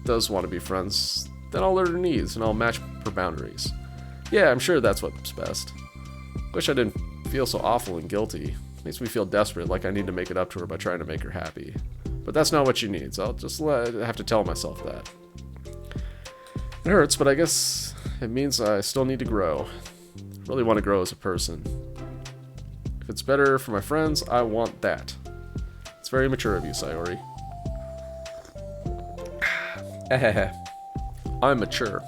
does want to be friends, then I'll learn her needs and I'll match her boundaries. Yeah, I'm sure that's what's best. Wish I didn't feel so awful and guilty. Makes me feel desperate, like I need to make it up to her by trying to make her happy. But that's not what she needs. I'll just have to tell myself that. It hurts, but I guess it means I still need to grow. I really want to grow as a person. If it's better for my friends, I want that. It's very mature of you, Sayori. I'm mature.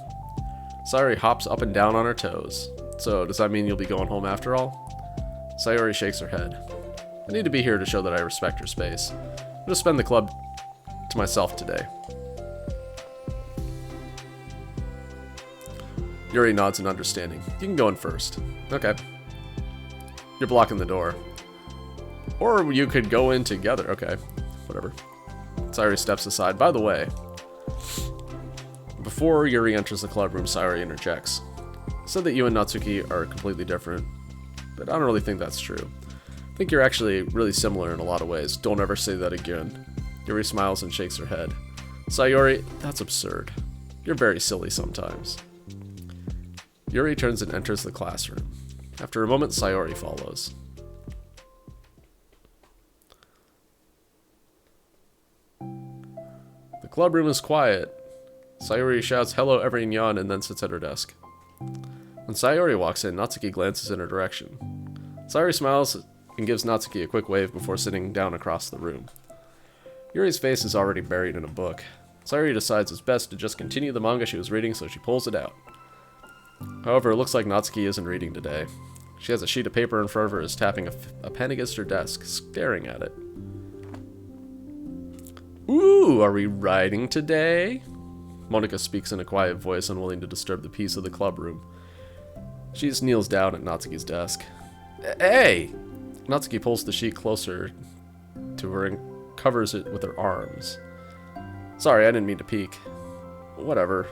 Sayori hops up and down on her toes. So, does that mean you'll be going home after all? Sayori shakes her head. I need to be here to show that I respect her space. I'm gonna spend the club to myself today. Yuri nods in understanding. You can go in first. Okay. You're blocking the door. Or you could go in together. Okay. Whatever. Sayori steps aside. By the way, before Yuri enters the club room, Sayori interjects. Said that you and Natsuki are completely different, but I don't really think that's true. I think you're actually really similar in a lot of ways. Don't ever say that again. Yuri smiles and shakes her head. Sayori, that's absurd. You're very silly sometimes. Yuri turns and enters the classroom. After a moment, Sayori follows. The club room is quiet. Sayori shouts hello every yawn and then sits at her desk. When Sayori walks in, Natsuki glances in her direction. Sayori smiles and gives Natsuki a quick wave before sitting down across the room. Yuri's face is already buried in a book. Sayori decides it's best to just continue the manga she was reading, so she pulls it out. However, it looks like Natsuki isn't reading today. She has a sheet of paper in front of her and is tapping a pen against her desk, staring at it. Ooh, are we writing today? Monika speaks in a quiet voice, unwilling to disturb the peace of the club room. She just kneels down at Natsuki's desk. Hey! Natsuki pulls the sheet closer to her and covers it with her arms. Sorry, I didn't mean to peek. Whatever.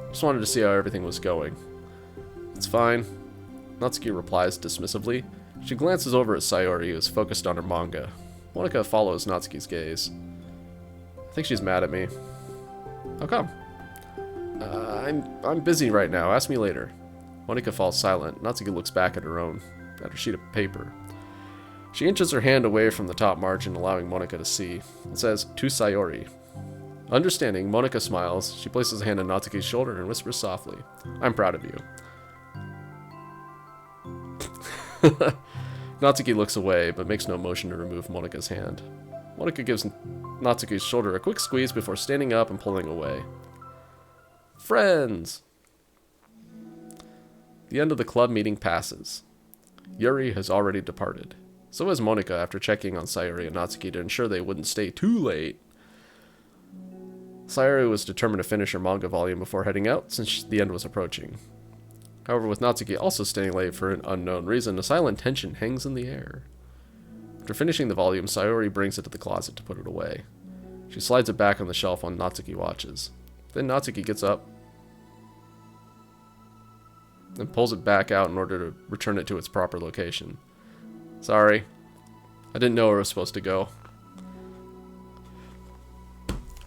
Just wanted to see how everything was going. It's fine. Natsuki replies dismissively. She glances over at Sayori, who is focused on her manga. Monika follows Natsuki's gaze. I think she's mad at me. How come? I'm busy right now. Ask me later. Monika falls silent. Natsuki looks back at her sheet of paper. She inches her hand away from the top margin, allowing Monika to see. It says, to Sayori. Understanding, Monika smiles. She places a hand on Natsuki's shoulder and whispers softly, I'm proud of you. Natsuki looks away, but makes no motion to remove Monika's hand. Monika gives Natsuki's shoulder a quick squeeze before standing up and pulling away. Friends! The end of the club meeting passes. Yuri has already departed. So has Monika after checking on Sayori and Natsuki to ensure they wouldn't stay too late. Sayori was determined to finish her manga volume before heading out, since the end was approaching. However, with Natsuki also staying late for an unknown reason, a silent tension hangs in the air. After finishing the volume, Sayori brings it to the closet to put it away. She slides it back on the shelf while Natsuki watches. Then Natsuki gets up and pulls it back out in order to return it to its proper location. Sorry. I didn't know where it was supposed to go.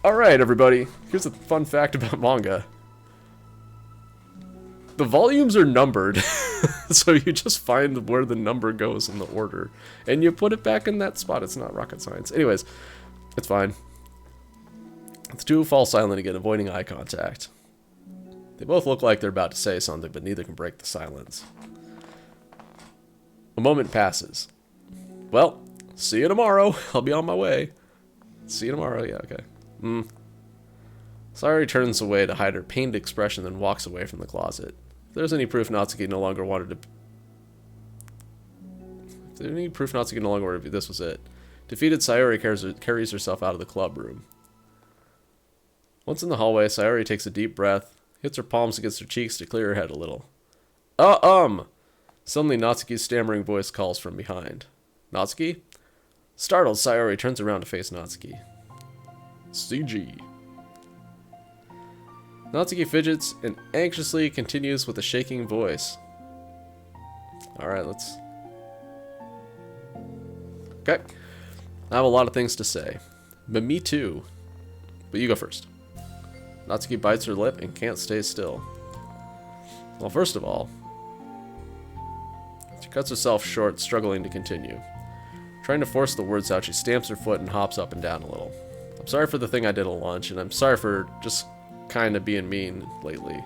Alright, everybody. Here's a fun fact about manga. The volumes are numbered, so you just find where the number goes in the order, and you put it back in that spot. It's not rocket science. Anyways, it's fine. The two fall silent again, avoiding eye contact. They both look like they're about to say something, but neither can break the silence. A moment passes. Well, see you tomorrow. I'll be on my way. See you tomorrow. Yeah, okay. Sayori turns away to hide her pained expression, then walks away from the closet. If there's any proof Natsuki no longer wanted to... If there's any proof Natsuki no longer wanted to... This was it. Defeated, Sayori carries herself out of the club room. Once in the hallway, Sayori takes a deep breath, hits her palms against her cheeks to clear her head a little. Suddenly, Natsuki's stammering voice calls from behind. Natsuki? Startled, Sayori turns around to face Natsuki. CG. Natsuki fidgets and anxiously continues with a shaking voice. Alright, let's... Okay. I have a lot of things to say. But me too. But you go first. Natsuki bites her lip and can't stay still. Well, first of all, she cuts herself short, struggling to continue. Trying to force the words out, she stamps her foot and hops up and down a little. I'm sorry for the thing I did at lunch, and I'm sorry for just kind of being mean lately.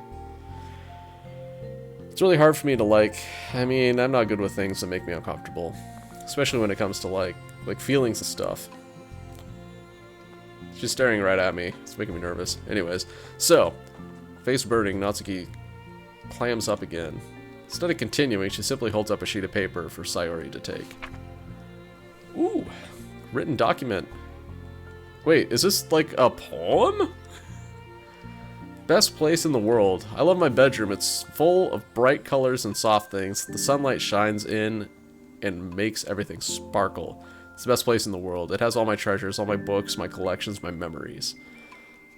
It's really hard for me to I'm not good with things that make me uncomfortable. Especially when it comes to like feelings and stuff. She's staring right at me. It's making me nervous. Anyways, so, face burning, Natsuki clams up again. Instead of continuing, she simply holds up a sheet of paper for Sayori to take. Ooh, written document. Wait, is this like a poem? Best place in the world. I love my bedroom. It's full of bright colors and soft things. The sunlight shines in and makes everything sparkle. It's the best place in the world. It has all my treasures, all my books, my collections, my memories.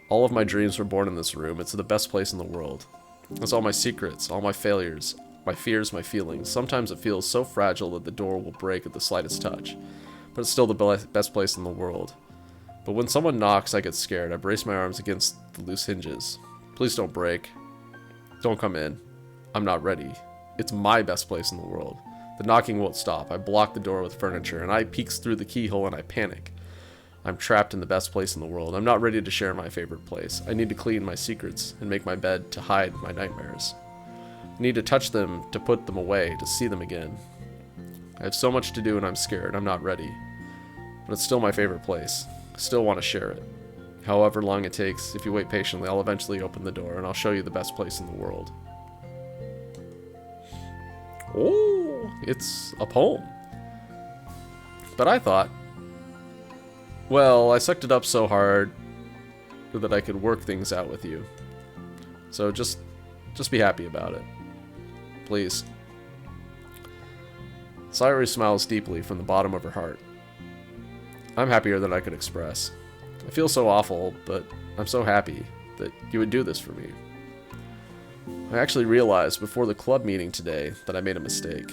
All of my dreams were born in this room. It's the best place in the world. It's all my secrets, all my failures, my fears, my feelings. Sometimes it feels so fragile that the door will break at the slightest touch. But it's still the best place in the world. But when someone knocks, I get scared. I brace my arms against the loose hinges. Please don't break. Don't come in. I'm not ready. It's my best place in the world. The knocking won't stop. I block the door with furniture, and I peeks through the keyhole and I panic. I'm trapped in the best place in the world. I'm not ready to share my favorite place. I need to clean my secrets and make my bed to hide my nightmares. I need to touch them to put them away, to see them again. I have so much to do and I'm scared. I'm not ready. But it's still my favorite place. I still want to share it. However long it takes, if you wait patiently, I'll eventually open the door and I'll show you the best place in the world. Oh, it's a poem. But I thought, well, I sucked it up so hard that I could work things out with you. So just be happy about it. Please. Sayori smiles deeply from the bottom of her heart. I'm happier than I could express. I feel so awful, but I'm so happy that you would do this for me. I actually realized before the club meeting today that I made a mistake.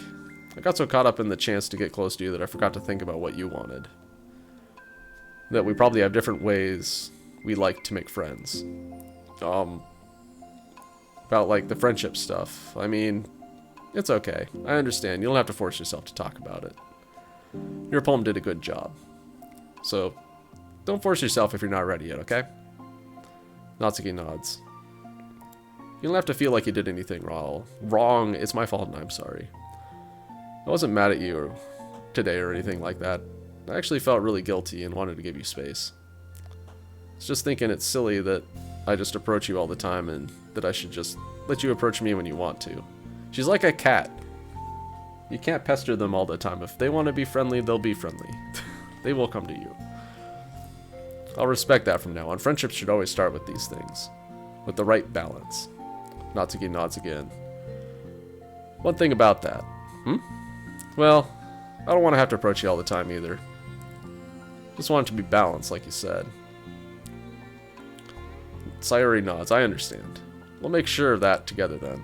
I got so caught up in the chance to get close to you that I forgot to think about what you wanted. That we probably have different ways we like to make friends. About like the friendship stuff. I mean, it's okay. I understand. You don't have to force yourself to talk about it. Your poem did a good job. So, don't force yourself if you're not ready yet, okay? Natsuki nods. You don't have to feel like you did anything wrong. It's my fault and I'm sorry. I wasn't mad at you today or anything like that. I actually felt really guilty and wanted to give you space. I was just thinking it's silly that I just approach you all the time and that I should just let you approach me when you want to. She's like a cat. You can't pester them all the time. If they want to be friendly, they'll be friendly. They will come to you. I'll respect that from now on. Friendships should always start with these things. With the right balance. Natsuki nods again. One thing about that. Well, I don't want to have to approach you all the time either. Just want it to be balanced, like you said. Sayori nods. I understand. We'll make sure of that together then.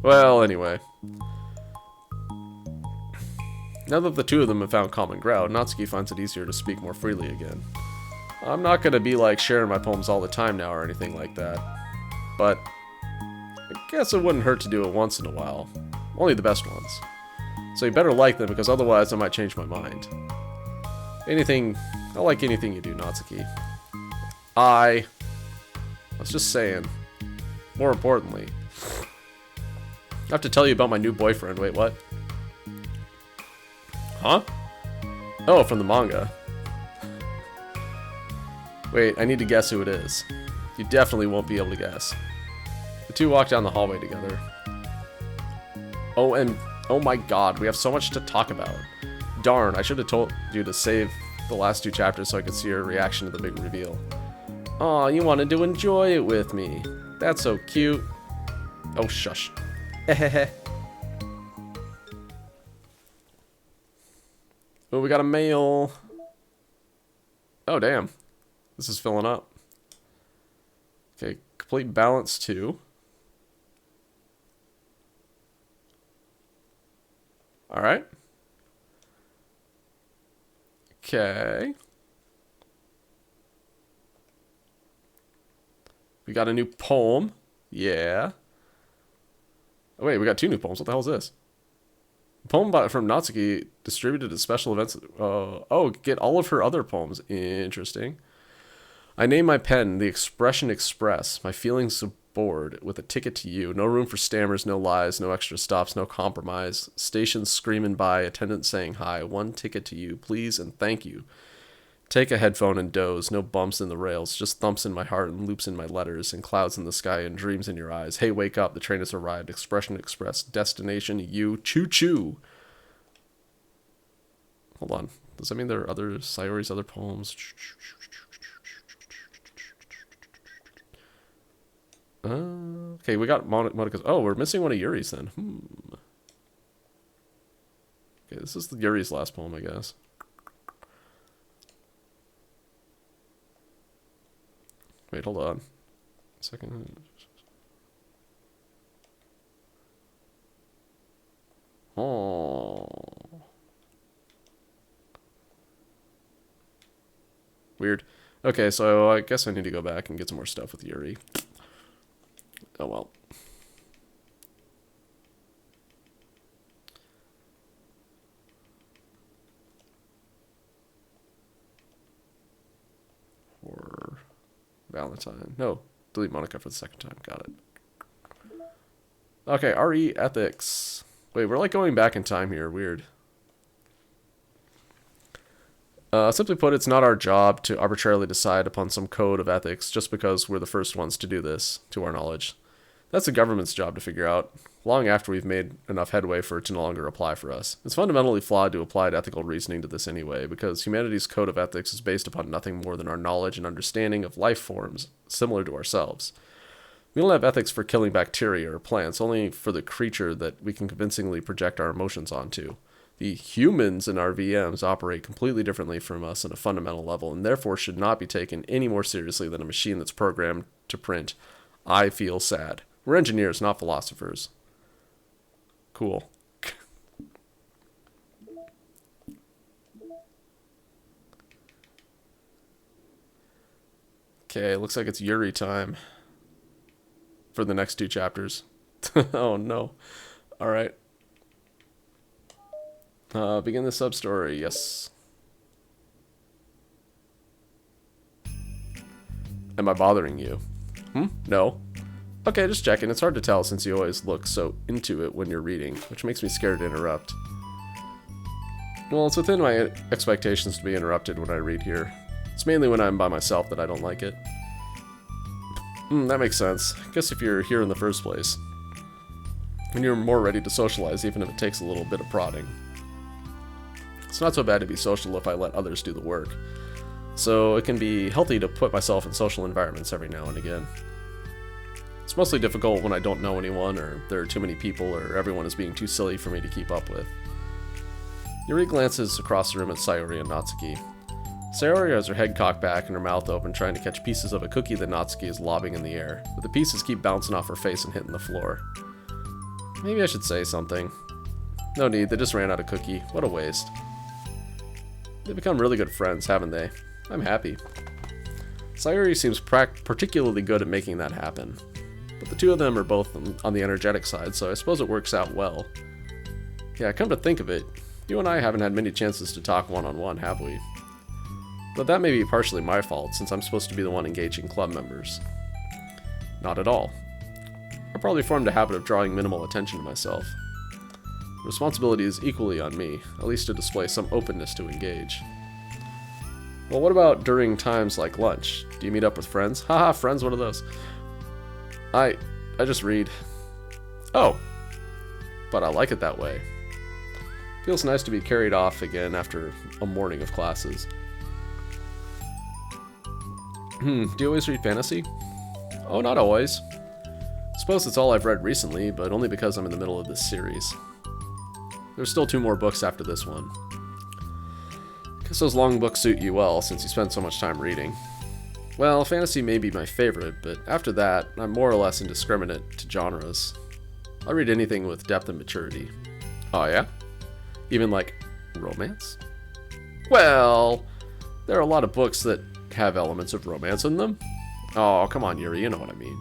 Well, anyway. Now that the two of them have found common ground, Natsuki finds it easier to speak more freely again. I'm not going to be like sharing my poems all the time now or anything like that. But I guess it wouldn't hurt to do it once in a while. Only the best ones. So you better like them, because otherwise I might change my mind. I like anything you do, Natsuki. I was just saying. More importantly, I have to tell you about my new boyfriend. Wait, what? Huh? Oh, from the manga. Wait, I need to guess who it is. You definitely won't be able to guess. The two walk down the hallway together. Oh, and oh my god, we have so much to talk about. Darn, I should have told you to save the last 2 chapters so I could see your reaction to the big reveal. Aw, you wanted to enjoy it with me. That's so cute. Oh, shush. Oh, we got a mail. Oh, damn. This is filling up. Okay, complete balance 2. Alright. Okay. We got a new poem. Yeah. Oh, wait, we got 2 new poems. What the hell is this? Poem from Natsuki distributed at special events. Oh, get all of her other poems. Interesting. I name my pen the expression express. My feelings aboard with a ticket to you. No room for stammers, no lies, no extra stops, no compromise. Stations screaming by, attendants saying hi. 1 ticket to you, please and thank you. Take a headphone and doze. No bumps in the rails, just thumps in my heart and loops in my letters, and clouds in the sky and dreams in your eyes. Hey, wake up, the train has arrived. Expression express. Destination you. Choo-choo. Hold on. Does that mean there are other Sayori's other poems? Okay, we got Monika's. Oh, we're missing one of Yuri's then. Okay, this is Yuri's last poem, I guess. Wait, hold on. A second. Oh. Weird. Okay, so I guess I need to go back and get some more stuff with Yuri. Oh well. Or Valentine. No, delete Monica for the second time. Got it. Okay, RE ethics. Wait, we're like going back in time here. Weird. Simply put, it's not our job to arbitrarily decide upon some code of ethics just because we're the first ones to do this, to our knowledge. That's the government's job to figure out, long after we've made enough headway for it to no longer apply for us. It's fundamentally flawed to apply ethical reasoning to this anyway, because humanity's code of ethics is based upon nothing more than our knowledge and understanding of life forms similar to ourselves. We don't have ethics for killing bacteria or plants, only for the creature that we can convincingly project our emotions onto. The humans in our VMs operate completely differently from us on a fundamental level, and therefore should not be taken any more seriously than a machine that's programmed to print, "I feel sad." We're engineers, not philosophers. Cool. Okay, looks like it's Yuri time. For the next 2 chapters. Oh no. Alright. Begin the sub-story, yes. Am I bothering you? No. Okay, just checking. It's hard to tell since you always look so into it when you're reading, which makes me scared to interrupt. Well, it's within my expectations to be interrupted when I read here. It's mainly when I'm by myself that I don't like it. That makes sense. I guess if you're here in the first place, and you're more ready to socialize even if it takes a little bit of prodding. It's not so bad to be social if I let others do the work. So it can be healthy to put myself in social environments every now and again. It's mostly difficult when I don't know anyone, or there are too many people, or everyone is being too silly for me to keep up with. Yuri glances across the room at Sayori and Natsuki. Sayori has her head cocked back and her mouth open, trying to catch pieces of a cookie that Natsuki is lobbing in the air, but the pieces keep bouncing off her face and hitting the floor. Maybe I should say something. No need, they just ran out of cookie. What a waste. They've become really good friends, haven't they? I'm happy. Sayori seems particularly good at making that happen. But the two of them are both on the energetic side, so I suppose it works out well. Yeah, come to think of it, you and I haven't had many chances to talk one-on-one, have we? But that may be partially my fault, since I'm supposed to be the one engaging club members. Not at all. I probably formed a habit of drawing minimal attention to myself. The responsibility is equally on me, at least to display some openness to engage. Well, what about during times like lunch? Do you meet up with friends? Haha, friends, what are those? I just read. Oh, but I like it that way. Feels nice to be carried off again after a morning of classes. Do you always read fantasy? Oh, not always. Suppose it's all I've read recently, but only because I'm in the middle of this series. There's still 2 more books after this one. Guess those long books suit you well, since you spend so much time reading. Well, fantasy may be my favorite, but after that, I'm more or less indiscriminate to genres. I'll read anything with depth and maturity. Oh yeah? Even like romance? Well, there are a lot of books that have elements of romance in them. Oh, come on, Yuri, you know what I mean.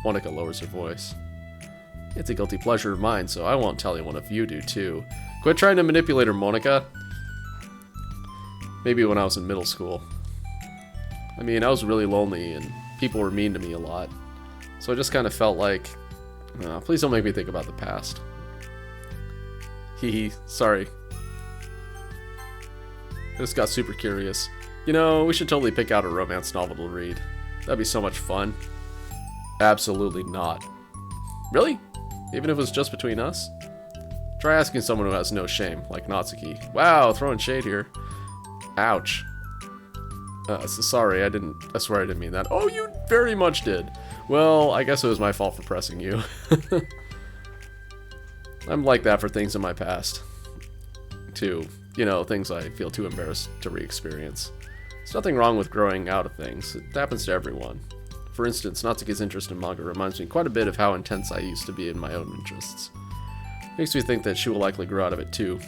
Monika lowers her voice. It's a guilty pleasure of mine, so I won't tell anyone if you do too. Quit trying to manipulate her, Monika. Maybe when I was in middle school. I mean, I was really lonely and people were mean to me a lot. So I just kind of felt like, please don't make me think about the past. Hee, sorry. I just got super curious. You know, we should totally pick out a romance novel to read. That'd be so much fun. Absolutely not. Really? Even if it was just between us? Try asking someone who has no shame, like Natsuki. Wow, throwing shade here. Ouch. Sorry, I swear I didn't mean that. Oh, you very much did. Well, I guess it was my fault for pressing you. I'm like that for things in my past. Too. You know, things I feel too embarrassed to re-experience. There's nothing wrong with growing out of things. It happens to everyone. For instance, Natsuki's interest in manga reminds me quite a bit of how intense I used to be in my own interests. Makes me think that she will likely grow out of it too.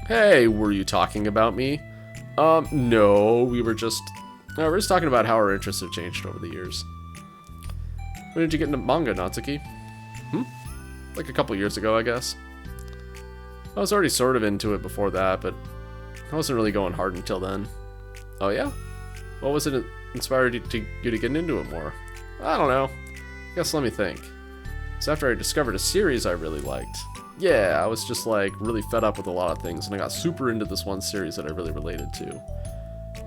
Hey, were you talking about me? No, we're just talking about how our interests have changed over the years. When did you get into manga, Natsuki? Like a couple years ago, I guess. I was already sort of into it before that, but I wasn't really going hard until then. Oh yeah? What was it that inspired you to get into it more? I don't know. I guess let me think. It's after I discovered a series I really liked. Yeah, I was just like really fed up with a lot of things, and I got super into this one series that I really related to.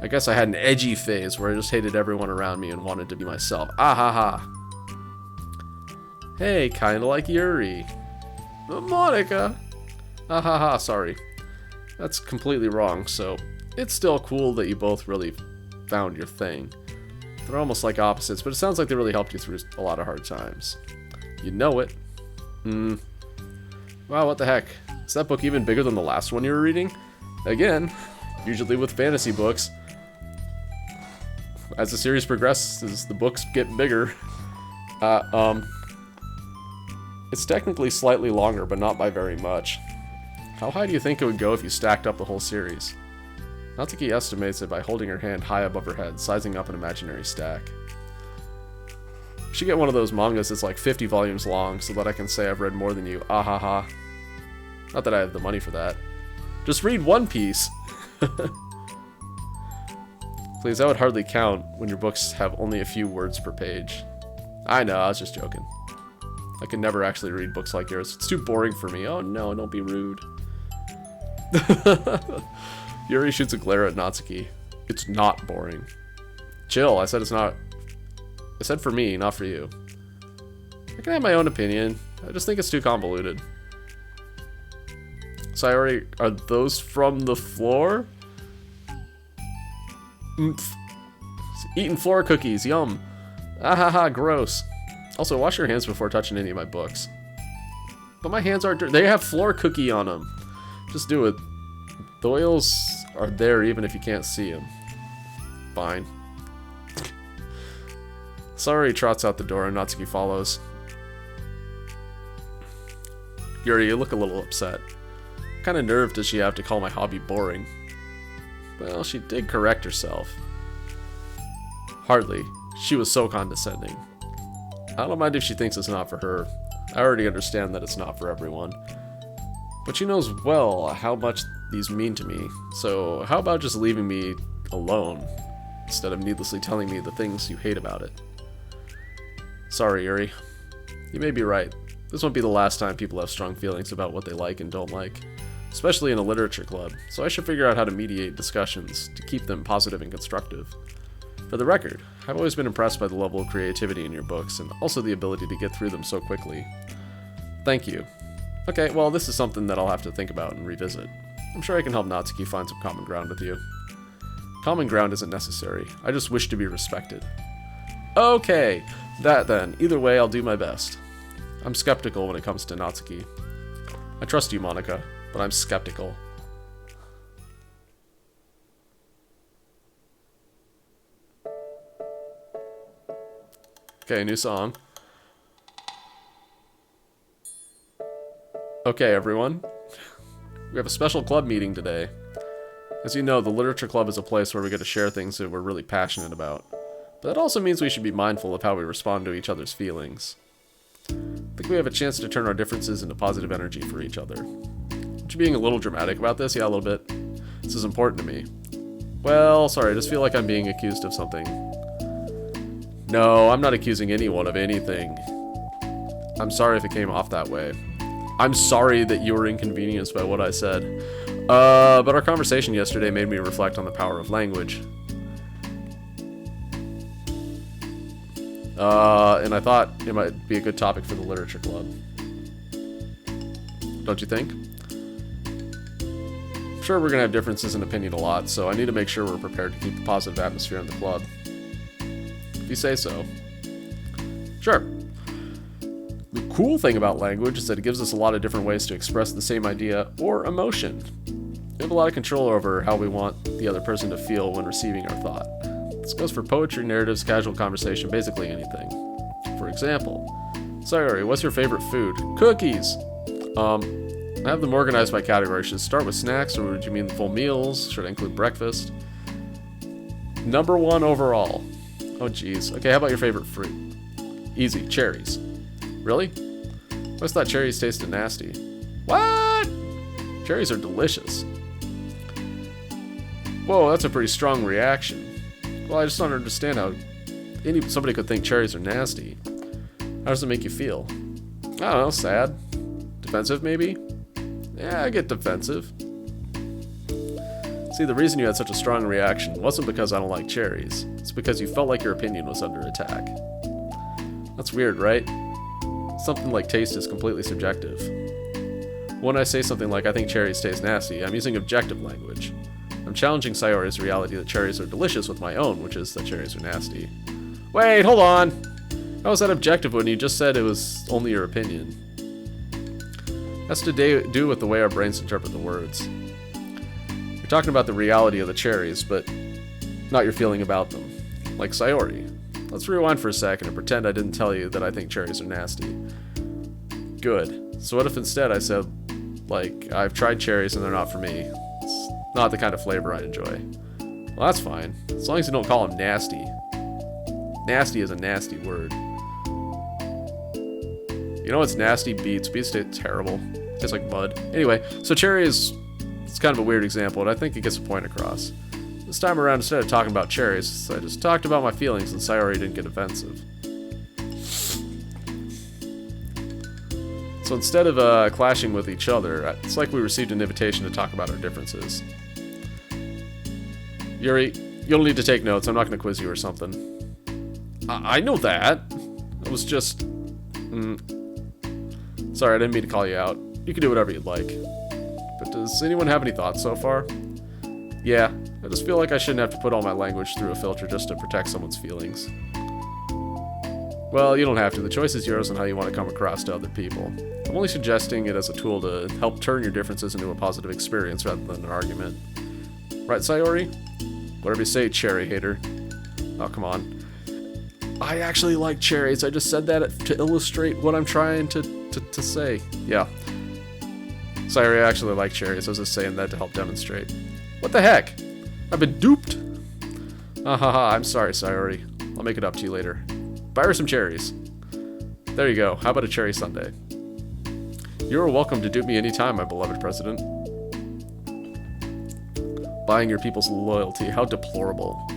I guess I had an edgy phase where I just hated everyone around me and wanted to be myself. Ah ha ha. Hey, kinda like Yuri. Monika. Ah ha ha, sorry. That's completely wrong, so it's still cool that you both really found your thing. They're almost like opposites, but it sounds like they really helped you through a lot of hard times. You know it. Wow, what the heck? Is that book even bigger than the last one you were reading? Again, usually with fantasy books, as the series progresses, the books get bigger. It's technically slightly longer, but not by very much. How high do you think it would go if you stacked up the whole series? Natsuki estimates it by holding her hand high above her head, sizing up an imaginary stack. We should get one of those mangas that's like 50 volumes long, so that I can say I've read more than you. Ah ha ha. Not that I have the money for that. Just read One Piece! Please, that would hardly count when your books have only a few words per page. I know, I was just joking. I could never actually read books like yours. It's too boring for me. Oh no, don't be rude. Yuri shoots a glare at Natsuki. It's not boring. Chill, I said it's not. I said for me, not for you. I can have my own opinion. I just think it's too convoluted. Sayori, are those from the floor? Oomph. Eating floor cookies, yum. Ahaha, gross. Also, wash your hands before touching any of my books. But my hands aren't dirty. They have floor cookie on them. Just do it. The oils are there even if you can't see them. Fine. Sayori trots out the door and Natsuki follows. Yuri, you look a little upset. What kind of nerve does she have to call my hobby boring? Well, she did correct herself. Hardly. She was so condescending. I don't mind if she thinks it's not for her. I already understand that it's not for everyone. But she knows well how much these mean to me, so how about just leaving me alone, instead of needlessly telling me the things you hate about it? Sorry, Yuri. You may be right. This won't be the last time people have strong feelings about what they like and don't like, especially in a literature club, so I should figure out how to mediate discussions to keep them positive and constructive. For the record, I've always been impressed by the level of creativity in your books, and also the ability to get through them so quickly. Thank you. Okay, well, this is something that I'll have to think about and revisit. I'm sure I can help Natsuki find some common ground with you. Common ground isn't necessary. I just wish to be respected. Okay, that then. Either way, I'll do my best. I'm skeptical when it comes to Natsuki. I trust you, Monica, but I'm skeptical. Okay, new song. Okay, everyone. We have a special club meeting today. As you know, the Literature Club is a place where we get to share things that we're really passionate about. But that also means we should be mindful of how we respond to each other's feelings. I think we have a chance to turn our differences into positive energy for each other. Aren't you being a little dramatic about this? Yeah, a little bit. This is important to me. Well, sorry, I just feel like I'm being accused of something. No, I'm not accusing anyone of anything. I'm sorry if it came off that way. I'm sorry that you were inconvenienced by what I said. But our conversation yesterday made me reflect on the power of language. And I thought it might be a good topic for the Literature Club. Don't you think? I'm sure we're going to have differences in opinion a lot, so I need to make sure we're prepared to keep the positive atmosphere in the club. If you say so. Sure. The cool thing about language is that it gives us a lot of different ways to express the same idea or emotion. We have a lot of control over how we want the other person to feel when receiving our thought. This goes for poetry, narratives, casual conversation, basically anything. For example, Sayori, what's your favorite food? Cookies! I have them organized by category. Should it start with snacks, or would you mean full meals? Should I include breakfast? Number 1 overall. Oh geez. Okay, how about your favorite fruit? Easy, cherries. Really? I always thought cherries tasted nasty. What? Cherries are delicious. Whoa, that's a pretty strong reaction. Well, I just don't understand how somebody could think cherries are nasty. How does it make you feel? I don't know, sad? Defensive, maybe? Yeah, I get defensive. See, the reason you had such a strong reaction wasn't because I don't like cherries. It's because you felt like your opinion was under attack. That's weird, right? Something like taste is completely subjective. When I say something like, I think cherries taste nasty, I'm using objective language. I'm challenging Sayori's reality that cherries are delicious with my own, which is that cherries are nasty. Wait, hold on! How was that objective when you just said it was only your opinion? That's to do with the way our brains interpret the words. You're talking about the reality of the cherries, but not your feeling about them. Like Sayori. Let's rewind for a second and pretend I didn't tell you that I think cherries are nasty. Good. So what if instead I said, like, I've tried cherries and they're not for me. It's not the kind of flavor I enjoy. Well, that's fine. As long as you don't call them nasty. Nasty is a nasty word. You know what's nasty? Beets. Beets taste terrible. Tastes like mud. Anyway, so cherries, it's kind of a weird example, and I think it gets a point across. This time around, instead of talking about cherries, I just talked about my feelings and Sayori didn't get offensive. So instead of clashing with each other, it's like we received an invitation to talk about our differences. Yuri, you'll need to take notes. I'm not going to quiz you or something. I know that. I was just... Sorry, I didn't mean to call you out. You can do whatever you'd like. But Does anyone have any thoughts so far? Yeah, I just feel like I shouldn't have to put all my language through a filter just to protect someone's feelings. Well, you don't have to. The choice is yours on how you want to come across to other people. I'm only suggesting it as a tool to help turn your differences into a positive experience rather than an argument. Right, Sayori? Whatever you say, cherry hater. Oh, come on. I actually like cherries. I just said that to illustrate what I'm trying to say. Yeah. Sayori, I actually like cherries. I was just saying that to help demonstrate. What the heck? I've been duped. Haha, I'm sorry, Sayori. I'll make it up to you later. Buy her some cherries. There you go. How about a cherry sundae? You're welcome to dupe me anytime, my beloved president. Buying your people's loyalty. How deplorable.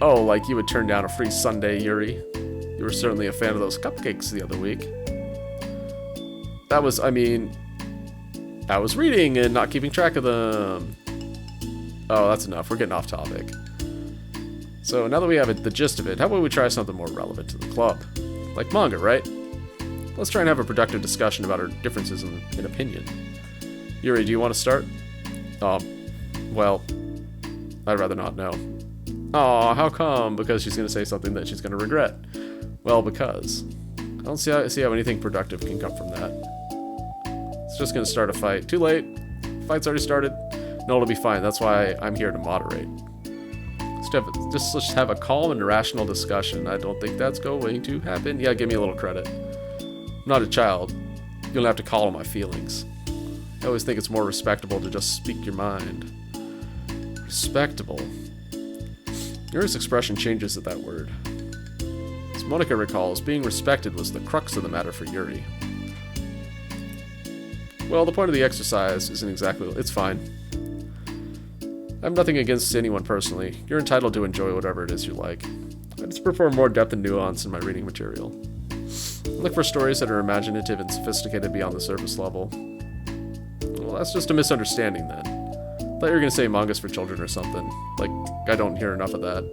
Oh, like you would turn down a free sundae, Yuri. You were certainly a fan of those cupcakes the other week. That was, I was reading and not keeping track of them. Oh, that's enough. We're getting off topic. So now that we have the gist of it, how about we try something more relevant to the club? Like manga, right? Let's try and have a productive discussion about our differences in opinion. Yuri, do you want to start? Well, I'd rather not know. Aw, how come? Because she's going to say something that she's going to regret. Well, because. I don't see how anything productive can come from that. It's just going to start a fight. Too late. Fight's already started. No, it'll be fine. That's why I'm here to moderate. Let's have a calm and rational discussion. I don't think that's going to happen. Yeah, give me a little credit. I'm not a child. You don't have to call on my feelings. I always think it's more respectable to just speak your mind. Respectable. Yuri's expression changes at that word. As Monica recalls, being respected was the crux of the matter for Yuri. Well, the point of the exercise isn't exactly... It's fine. I have nothing against anyone personally. You're entitled to enjoy whatever it is you like. I just prefer more depth and nuance in my reading material. I look for stories that are imaginative and sophisticated beyond the surface level. Well, that's just a misunderstanding then. I thought you were going to say manga's for children or something. Like, I don't hear enough of that.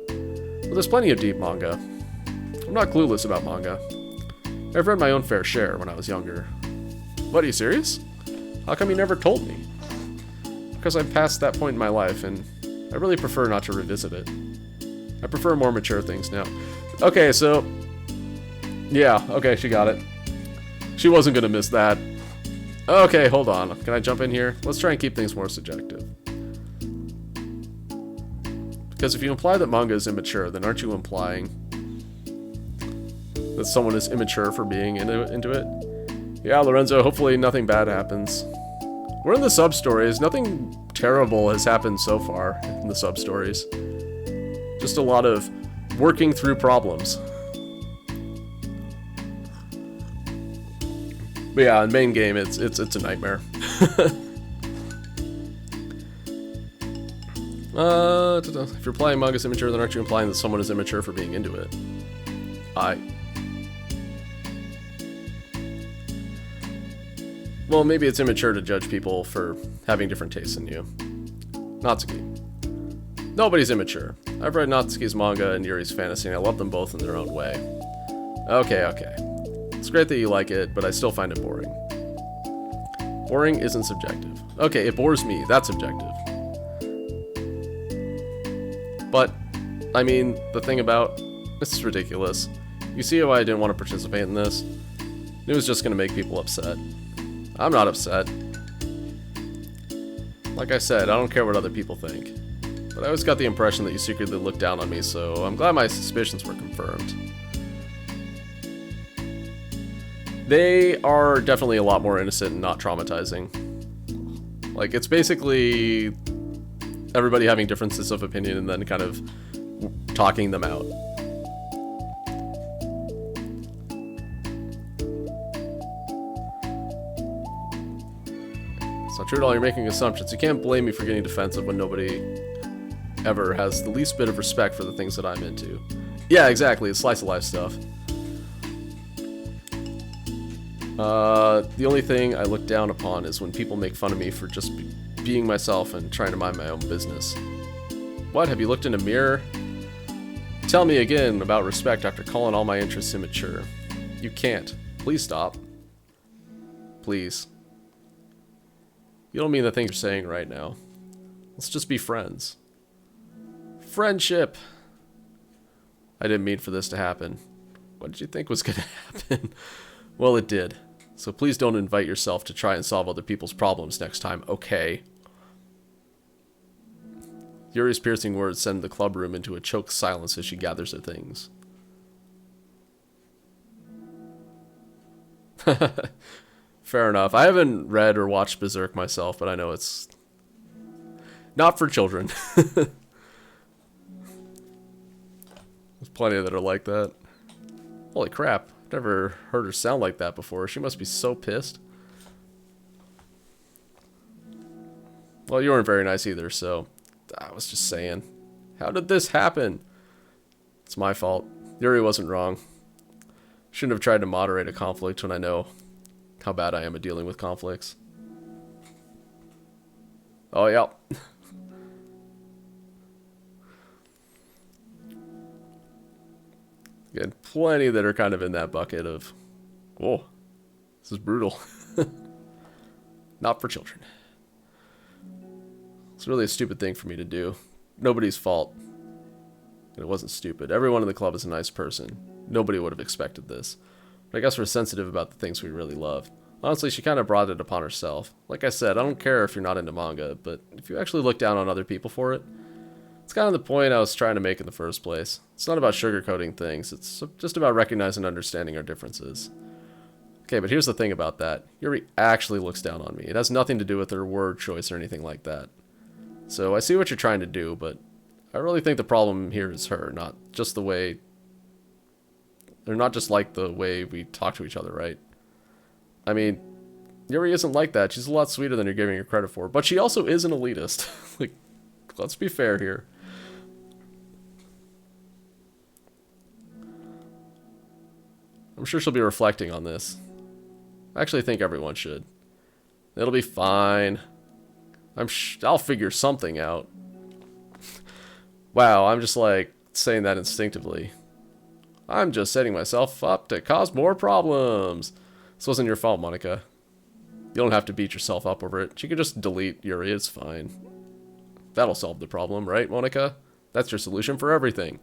Well, there's plenty of deep manga. I'm not clueless about manga. I've read my own fair share when I was younger. What, are you serious? How come you never told me? Because I'm past that point in my life, and I really prefer not to revisit it. I prefer more mature things now. Okay, so... Yeah, okay, she got it. She wasn't going to miss that. Okay, hold on. Can I jump in here? Let's try and keep things more subjective. Because if you imply that manga is immature, then aren't you implying that someone is immature for being into it? Yeah, Lorenzo, hopefully nothing bad happens. We're in the sub-stories. Nothing terrible has happened so far in the sub-stories. Just a lot of working through problems. But yeah, in main game, it's a nightmare. If you're implying manga's immature, then aren't you implying that someone is immature for being into it? Well, maybe it's immature to judge people for having different tastes than you. Natsuki. Nobody's immature. I've read Natsuki's manga and Yuri's fantasy, and I love them both in their own way. Okay. It's great that you like it, but I still find it boring. Boring isn't subjective. Okay, it bores me. That's subjective. But, I mean, the thing about... This is ridiculous. You see why I didn't want to participate in this? It was just going to make people upset. I'm not upset. Like I said, I don't care what other people think. But I always got the impression that you secretly looked down on me, so I'm glad my suspicions were confirmed. They are definitely a lot more innocent and not traumatizing. Like, it's basically everybody having differences of opinion and then kind of talking them out. It's not true at all, you're making assumptions. You can't blame me for getting defensive when nobody ever has the least bit of respect for the things that I'm into. Yeah, exactly, it's slice of life stuff. The only thing I look down upon is when people make fun of me for just being myself and trying to mind my own business. What, have you looked in a mirror? Tell me again about respect after calling all my interests immature. You can't. Please stop. Please. You don't mean the things you're saying right now. Let's just be friends. Friendship! I didn't mean for this to happen. What did you think was going to happen? Well, it did. So please don't invite yourself to try and solve other people's problems next time, okay? Yuri's piercing words send the club room into a choked silence as she gathers her things. Fair enough. I haven't read or watched Berserk myself, but I know it's not for children. There's plenty that are like that. Holy crap. Never heard her sound like that before. She must be so pissed. Well, you weren't very nice either, so I was just saying. How did this happen? It's my fault. Yuri wasn't wrong. Shouldn't have tried to moderate a conflict when I know how bad I am at dealing with conflicts. Oh, yeah. Again, plenty that are kind of in that bucket of, whoa, this is brutal. Not for children. It's really a stupid thing for me to do. Nobody's fault. And it wasn't stupid. Everyone in the club is a nice person. Nobody would have expected this. But I guess we're sensitive about the things we really love. Honestly, she kind of brought it upon herself. Like I said, I don't care if you're not into manga, but if you actually look down on other people for it, it's kind of the point I was trying to make in the first place. It's not about sugarcoating things, it's just about recognizing and understanding our differences. Okay, but here's the thing about that. Yuri actually looks down on me. It has nothing to do with her word choice or anything like that. So I see what you're trying to do, but I really think the problem here is her, not just the way... They're not just like the way we talk to each other, right? I mean, Yuri isn't like that. She's a lot sweeter than you're giving her credit for. But she also is an elitist. Like, let's be fair here. I'm sure she'll be reflecting on this. I actually think everyone should. It'll be fine. I'll figure something out. Wow, I'm just like saying that instinctively. I'm just setting myself up to cause more problems. This wasn't your fault, Monica. You don't have to beat yourself up over it. She could just delete Yuri, it's fine. That'll solve the problem, right, Monica? That's your solution for everything.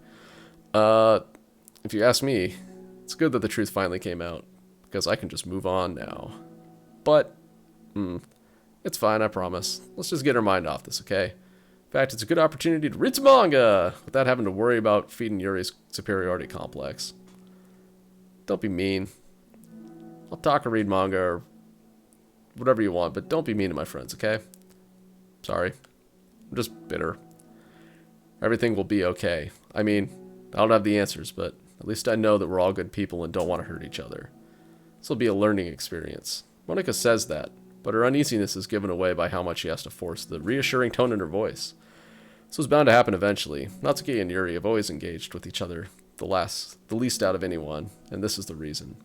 If you ask me, it's good that the truth finally came out, because I can just move on now. But, it's fine, I promise. Let's just get her mind off this, okay? In fact, it's a good opportunity to read some manga without having to worry about feeding Yuri's superiority complex. Don't be mean. I'll talk or read manga or whatever you want, but don't be mean to my friends, okay? Sorry. I'm just bitter. Everything will be okay. I mean, I don't have the answers, but at least I know that we're all good people and don't want to hurt each other. This will be a learning experience. Monica says that, but her uneasiness is given away by how much she has to force the reassuring tone in her voice. This was bound to happen eventually. Natsuki and Yuri have always engaged with each other, the least out of anyone, and this is the reason.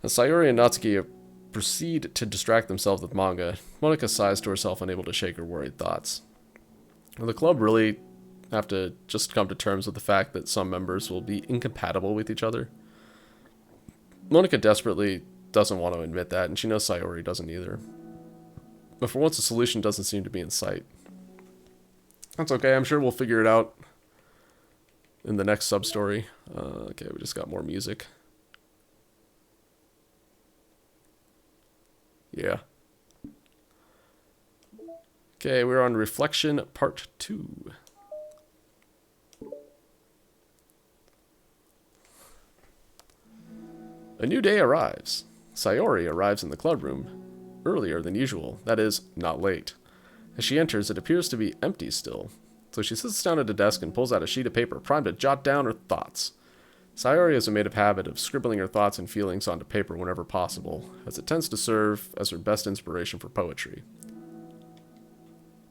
As Sayori and Natsuki proceed to distract themselves with manga, Monica sighs to herself, unable to shake her worried thoughts. Will the club really have to just come to terms with the fact that some members will be incompatible with each other? Monica desperately doesn't want to admit that, and she knows Sayori doesn't either. But for once, a solution doesn't seem to be in sight. That's okay, I'm sure we'll figure it out in the next sub-story. Okay, we just got more music. Yeah. Okay, we're on Reflection Part 2. A new day arrives. Sayori arrives in the club room earlier than usual, that is, not late. As she enters, it appears to be empty still, so she sits down at a desk and pulls out a sheet of paper primed to jot down her thoughts. Sayori has made a habit of scribbling her thoughts and feelings onto paper whenever possible, as it tends to serve as her best inspiration for poetry.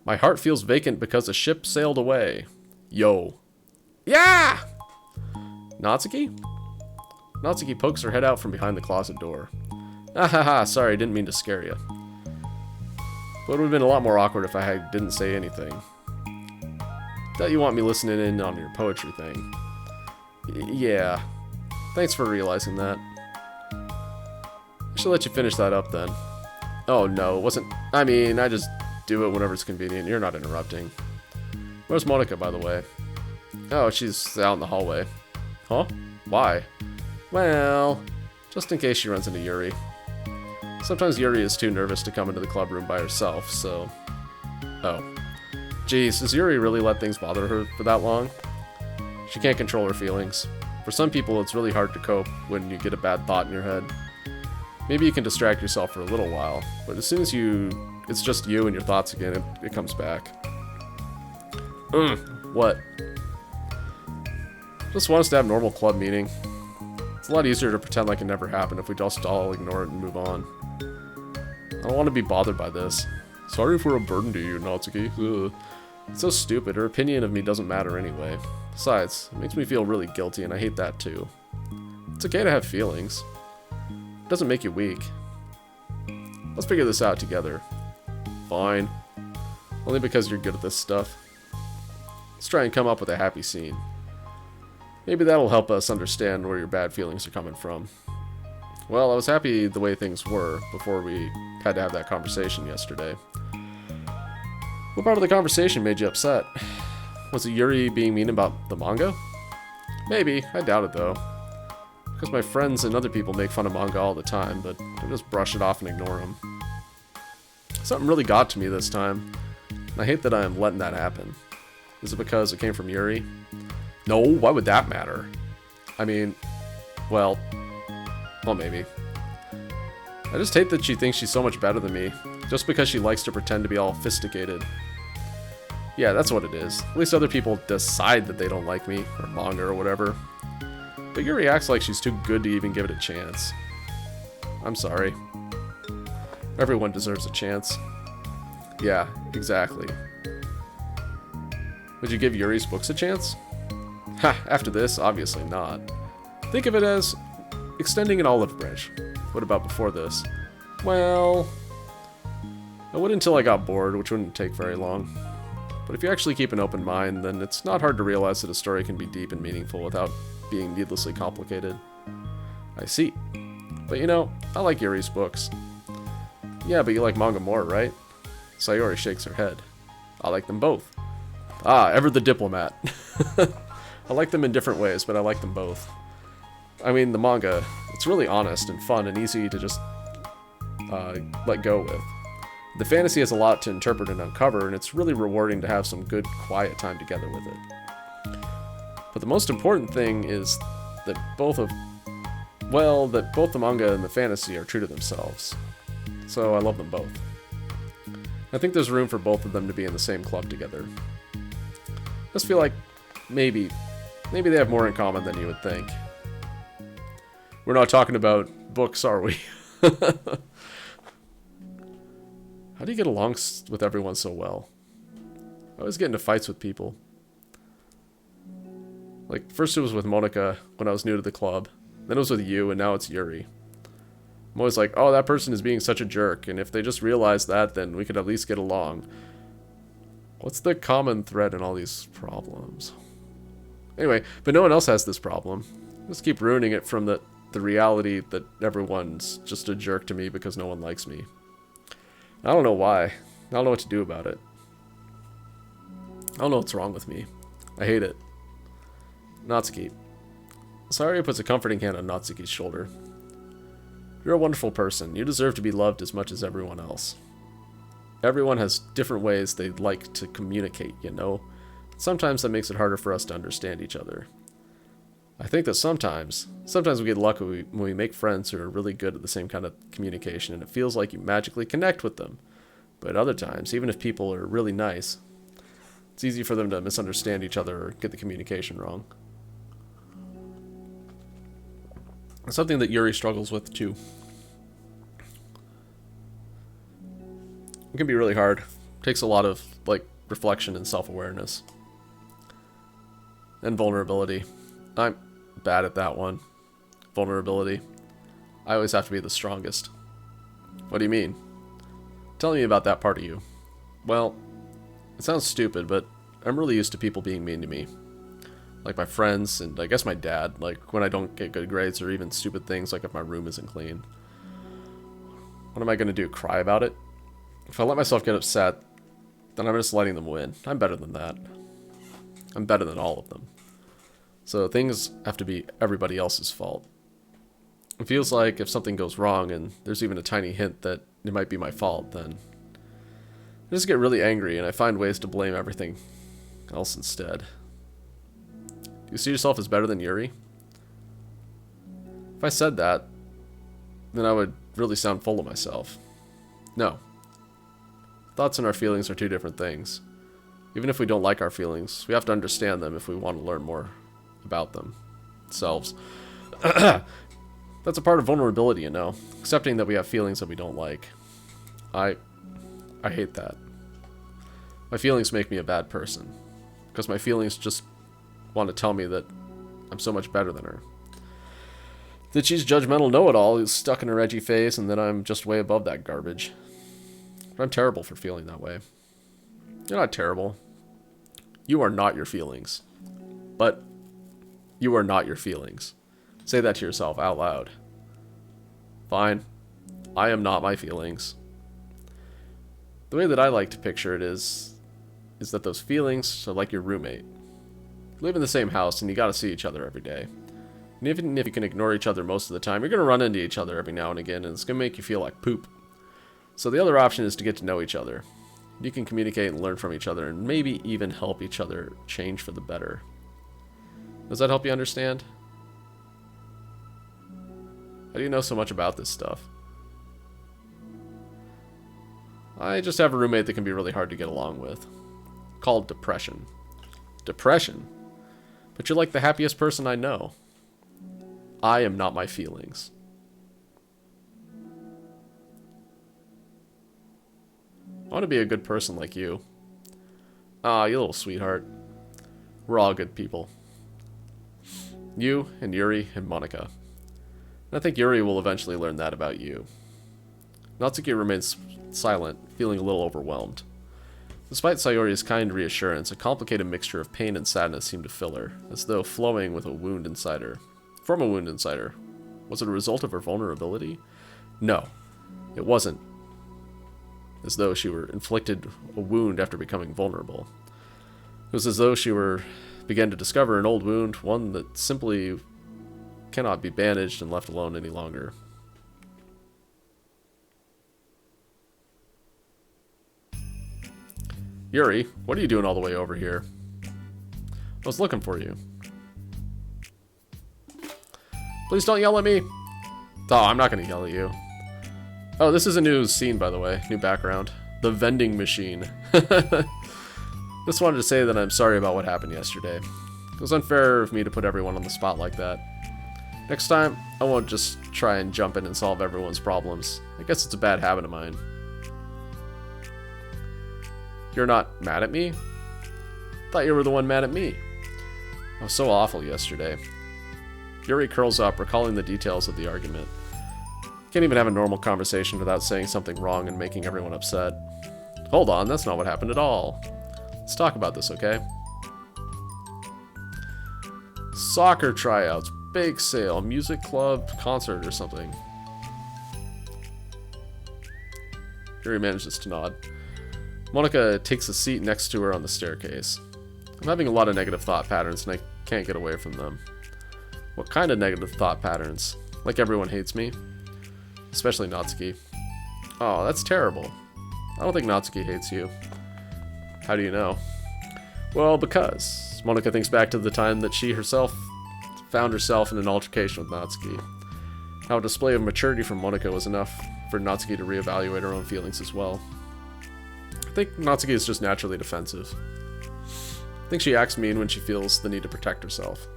My heart feels vacant because a ship sailed away. Yo. Yeah! Natsuki? Natsuki pokes her head out from behind the closet door. Ah ha ha, sorry, didn't mean to scare you. But it would have been a lot more awkward if I didn't say anything. Thought you want me listening in on your poetry thing. Yeah. Thanks for realizing that. I should let you finish that up then. Oh no, it wasn't. I mean, I just do it whenever it's convenient. You're not interrupting. Where's Monica, by the way? Oh, she's out in the hallway. Huh? Why? Well, just in case she runs into Yuri. Sometimes Yuri is too nervous to come into the club room by herself, so... Oh. Jeez, does Yuri really let things bother her for that long? She can't control her feelings. For some people, it's really hard to cope when you get a bad thought in your head. Maybe you can distract yourself for a little while, but as soon as it's just you and your thoughts again, it comes back. What? Just want us to have a normal club meeting. It's a lot easier to pretend like it never happened if we just all ignore it and move on. I don't want to be bothered by this. Sorry if we're a burden to you, Natsuki. Ugh. It's so stupid. Her opinion of me doesn't matter anyway. Besides, it makes me feel really guilty, and I hate that too. It's okay to have feelings. It doesn't make you weak. Let's figure this out together. Fine. Only because you're good at this stuff. Let's try and come up with a happy scene. Maybe that'll help us understand where your bad feelings are coming from. Well, I was happy the way things were before we had to have that conversation yesterday. What part of the conversation made you upset? Was it Yuri being mean about the manga? Maybe. I doubt it, though. Because my friends and other people make fun of manga all the time, but I just brush it off and ignore them. Something really got to me this time, and I hate that I am letting that happen. Is it because it came from Yuri? No, why would that matter? I mean, well, maybe. I just hate that she thinks she's so much better than me, just because she likes to pretend to be all sophisticated. Yeah, that's what it is. At least other people decide that they don't like me, or manga or whatever. But Yuri acts like she's too good to even give it a chance. I'm sorry. Everyone deserves a chance. Yeah, exactly. Would you give Yuri's books a chance? Ha, after this, obviously not. Think of it as extending an olive branch. What about before this? Well, I would until I got bored, which wouldn't take very long. But if you actually keep an open mind, then it's not hard to realize that a story can be deep and meaningful without being needlessly complicated. I see. But you know, I like Yuri's books. Yeah, but you like manga more, right? Sayori shakes her head. I like them both. Ah, ever the diplomat. I like them in different ways, but I like them both. I mean, the manga, it's really honest and fun and easy to just let go with. The fantasy has a lot to interpret and uncover, and it's really rewarding to have some good, quiet time together with it. But the most important thing is that both the manga and the fantasy are true to themselves. So I love them both. I think there's room for both of them to be in the same club together. I just feel like maybe they have more in common than you would think. We're not talking about books, are we? How do you get along with everyone so well? I always get into fights with people. Like, first it was with Monica when I was new to the club. Then it was with you, and now it's Yuri. I'm always like, oh, that person is being such a jerk, and if they just realized that, then we could at least get along. What's the common thread in all these problems? Anyway, but no one else has this problem. Just keep ruining it from the reality that everyone's just a jerk to me because no one likes me. I don't know why. I don't know what to do about it. I don't know what's wrong with me. I hate it. Natsuki. Sayori puts a comforting hand on Natsuki's shoulder. You're a wonderful person. You deserve to be loved as much as everyone else. Everyone has different ways they like to communicate, you know? Sometimes that makes it harder for us to understand each other. I think that sometimes we get lucky when we make friends who are really good at the same kind of communication, and it feels like you magically connect with them. But other times, even if people are really nice, it's easy for them to misunderstand each other or get the communication wrong. It's something that Yuri struggles with too. It can be really hard. It takes a lot of reflection and self-awareness. And vulnerability. I'm bad at that one. Vulnerability. I always have to be the strongest. What do you mean? Tell me about that part of you. Well, it sounds stupid, but I'm really used to people being mean to me. Like my friends, and I guess my dad, like when I don't get good grades, or even stupid things like if my room isn't clean. What do you mean? Tell me about that part of you. Well, it sounds stupid, but I'm really used to people being mean to me. Like my friends, and I guess my dad, like when I don't get good grades or even stupid things like if my room isn't clean. What do you mean? Tell me about that part of you. Well, it sounds stupid, but I'm really used to people being mean to me. Like my friends, and I guess my dad, like when I don't get good grades or even stupid things like if my room isn't clean. What am I going to do, cry about it? If I let myself get upset, then I'm just letting them win. I'm better than that. I'm better than all of them. So things have to be everybody else's fault. It feels like if something goes wrong and there's even a tiny hint that it might be my fault, then I just get really angry and I find ways to blame everything else instead. Do you see yourself as better than Yuri? If I said that, then I would really sound full of myself. No. Thoughts and our feelings are two different things. Even if we don't like our feelings, we have to understand them if we want to learn more about them. Selves. That's a part of vulnerability, you know. Accepting that we have feelings that we don't like. I hate that. My feelings make me a bad person. Because my feelings just want to tell me that I'm so much better than her. That she's judgmental know-it-all who's stuck in her edgy phase, and that I'm just way above that garbage. But I'm terrible for feeling that way. You're not terrible. You are not your feelings. But you are not your feelings. Say that to yourself out loud. Fine. I am not my feelings. The way that I like to picture it is that those feelings are like your roommate. You live in the same house and you gotta see each other every day. And even if you can ignore each other most of the time, you're gonna run into each other every now and again, and it's gonna make you feel like poop. So the other option is to get to know each other. You can communicate and learn from each other, and maybe even help each other change for the better. Does that help you understand? How do you know so much about this stuff? I just have a roommate that can be really hard to get along with. Called depression. Depression? But you're like the happiest person I know. I am not my feelings. I want to be a good person like you. Ah, you little sweetheart. We're all good people. You and Yuri and Monika. And I think Yuri will eventually learn that about you. Natsuki remains silent, feeling a little overwhelmed. Despite Sayori's kind reassurance, a complicated mixture of pain and sadness seemed to fill her, as though flowing with a wound inside her. From a wound inside her. Was it a result of her vulnerability? No, it wasn't. As though she were inflicted a wound after becoming vulnerable. It was as though she began to discover an old wound, one that simply cannot be bandaged and left alone any longer. Yuri, what are you doing all the way over here? I was looking for you. Please don't yell at me. Oh, I'm not going to yell at you. Oh, this is a new scene, by the way. New background. The vending machine. Just wanted to say that I'm sorry about what happened yesterday. It was unfair of me to put everyone on the spot like that. Next time, I won't just try and jump in and solve everyone's problems. I guess it's a bad habit of mine. You're not mad at me? Thought you were the one mad at me. I was so awful yesterday. Yuri curls up, recalling the details of the argument. Can't even have a normal conversation without saying something wrong and making everyone upset. Hold on, that's not what happened at all. Let's talk about this, okay? Soccer tryouts, bake sale, music club, concert or something. Yuri manages to nod. Monika takes a seat next to her on the staircase. I'm having a lot of negative thought patterns and I can't get away from them. What kind of negative thought patterns? Like everyone hates me? Especially Natsuki. Oh, that's terrible. I don't think Natsuki hates you. How do you know? Well, because Monika thinks back to the time that she herself found herself in an altercation with Natsuki. How a display of maturity from Monika was enough for Natsuki to reevaluate her own feelings as well. I think Natsuki is just naturally defensive. I think she acts mean when she feels the need to protect herself.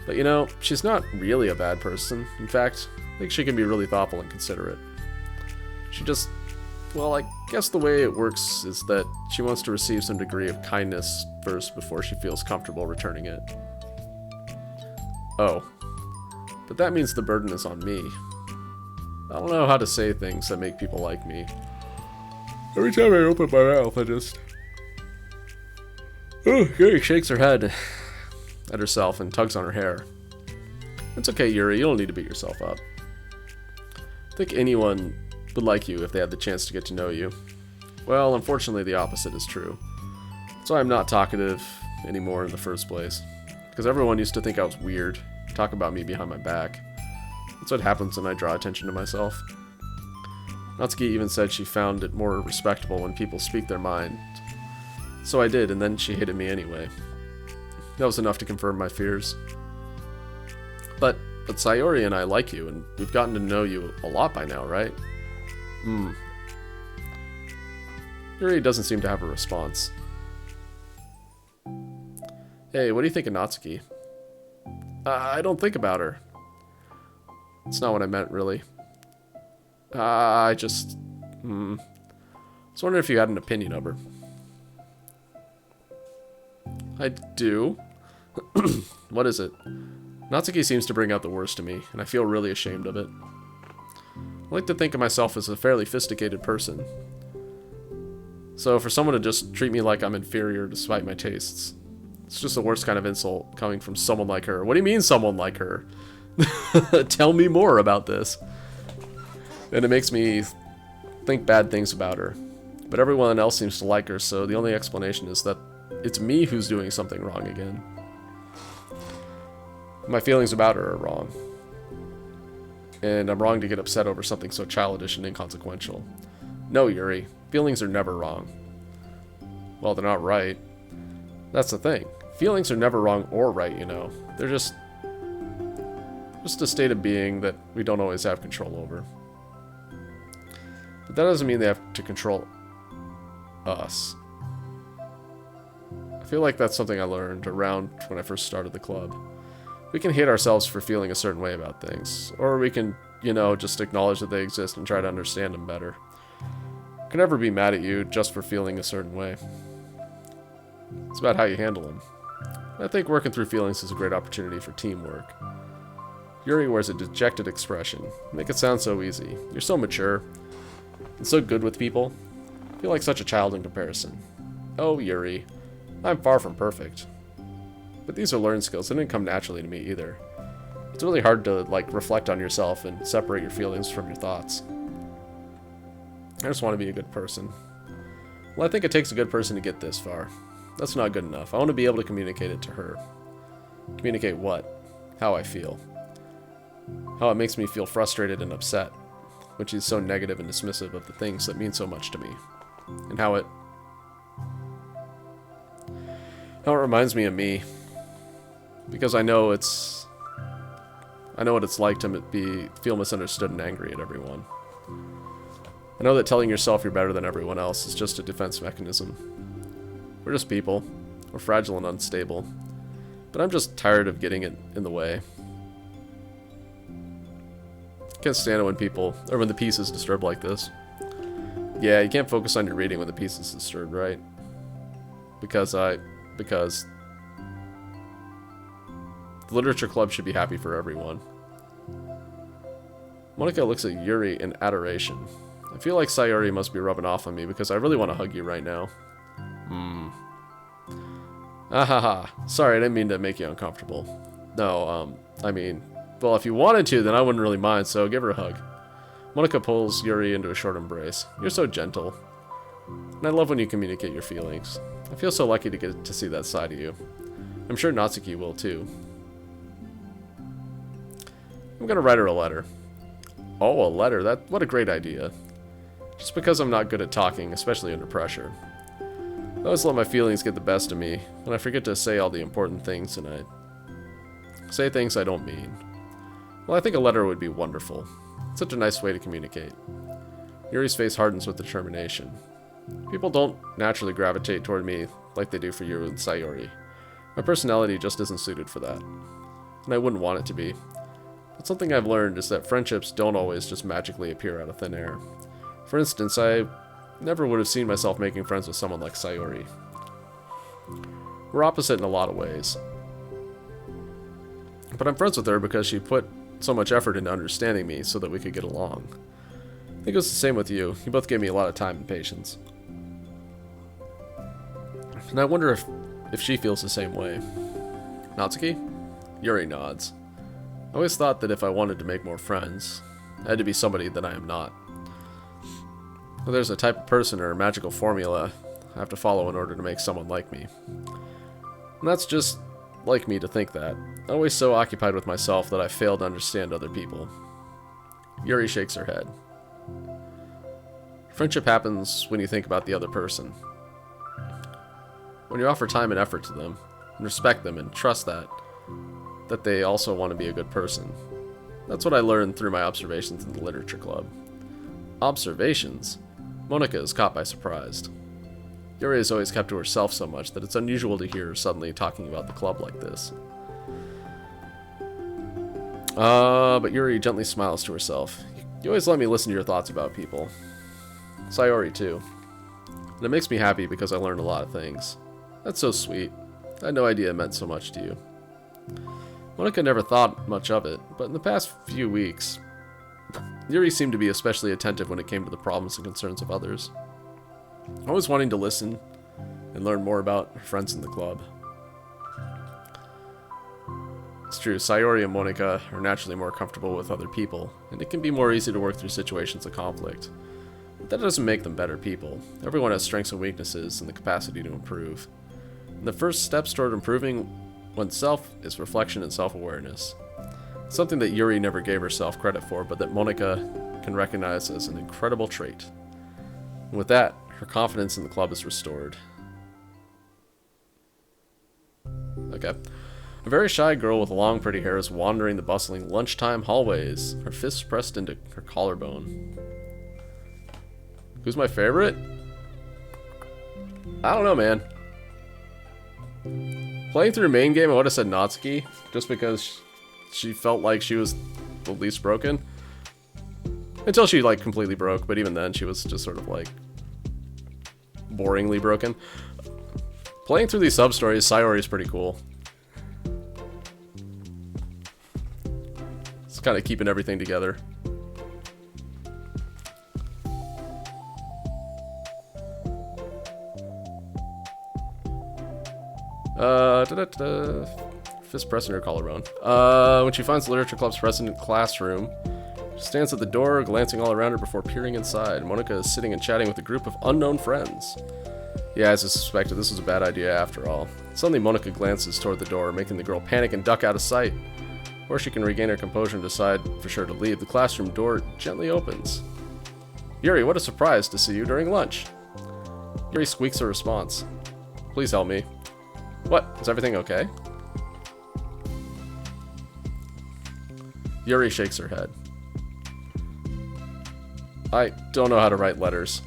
But you know, she's not really a bad person. In fact, I think she can be really thoughtful and considerate. She just, well, I guess the way it works is that she wants to receive some degree of kindness first before she feels comfortable returning it. Oh, but that means the burden is on me. I don't know how to say things that make people like me. Every time I open my mouth, I just... Oh, Yuri shakes her head at herself and tugs on her hair. It's okay, Yuri, you don't need to beat yourself up. I think anyone would like you if they had the chance to get to know you. Well, unfortunately, the opposite is true. So I'm not talkative anymore in the first place. Because everyone used to think I was weird, talk about me behind my back. That's what happens when I draw attention to myself. Natsuki even said she found it more respectable when people speak their mind. So I did, and then she hated me anyway. That was enough to confirm my fears. But Sayori and I like you, and we've gotten to know you a lot by now, right? Yuri doesn't seem to have a response. Hey, what do you think of Natsuki? I don't think about her. It's not what I meant, really. I just... I was wondering if you had an opinion of her. I do. What is it? Natsuki seems to bring out the worst in me, and I feel really ashamed of it. I like to think of myself as a fairly sophisticated person. So for someone to just treat me like I'm inferior despite my tastes, it's just the worst kind of insult coming from someone like her. What do you mean someone like her? Tell me more about this. And it makes me think bad things about her. But everyone else seems to like her, so the only explanation is that it's me who's doing something wrong again. My feelings about her are wrong. And I'm wrong to get upset over something so childish and inconsequential. No, Yuri. Feelings are never wrong. Well, they're not right. That's the thing. Feelings are never wrong or right, you know. They're just a state of being that we don't always have control over. But that doesn't mean they have to control us. I feel like that's something I learned around when I first started the club. We can hate ourselves for feeling a certain way about things, or we can, you know, just acknowledge that they exist and try to understand them better. I can never be mad at you just for feeling a certain way. It's about how you handle them. I think working through feelings is a great opportunity for teamwork. Yuri wears a dejected expression. Make it sound so easy. You're so mature and so good with people. I feel like such a child in comparison. Oh, Yuri. I'm far from perfect. But these are learned skills. They didn't come naturally to me either. It's really hard to, like, reflect on yourself and separate your feelings from your thoughts. I just want to be a good person. Well, I think it takes a good person to get this far. That's not good enough. I want to be able to communicate it to her. Communicate what? How I feel. How it makes me feel frustrated and upset when she's so negative and dismissive of the things that mean so much to me. And how it reminds me of me. Because I know what it's like to feel misunderstood and angry at everyone. I know that telling yourself you're better than everyone else is just a defense mechanism. We're just people. We're fragile and unstable. But I'm just tired of getting it in the way. I can't stand it when the peace is disturbed like this. Yeah, you can't focus on your reading when the peace is disturbed, right? Because the literature club should be happy for everyone. Monika looks at Yuri in adoration. I feel like Sayori must be rubbing off on me because I really want to hug you right now. Ahaha. Sorry, I didn't mean to make you uncomfortable. No, I mean, well, if you wanted to, then I wouldn't really mind, so give her a hug. Monika pulls Yuri into a short embrace. You're so gentle. And I love when you communicate your feelings. I feel so lucky to get to see that side of you. I'm sure Natsuki will, too. I'm gonna write her a letter. Oh, a letter. What a great idea. Just because I'm not good at talking, especially under pressure. I always let my feelings get the best of me, and I forget to say all the important things, and I say things I don't mean. Well, I think a letter would be wonderful. It's such a nice way to communicate. Yuri's face hardens with determination. People don't naturally gravitate toward me like they do for you and Sayori. My personality just isn't suited for that. And I wouldn't want it to be. But something I've learned is that friendships don't always just magically appear out of thin air. For instance, I never would have seen myself making friends with someone like Sayori. We're opposite in a lot of ways. But I'm friends with her because she put so much effort into understanding me so that we could get along. I think it was the same with you. You both gave me a lot of time and patience. And I wonder if she feels the same way. Natsuki? Yuri nods. I always thought that if I wanted to make more friends, I had to be somebody that I am not. Well, there's a type of person or a magical formula I have to follow in order to make someone like me. And that's just like me to think that. I'm always so occupied with myself that I fail to understand other people. Yuri shakes her head. Friendship happens when you think about the other person. When you offer time and effort to them, and respect them and trust that they also want to be a good person. That's what I learned through my observations in the literature club. Observations? Monika is caught by surprise. Yuri has always kept to herself so much that it's unusual to hear her suddenly talking about the club like this. But Yuri gently smiles to herself. You always let me listen to your thoughts about people. Sayori too. And it makes me happy because I learned a lot of things. That's so sweet. I had no idea it meant so much to you. Monika never thought much of it, but in the past few weeks, Yuri seemed to be especially attentive when it came to the problems and concerns of others. Always wanting to listen and learn more about her friends in the club. It's true, Sayori and Monika are naturally more comfortable with other people, and it can be more easy to work through situations of conflict. But that doesn't make them better people. Everyone has strengths and weaknesses and the capacity to improve. And the first steps toward improving oneself is reflection and self-awareness. Something that Yuri never gave herself credit for, but that Monika can recognize as an incredible trait. And with that, her confidence in the club is restored. Okay. A very shy girl with long, pretty hair is wandering the bustling lunchtime hallways, her fists pressed into her collarbone. Who's my favorite? I don't know, man. Playing through main game, I would have said Natsuki, just because she felt like she was the least broken. Until she, like, completely broke, but even then, she was just sort of, like, boringly broken. Playing through these sub-stories, Sayori is pretty cool. It's kind of keeping everything together. Fist pressing her collarbone. When she finds the literature club's president classroom, she stands at the door, glancing all around her before peering inside. Monika is sitting and chatting with a group of unknown friends. Yeah, as I suspected, this was a bad idea after all. Suddenly, Monika glances toward the door, making the girl panic and duck out of sight. Before she can regain her composure and decide for sure to leave, the classroom door gently opens. Yuri, what a surprise to see you during lunch. Yuri squeaks a response. Please help me. What? Is everything okay? Yuri shakes her head. I don't know how to write letters.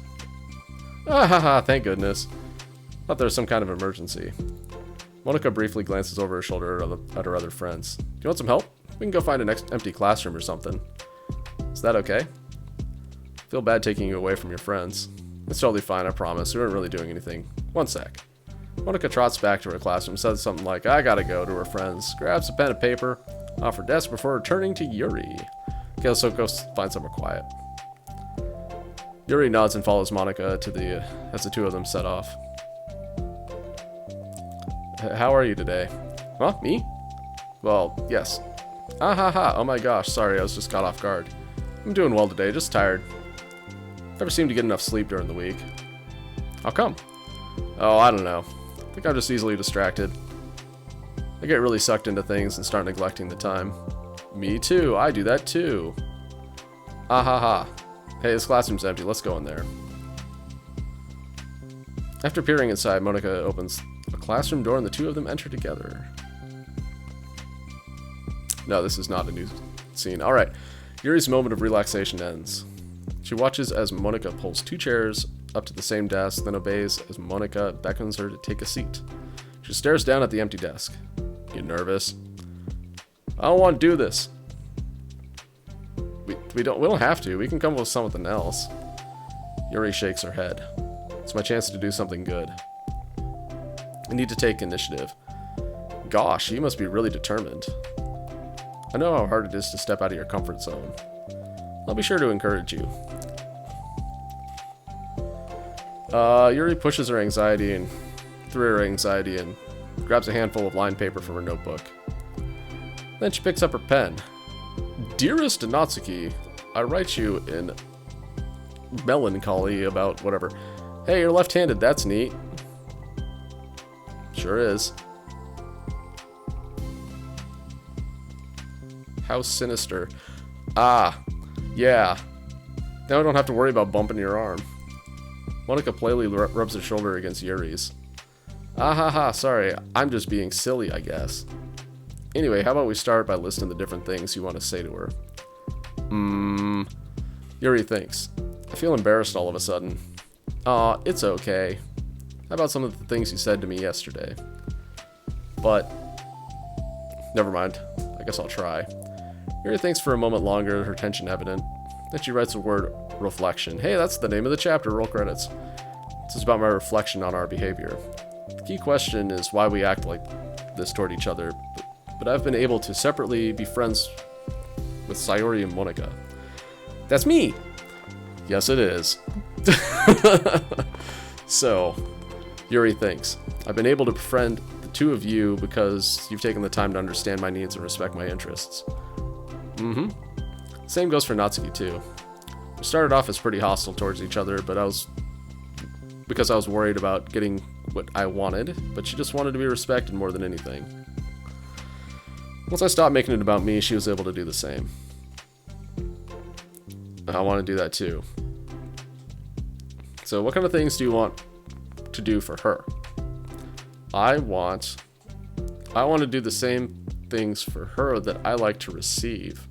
Ah ha ha, thank goodness. Thought there was some kind of emergency. Monika briefly glances over her shoulder at her other friends. Do you want some help? We can go find an empty classroom or something. Is that okay? Feel bad taking you away from your friends. It's totally fine, I promise. We weren't really doing anything. One sec. Monika trots back to her classroom, says something like, I gotta go, to her friends, grabs a pen and paper off her desk before returning to Yuri. Okay, let's go find somewhere quiet. Yuri nods and follows Monika as the two of them set off. How are you today? Huh? Me? Well, yes. Ah ha ha, oh my gosh, sorry, I was just caught off guard. I'm doing well today, just tired. Never seem to get enough sleep during the week. How come? Oh, I don't know. I think I'm just easily distracted. I get really sucked into things and start neglecting the time. Me too, I do that too. Ah ha ha. Hey, this classroom's empty, let's go in there. After peering inside, Monika opens a classroom door and the two of them enter together. No, this is not a new scene. Alright, Yuri's moment of relaxation ends. She watches as Monika pulls two chairs up to the same desk, then obeys as Monika beckons her to take a seat. She stares down at the empty desk. You nervous? I don't want to do this. We don't have to. We can come up with something else. Yuri shakes her head. It's my chance to do something good. I need to take initiative. Gosh, you must be really determined. I know how hard it is to step out of your comfort zone. I'll be sure to encourage you. Yuri pushes her anxiety and grabs a handful of lined paper from her notebook. Then she picks up her pen. Dearest Natsuki, I write you in melancholy about whatever. Hey, you're left-handed, that's neat. Sure is. How sinister. Ah, yeah. Now I don't have to worry about bumping your arm. Monica playfully rubs her shoulder against Yuri's. Ah ha ha, sorry, I'm just being silly, I guess. Anyway, how about we start by listing the different things you want to say to her? Yuri thinks. I feel embarrassed all of a sudden. Aw, it's okay. How about some of the things you said to me yesterday? But, never mind. I guess I'll try. Yuri thinks for a moment longer, her tension evident. Then she writes the word reflection. Hey, that's the name of the chapter, roll credits. This is about my reflection on our behavior. The key question is why we act like this toward each other, but I've been able to separately be friends with Sayori and Monica. That's me! Yes, it is. So, Yuri thinks, I've been able to befriend the two of you because you've taken the time to understand my needs and respect my interests. Same goes for Natsuki too. We started off as pretty hostile towards each other, but I was worried about getting what I wanted, but she just wanted to be respected more than anything. Once I stopped making it about me, she was able to do the same. I want to do that too. So what kind of things do you want to do for her? I want to do the same things for her that I like to receive.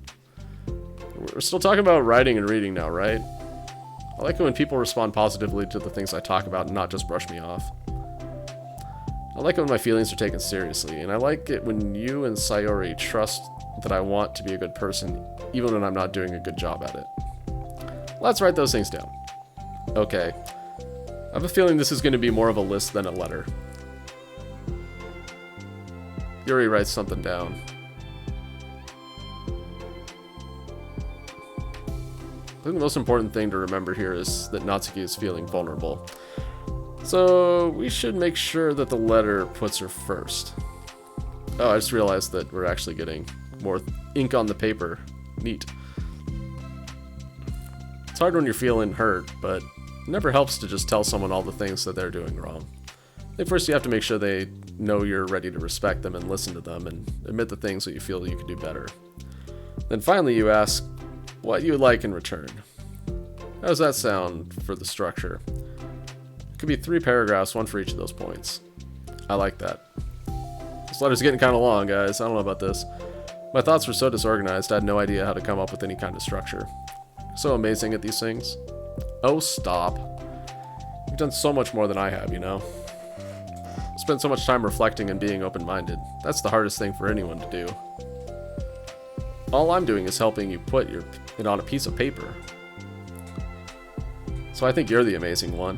We're still talking about writing and reading now, right? I like it when people respond positively to the things I talk about and not just brush me off. I like it when my feelings are taken seriously, and I like it when you and Sayori trust that I want to be a good person, even when I'm not doing a good job at it. Let's write those things down. Okay. I have a feeling this is going to be more of a list than a letter. Yuri writes something down. I think the most important thing to remember here is that Natsuki is feeling vulnerable. So we should make sure that the letter puts her first. Oh, I just realized that we're actually getting more ink on the paper. Neat. It's hard when you're feeling hurt, but it never helps to just tell someone all the things that they're doing wrong. I think first you have to make sure they know you're ready to respect them and listen to them and admit the things that you feel you could do better. Then finally you ask what you would like in return. How does that sound for the structure? It could be 3 paragraphs, one for each of those points. I like that. This letter's getting kind of long, guys. I don't know about this. My thoughts were so disorganized, I had no idea how to come up with any kind of structure. So amazing at these things. Oh, stop. You've done so much more than I have, you know? Spent so much time reflecting and being open-minded. That's the hardest thing for anyone to do. All I'm doing is helping you put it on a piece of paper. So I think you're the amazing one.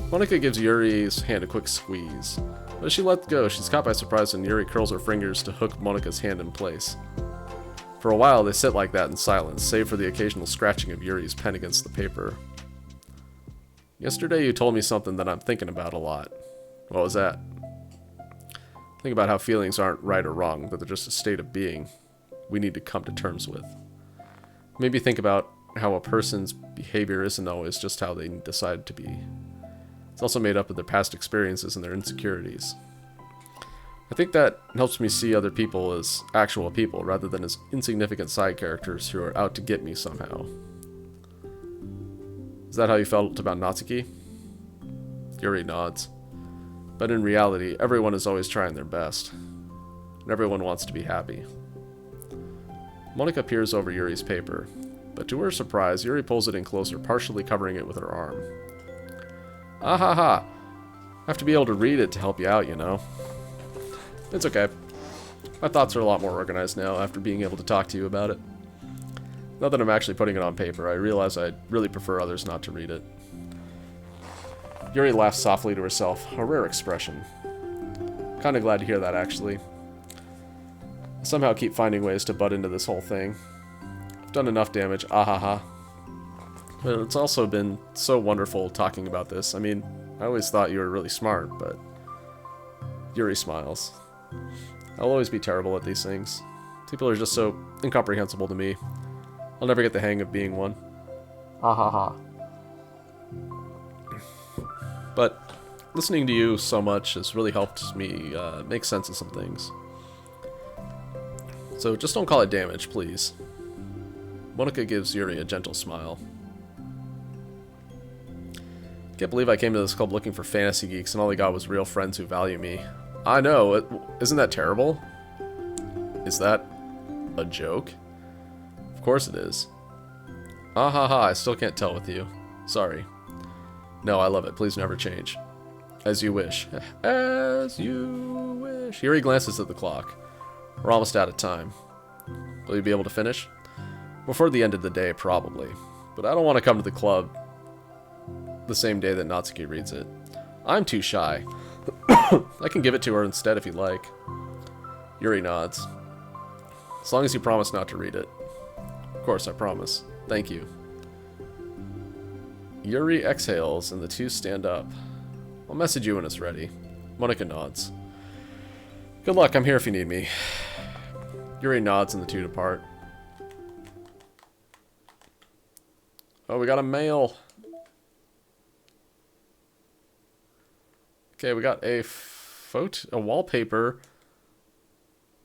Monica gives Yuri's hand a quick squeeze. But as she lets go, she's caught by surprise when Yuri curls her fingers to hook Monica's hand in place. For a while, they sit like that in silence, save for the occasional scratching of Yuri's pen against the paper. Yesterday you told me something that I'm thinking about a lot. What was that? Think about how feelings aren't right or wrong, but they're just a state of being we need to come to terms with. Maybe think about how a person's behavior isn't always just how they decide to be. It's also made up of their past experiences and their insecurities. I think that helps me see other people as actual people rather than as insignificant side characters who are out to get me somehow. Is that how you felt about Natsuki? Yuri nods. But in reality, everyone is always trying their best. And everyone wants to be happy. Monica peers over Yuri's paper, but to her surprise, Yuri pulls it in closer, partially covering it with her arm. Ah ha ha! I have to be able to read it to help you out, you know. It's okay. My thoughts are a lot more organized now after being able to talk to you about it. Now that I'm actually putting it on paper, I realize I'd really prefer others not to read it. Yuri laughs softly to herself, a rare expression. Kinda glad to hear that, actually. I somehow keep finding ways to butt into this whole thing. I've done enough damage, ahaha. But it's also been so wonderful talking about this. I mean, I always thought you were really smart, but... Yuri smiles. I'll always be terrible at these things. People are just so incomprehensible to me. I'll never get the hang of being one. Ha ha ha. But listening to you so much has really helped me make sense of some things. So just don't call it damage, please. Monica gives Yuri a gentle smile. Can't believe I came to this club looking for fantasy geeks and all I got was real friends who value me. I know, isn't that terrible? Is that a joke? Of course it is. Ah ha ha, I still can't tell with you. Sorry. No, I love it. Please never change. As you wish. As you wish. Yuri glances at the clock. We're almost out of time. Will you be able to finish? Before the end of the day, probably. But I don't want to come to the club the same day that Natsuki reads it. I'm too shy. I can give it to her instead if you like. Yuri nods. As long as you promise not to read it. Of course, I promise. Thank you. Yuri exhales and the two stand up. I'll message you when it's ready. Monica nods. Good luck, I'm here if you need me. Yuri nods and the two depart. Oh, we got a mail. Okay, we got a wallpaper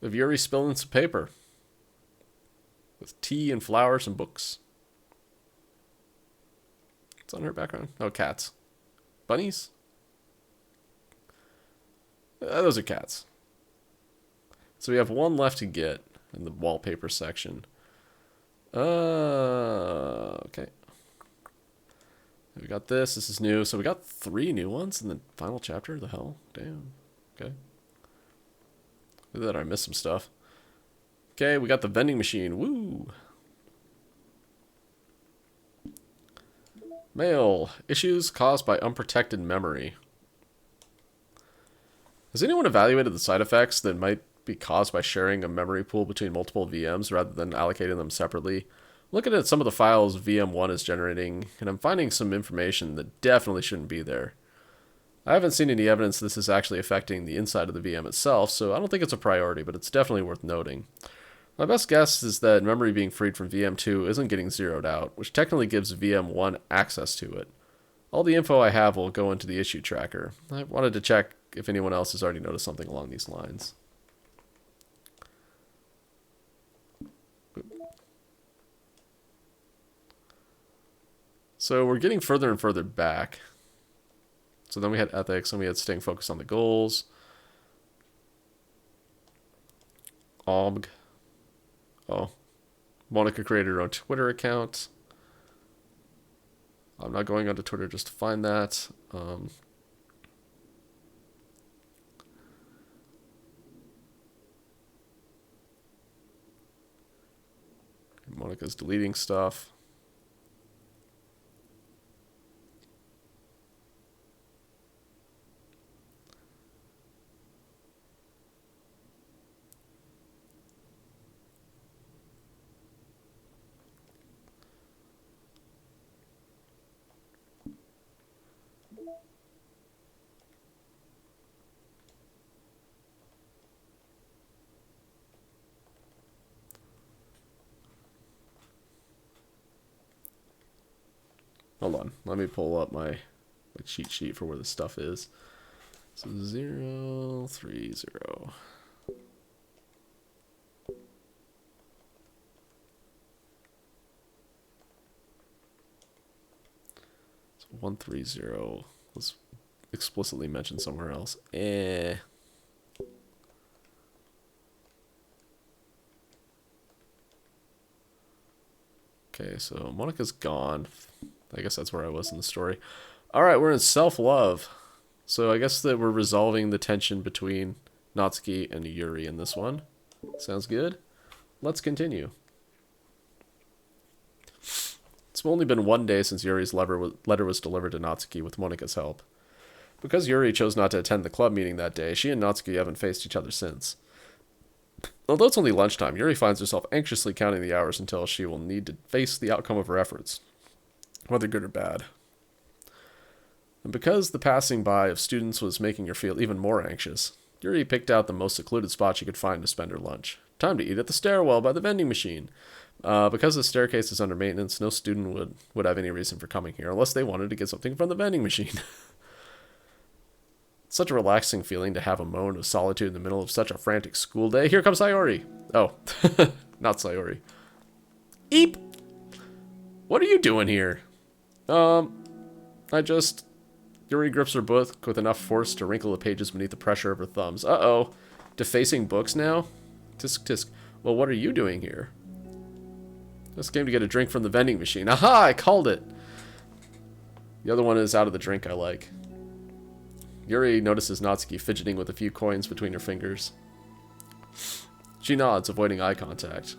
of Yuri spilling some paper. With tea and flowers and books. What's on her background? Oh, cats. Bunnies? Those are cats. So we have one left to get in the wallpaper section. Okay. We got this. This is new. So we got 3 new ones in the final chapter. The hell? Damn. Okay. Look at that. I missed some stuff. Okay, we got the vending machine. Woo! Mail. Issues caused by unprotected memory. Has anyone evaluated the side effects that might be caused by sharing a memory pool between multiple VMs rather than allocating them separately? Looking at some of the files VM1 is generating, and I'm finding some information that definitely shouldn't be there. I haven't seen any evidence this is actually affecting the inside of the VM itself, so I don't think it's a priority, but it's definitely worth noting. My best guess is that memory being freed from VM2 isn't getting zeroed out, which technically gives VM1 access to it. All the info I have will go into the issue tracker. I wanted to check if anyone else has already noticed something along these lines. So we're getting further and further back. So then we had ethics, and we had staying focused on the goals. OMG. Oh. Monica created her own Twitter account. I'm not going onto Twitter just to find that. Monica's deleting stuff. Hold on, let me pull up my cheat sheet for where the stuff is. So 0, 3, 0. So 1, 3, 0 was explicitly mentioned somewhere else. Okay, so Monica's gone. I guess that's where I was in the story. Alright, we're in self-love. So I guess that we're resolving the tension between Natsuki and Yuri in this one. Sounds good. Let's continue. It's only been 1 day since Yuri's letter was delivered to Natsuki with Monika's help. Because Yuri chose not to attend the club meeting that day, she and Natsuki haven't faced each other since. Although it's only lunchtime, Yuri finds herself anxiously counting the hours until she will need to face the outcome of her efforts, whether good or bad. And because the passing by of students was making her feel even more anxious, Yuri picked out the most secluded spot she could find to spend her lunch, Time to eat at the stairwell by the vending machine. Because the staircase is under maintenance, no student would have any reason for coming here unless they wanted to get something from the vending machine. It's such a relaxing feeling to have a moment of solitude in the middle of such a frantic school day. Here comes Sayori. Oh, not Sayori. Eep! What are you doing here? Yuri grips her book with enough force to wrinkle the pages beneath the pressure of her thumbs. Uh-oh. Defacing books now? Tisk tisk. Well, what are you doing here? Just came to get a drink from the vending machine. Aha! I called it! The other one is out of the drink I like. Yuri notices Natsuki fidgeting with a few coins between her fingers. She nods, avoiding eye contact.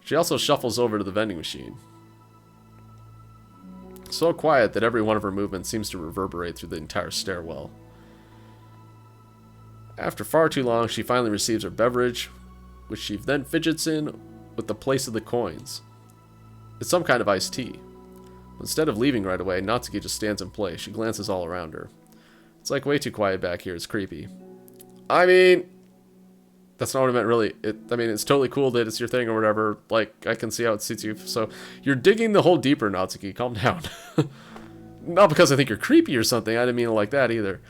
She also shuffles over to the vending machine. So quiet that every one of her movements seems to reverberate through the entire stairwell. After far too long, she finally receives her beverage, which she then fidgets in with the place of the coins. It's some kind of iced tea. Instead of leaving right away, Natsuki just stands in place. She glances all around her. It's like way too quiet back here. It's creepy. I mean, that's not what I meant really. It's totally cool that it's your thing or whatever. Like, I can see how it suits you. So, you're digging the hole deeper, Natsuki. Calm down. Not because I think you're creepy or something. I didn't mean it like that either.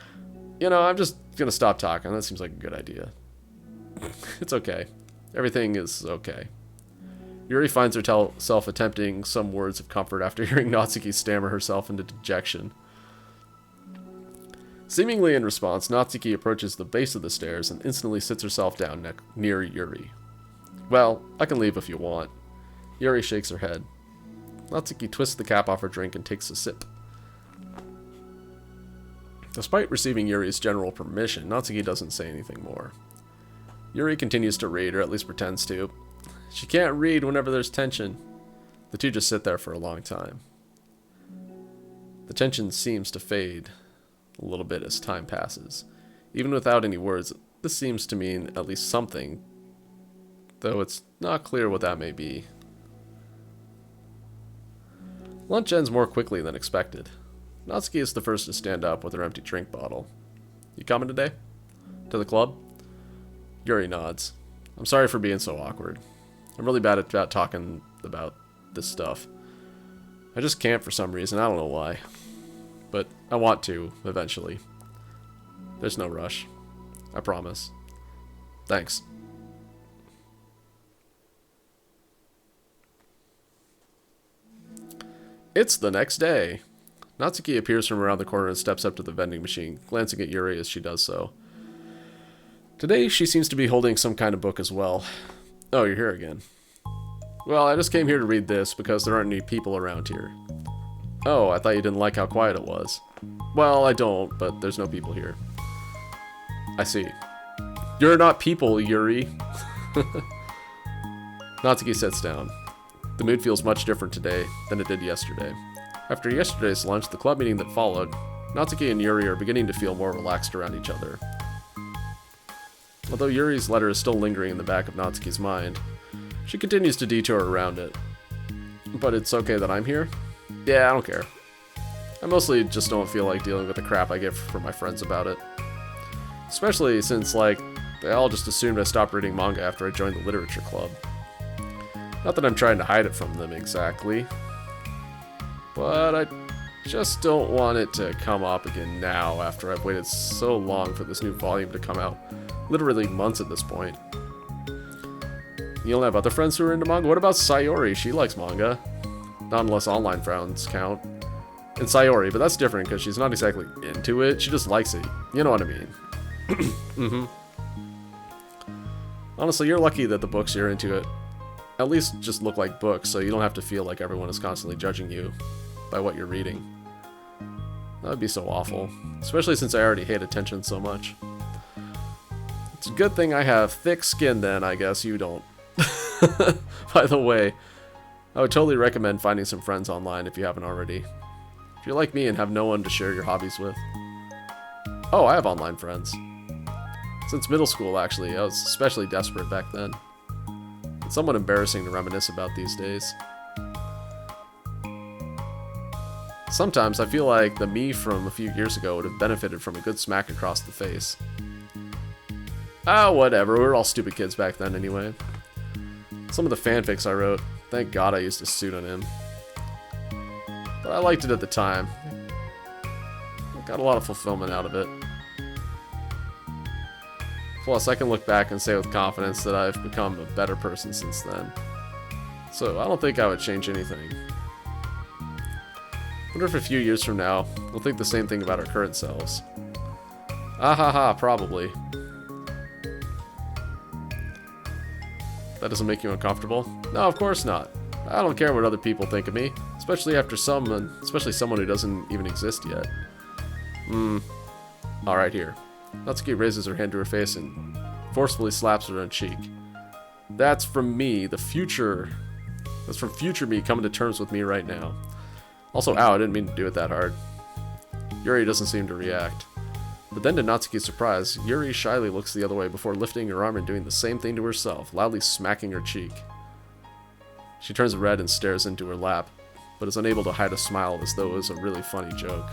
You know, I'm just gonna stop talking. That seems like a good idea. It's okay. Everything is okay. Yuri finds herself attempting some words of comfort after hearing Natsuki stammer herself into dejection. Seemingly in response, Natsuki approaches the base of the stairs and instantly sits herself down near Yuri. Well, I can leave if you want. Yuri shakes her head. Natsuki twists the cap off her drink and takes a sip. Despite receiving Yuri's general permission, Natsuki doesn't say anything more. Yuri continues to read, or at least pretends to. She can't read whenever there's tension. The two just sit there for a long time. The tension seems to fade a little bit as time passes. Even without any words, this seems to mean at least something, though it's not clear what that may be. Lunch ends more quickly than expected. Natsuki is the first to stand up with her empty drink bottle. You coming today? To the club? Yuri nods. I'm sorry for being so awkward. I'm really bad at talking about this stuff. I just can't for some reason. I don't know why. But I want to, eventually. There's no rush. I promise. Thanks. It's the next day. Natsuki appears from around the corner and steps up to the vending machine, glancing at Yuri as she does so. Today, she seems to be holding some kind of book as well. Oh, you're here again. Well, I just came here to read this because there aren't any people around here. Oh, I thought you didn't like how quiet it was. Well, I don't, but there's no people here. I see. You're not people, Yuri. Natsuki sits down. The mood feels much different today than it did yesterday. After yesterday's lunch, the club meeting that followed, Natsuki and Yuri are beginning to feel more relaxed around each other. Although Yuri's letter is still lingering in the back of Natsuki's mind, she continues to detour around it. But it's okay that I'm here? Yeah, I don't care. I mostly just don't feel like dealing with the crap I get from my friends about it. Especially since, like, they all just assumed I stopped reading manga after I joined the literature club. Not that I'm trying to hide it from them exactly, but I just don't want it to come up again now after I've waited so long for this new volume to come out. Literally months at this point. You don't have other friends who are into manga? What about Sayori? She likes manga. Not unless online friends count. And Sayori, but that's different because she's not exactly into it. She just likes it. You know what I mean. Mm-hmm. Honestly, you're lucky that the books you're into it at least just look like books, so you don't have to feel like everyone is constantly judging you by what you're reading. That would be so awful. Especially since I already hate attention so much. It's a good thing I have thick skin then, I guess you don't. By the way, I would totally recommend finding some friends online if you haven't already. If you're like me and have no one to share your hobbies with. Oh, I have online friends. Since middle school, actually. I was especially desperate back then. It's somewhat embarrassing to reminisce about these days. Sometimes I feel like the me from a few years ago would have benefited from a good smack across the face. Ah, whatever. We were all stupid kids back then anyway. Some of the fanfics I wrote, thank God I used a pseudonym. But I liked it at the time. I got a lot of fulfillment out of it. Plus, I can look back and say with confidence that I've become a better person since then. So, I don't think I would change anything. Wonder if a few years from now, we'll think the same thing about our current selves. Ah ha ha, probably. That doesn't make you uncomfortable? No, of course not. I don't care what other people think of me, especially someone who doesn't even exist yet. Alright, here. Natsuki raises her hand to her face and forcefully slaps her own cheek. That's from me, the future. That's from future me coming to terms with me right now. Also, ow, I didn't mean to do it that hard. Yuri doesn't seem to react. But then to Natsuki's surprise, Yuri shyly looks the other way before lifting her arm and doing the same thing to herself, loudly smacking her cheek. She turns red and stares into her lap, but is unable to hide a smile as though it was a really funny joke.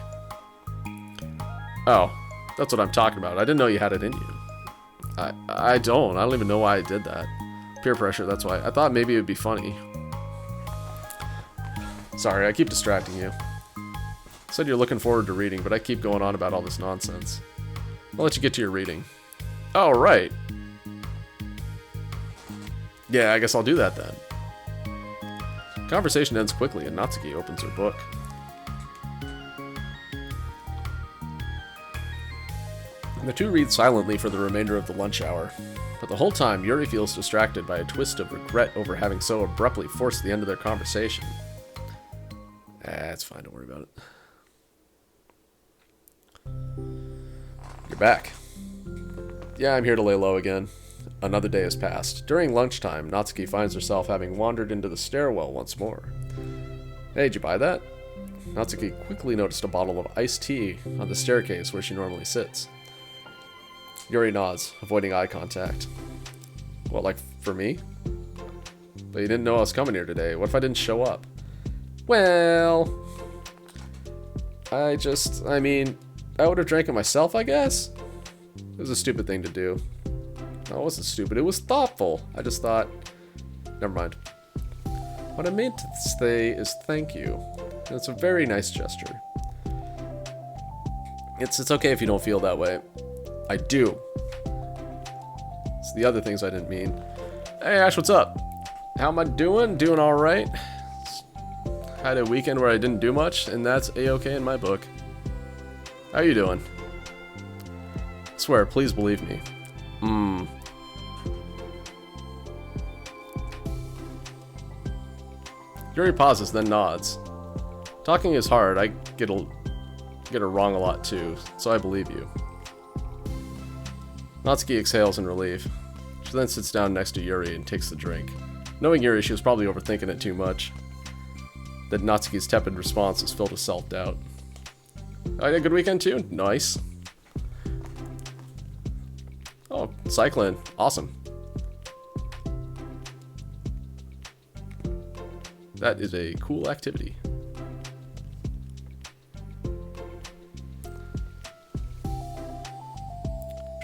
Oh, that's what I'm talking about. I didn't know you had it in you. I don't. I don't even know why I did that. Peer pressure, that's why. I thought maybe it would be funny. Sorry, I keep distracting you. Said you're looking forward to reading, but I keep going on about all this nonsense. I'll let you get to your reading. Oh, right. Yeah, I guess I'll do that then. Conversation ends quickly and Natsuki opens her book. The two read silently for the remainder of the lunch hour. But the whole time, Yuri feels distracted by a twist of regret over having so abruptly forced the end of their conversation. It's fine, don't worry about it. You're back. Yeah, I'm here to lay low again. Another day has passed. During lunchtime, Natsuki finds herself having wandered into the stairwell once more. Hey, did you buy that? Natsuki quickly noticed a bottle of iced tea on the staircase where she normally sits. Yuri nods, avoiding eye contact. What, like for me? But you didn't know I was coming here today. What if I didn't show up? Well... I would have drank it myself, I guess? It was a stupid thing to do. No, it wasn't stupid. It was thoughtful. I just thought... Never mind. What I meant to say is thank you. And it's a very nice gesture. It's okay if you don't feel that way. I do. It's the other things I didn't mean. Hey, Ash, what's up? How am I doing? Doing alright. Had a weekend where I didn't do much, and that's a-okay in my book. How you doing? I swear, please believe me. Yuri pauses, then nods. Talking is hard. I get it wrong a lot too, so I believe you. Natsuki exhales in relief. She then sits down next to Yuri and takes the drink. Knowing Yuri, she was probably overthinking it too much. That Natsuki's tepid response is filled with self-doubt. I had a good weekend too? Nice. Oh, cycling. Awesome. That is a cool activity.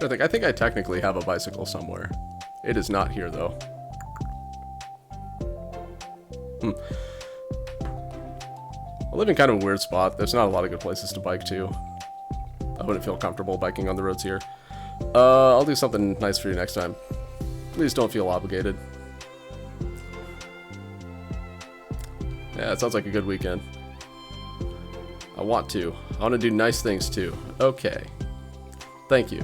I think I technically have a bicycle somewhere. It is not here though. I live in kind of a weird spot. There's not a lot of good places to bike to. I wouldn't feel comfortable biking on the roads here. I'll do something nice for you next time. Please don't feel obligated. Yeah, it sounds like a good weekend. I want to do nice things too. Okay. Thank you.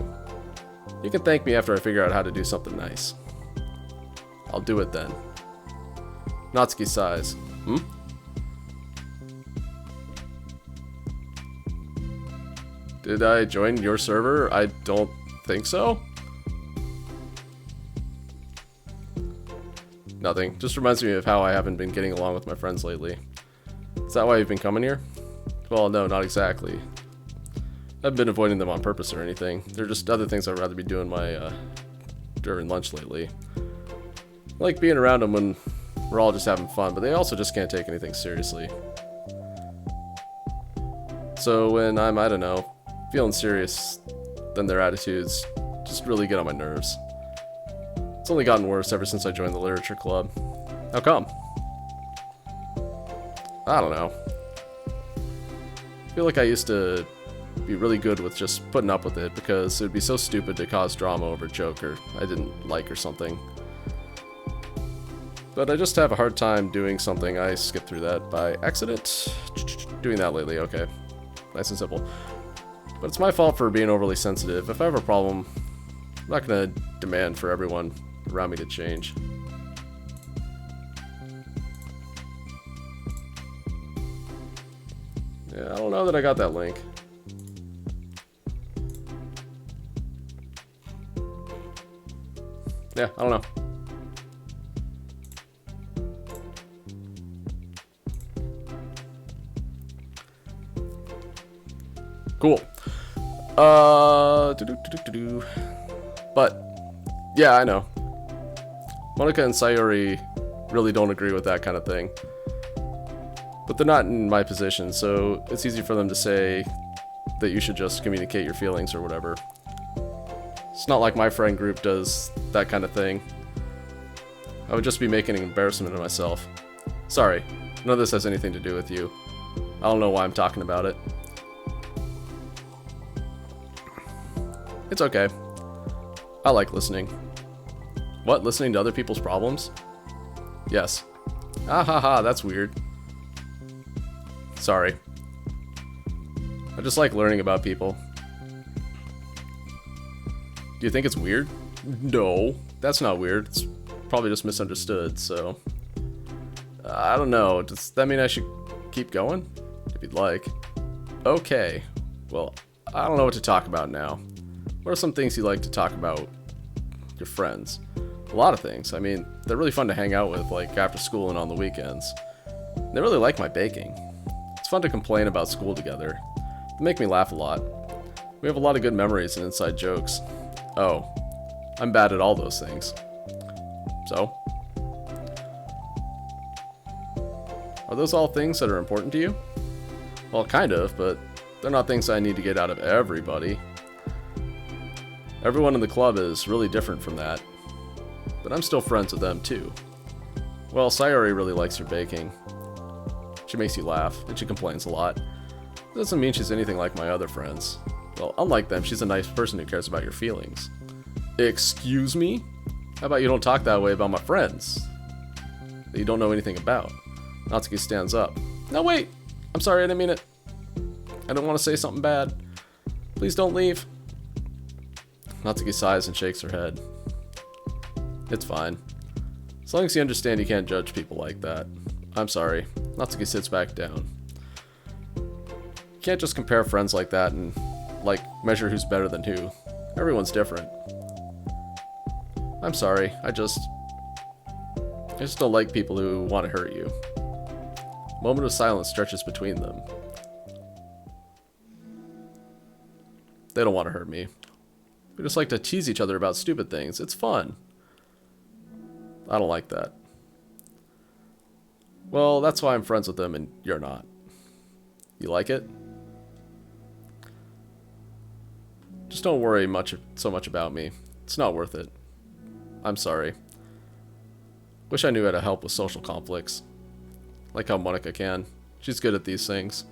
You can thank me after I figure out how to do something nice. I'll do it then. Natsuki sighs. Did I join your server? I don't think so. Nothing. Just reminds me of how I haven't been getting along with my friends lately. Is that why you've been coming here? Well, no, not exactly. I haven't been avoiding them on purpose or anything. They're just other things I'd rather be doing during lunch lately. I like being around them when we're all just having fun, but they also just can't take anything seriously. So when I'm, I don't know, feeling serious, then their attitudes just really get on my nerves. It's only gotten worse ever since I joined the literature club. How come? I don't know. I feel like I used to be really good with just putting up with it because it would be so stupid to cause drama over a joke or I didn't like or something. But I just have a hard time doing something. I skipped through that by accident. Doing that lately, okay. Nice and simple. But it's my fault for being overly sensitive. If I have a problem, I'm not gonna demand for everyone around me to change. Yeah, I don't know that I got that link. Yeah, I don't know. Cool. But, yeah, I know. Monica and Sayori really don't agree with that kind of thing. But they're not in my position, so it's easy for them to say that you should just communicate your feelings or whatever. It's not like my friend group does that kind of thing. I would just be making an embarrassment of myself. Sorry, none of this has anything to do with you. I don't know why I'm talking about it. It's okay. I like listening. What, listening to other people's problems? Yes. Ah ha ha, that's weird. Sorry. I just like learning about people. Do you think it's weird? No, that's not weird. It's probably just misunderstood, so... I don't know. Does that mean I should keep going? If you'd like. Okay. Well, I don't know what to talk about now. What are some things you like to talk about your friends? A lot of things. I mean, they're really fun to hang out with, like after school and on the weekends. They really like my baking. It's fun to complain about school together. They make me laugh a lot. We have a lot of good memories and inside jokes. Oh, I'm bad at all those things. So? Are those all things that are important to you? Well, kind of, but they're not things I need to get out of everybody. Everyone in the club is really different from that. But I'm still friends with them too. Well, Sayori really likes your baking. She makes you laugh, and she complains a lot. It doesn't mean she's anything like my other friends. Well, unlike them, she's a nice person who cares about your feelings. Excuse me? How about you don't talk that way about my friends that you don't know anything about? Natsuki stands up. No, wait! I'm sorry, I didn't mean it. I don't want to say something bad. Please don't leave. Natsuki sighs and shakes her head. It's fine. As long as you understand you can't judge people like that. I'm sorry. Natsuki sits back down. You can't just compare friends like that and, like, measure who's better than who. Everyone's different. I'm sorry. I just don't like people who want to hurt you. A moment of silence stretches between them. They don't want to hurt me. We just like to tease each other about stupid things. It's fun. I don't like that. Well, that's why I'm friends with them and you're not. You like it? Just don't worry so much about me. It's not worth it. I'm sorry. Wish I knew how to help with social conflicts. Like how Monica can. She's good at these things.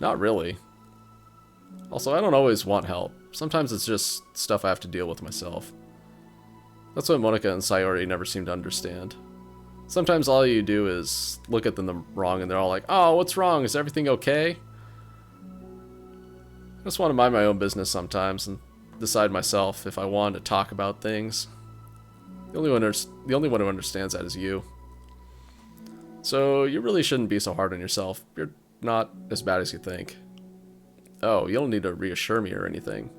Not really. Also, I don't always want help. Sometimes it's just stuff I have to deal with myself. That's what Monica and Sayori never seem to understand. Sometimes all you do is look at them wrong and they're all like, oh, what's wrong? Is everything okay? I just want to mind my own business sometimes and decide myself if I want to talk about things. The only one who understands that is you. So you really shouldn't be so hard on yourself. You're not as bad as you think. Oh, you don't need to reassure me or anything.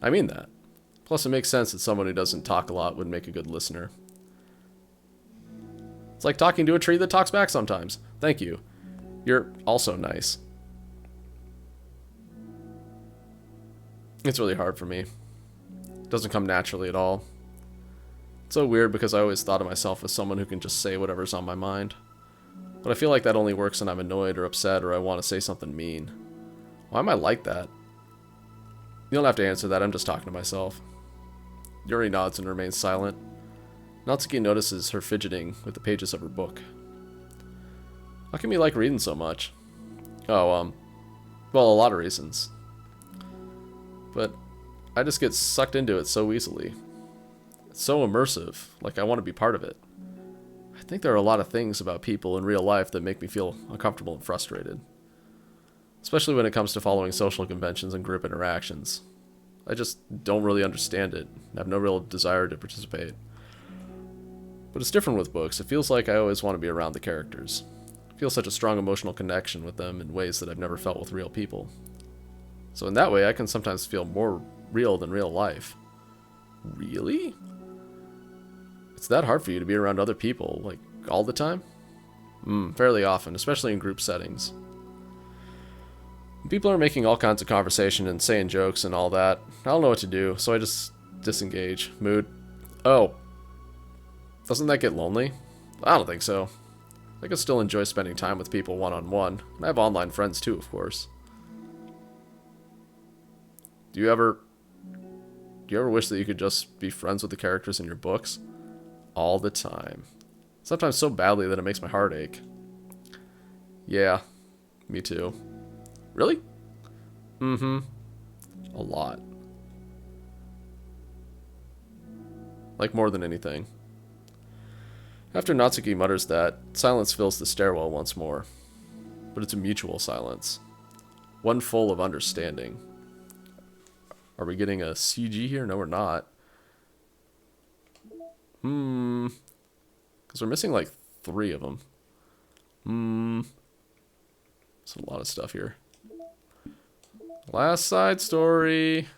I mean that. Plus it makes sense that someone who doesn't talk a lot would make a good listener. It's like talking to a tree that talks back sometimes. Thank you. You're also nice. It's really hard for me. It doesn't come naturally at all. It's so weird because I always thought of myself as someone who can just say whatever's on my mind. But I feel like that only works when I'm annoyed or upset or I want to say something mean. Why am I like that? You don't have to answer that, I'm just talking to myself. Yuri nods and remains silent. Natsuki notices her fidgeting with the pages of her book. How come you like reading so much? Oh, well, a lot of reasons. But I just get sucked into it so easily. It's so immersive, like I want to be part of it. I think there are a lot of things about people in real life that make me feel uncomfortable and frustrated. Especially when it comes to following social conventions and group interactions. I just don't really understand it, and have no real desire to participate. But it's different with books. It feels like I always want to be around the characters. I feel such a strong emotional connection with them in ways that I've never felt with real people. So in that way, I can sometimes feel more real than real life. Really? It's that hard for you to be around other people, like, all the time? Fairly often, especially in group settings. People are making all kinds of conversation and saying jokes and all that. I don't know what to do, so I just disengage. Mood. Oh. Doesn't that get lonely? I don't think so. I can still enjoy spending time with people one-on-one. And I have online friends too, of course. Do you ever wish that you could just be friends with the characters in your books? All the time. Sometimes so badly that it makes my heart ache. Yeah, me too. Really? A lot. Like more than anything. After Natsuki mutters that, silence fills the stairwell once more. But it's a mutual silence. One full of understanding. Are we getting a CG here? No, we're not. Because we're missing like 3 of them. There's a lot of stuff here. Last side story.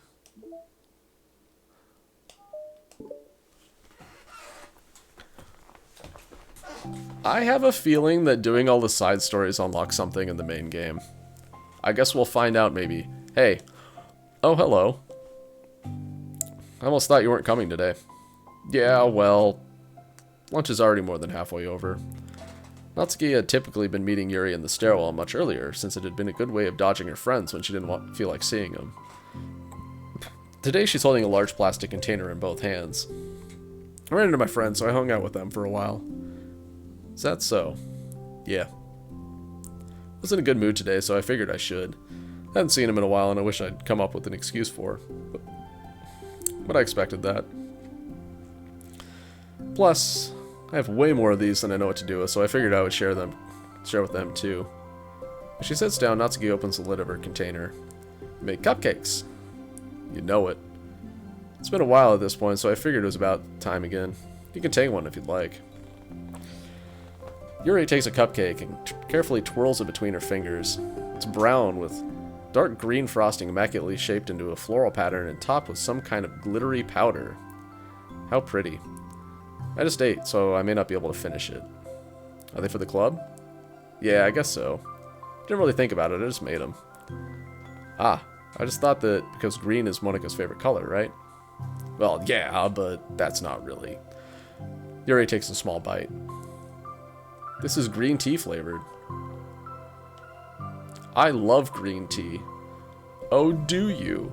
I have a feeling that doing all the side stories unlocks something in the main game. I guess we'll find out maybe. Hey. Oh, hello. I almost thought you weren't coming today. Yeah, well, lunch is already more than halfway over. Natsuki had typically been meeting Yuri in the stairwell much earlier, since it had been a good way of dodging her friends when she didn't feel like seeing them. Today she's holding a large plastic container in both hands. I ran into my friends, so I hung out with them for a while. Is that so? Yeah. I was in a good mood today, so I figured I should. I hadn't seen him in a while, and I wish I'd come up with an excuse for. But I expected that. Plus, I have way more of these than I know what to do with, so I figured I would share with them too. As she sits down, Natsuki opens the lid of her container. Make cupcakes. You know it. It's been a while at this point, so I figured it was about time again. You can take one if you'd like. Yuri takes a cupcake and carefully twirls it between her fingers. It's brown with dark green frosting immaculately shaped into a floral pattern and topped with some kind of glittery powder. How pretty. I just ate, so I may not be able to finish it. Are they for the club? Yeah, I guess so. Didn't really think about it, I just made them. Ah, I just thought that because green is Monika's favorite color, right? Well, yeah, but that's not really. Yuri takes a small bite. This is green tea flavored. I love green tea. Oh, do you?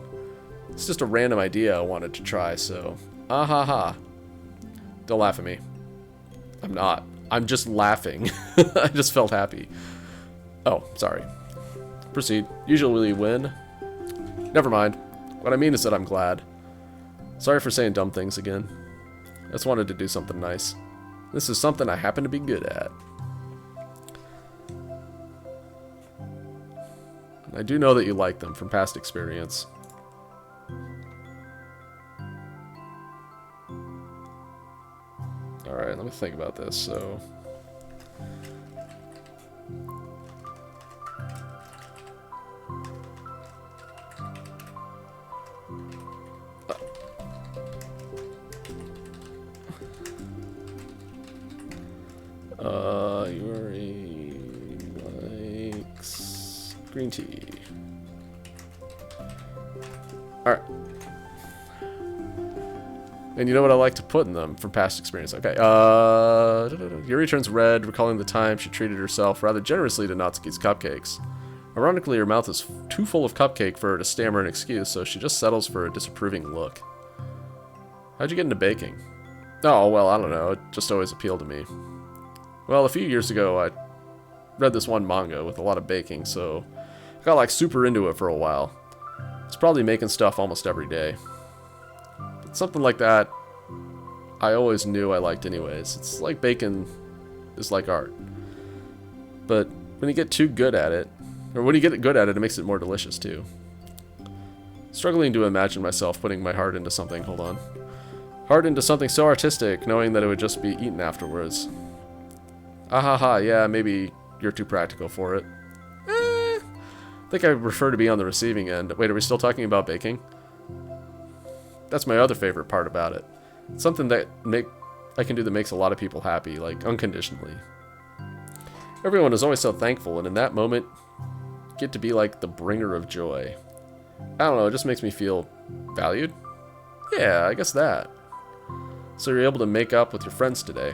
It's just a random idea I wanted to try, so... Ah ha ha. Don't laugh at me. I'm not. I'm just laughing. I just felt happy. Oh, sorry. Proceed. Usually win. Never mind. What I mean is that I'm glad. Sorry for saying dumb things again. I just wanted to do something nice. This is something I happen to be good at. I do know that you like them from past experience. Alright, let me think about this, so... Yuri likes green tea. Alright. And you know what I like to put in them from past experience. Okay, Yuri turns red, recalling the time she treated herself rather generously to Natsuki's cupcakes. Ironically, her mouth is too full of cupcake for her to stammer an excuse, so she just settles for a disapproving look. How'd you get into baking? Oh, well, I don't know. It just always appealed to me. Well, a few years ago, I read this one manga with a lot of baking, so I got like super into it for a while. It's probably making stuff almost every day. But something like that, I always knew I liked anyways. It's like baking is like art. But when you get too good at it, or when you get good at it, it makes it more delicious too. Struggling to imagine myself putting my heart into something, hold on. Heart into something so artistic, knowing that it would just be eaten afterwards. Ahaha, yeah, maybe you're too practical for it. I think I prefer to be on the receiving end. Wait, are we still talking about baking? That's my other favorite part about it. It's something that I can do that makes a lot of people happy, like unconditionally. Everyone is always so thankful, and in that moment, you get to be like the bringer of joy. I don't know, it just makes me feel valued? Yeah, I guess that. So you're able to make up with your friends today.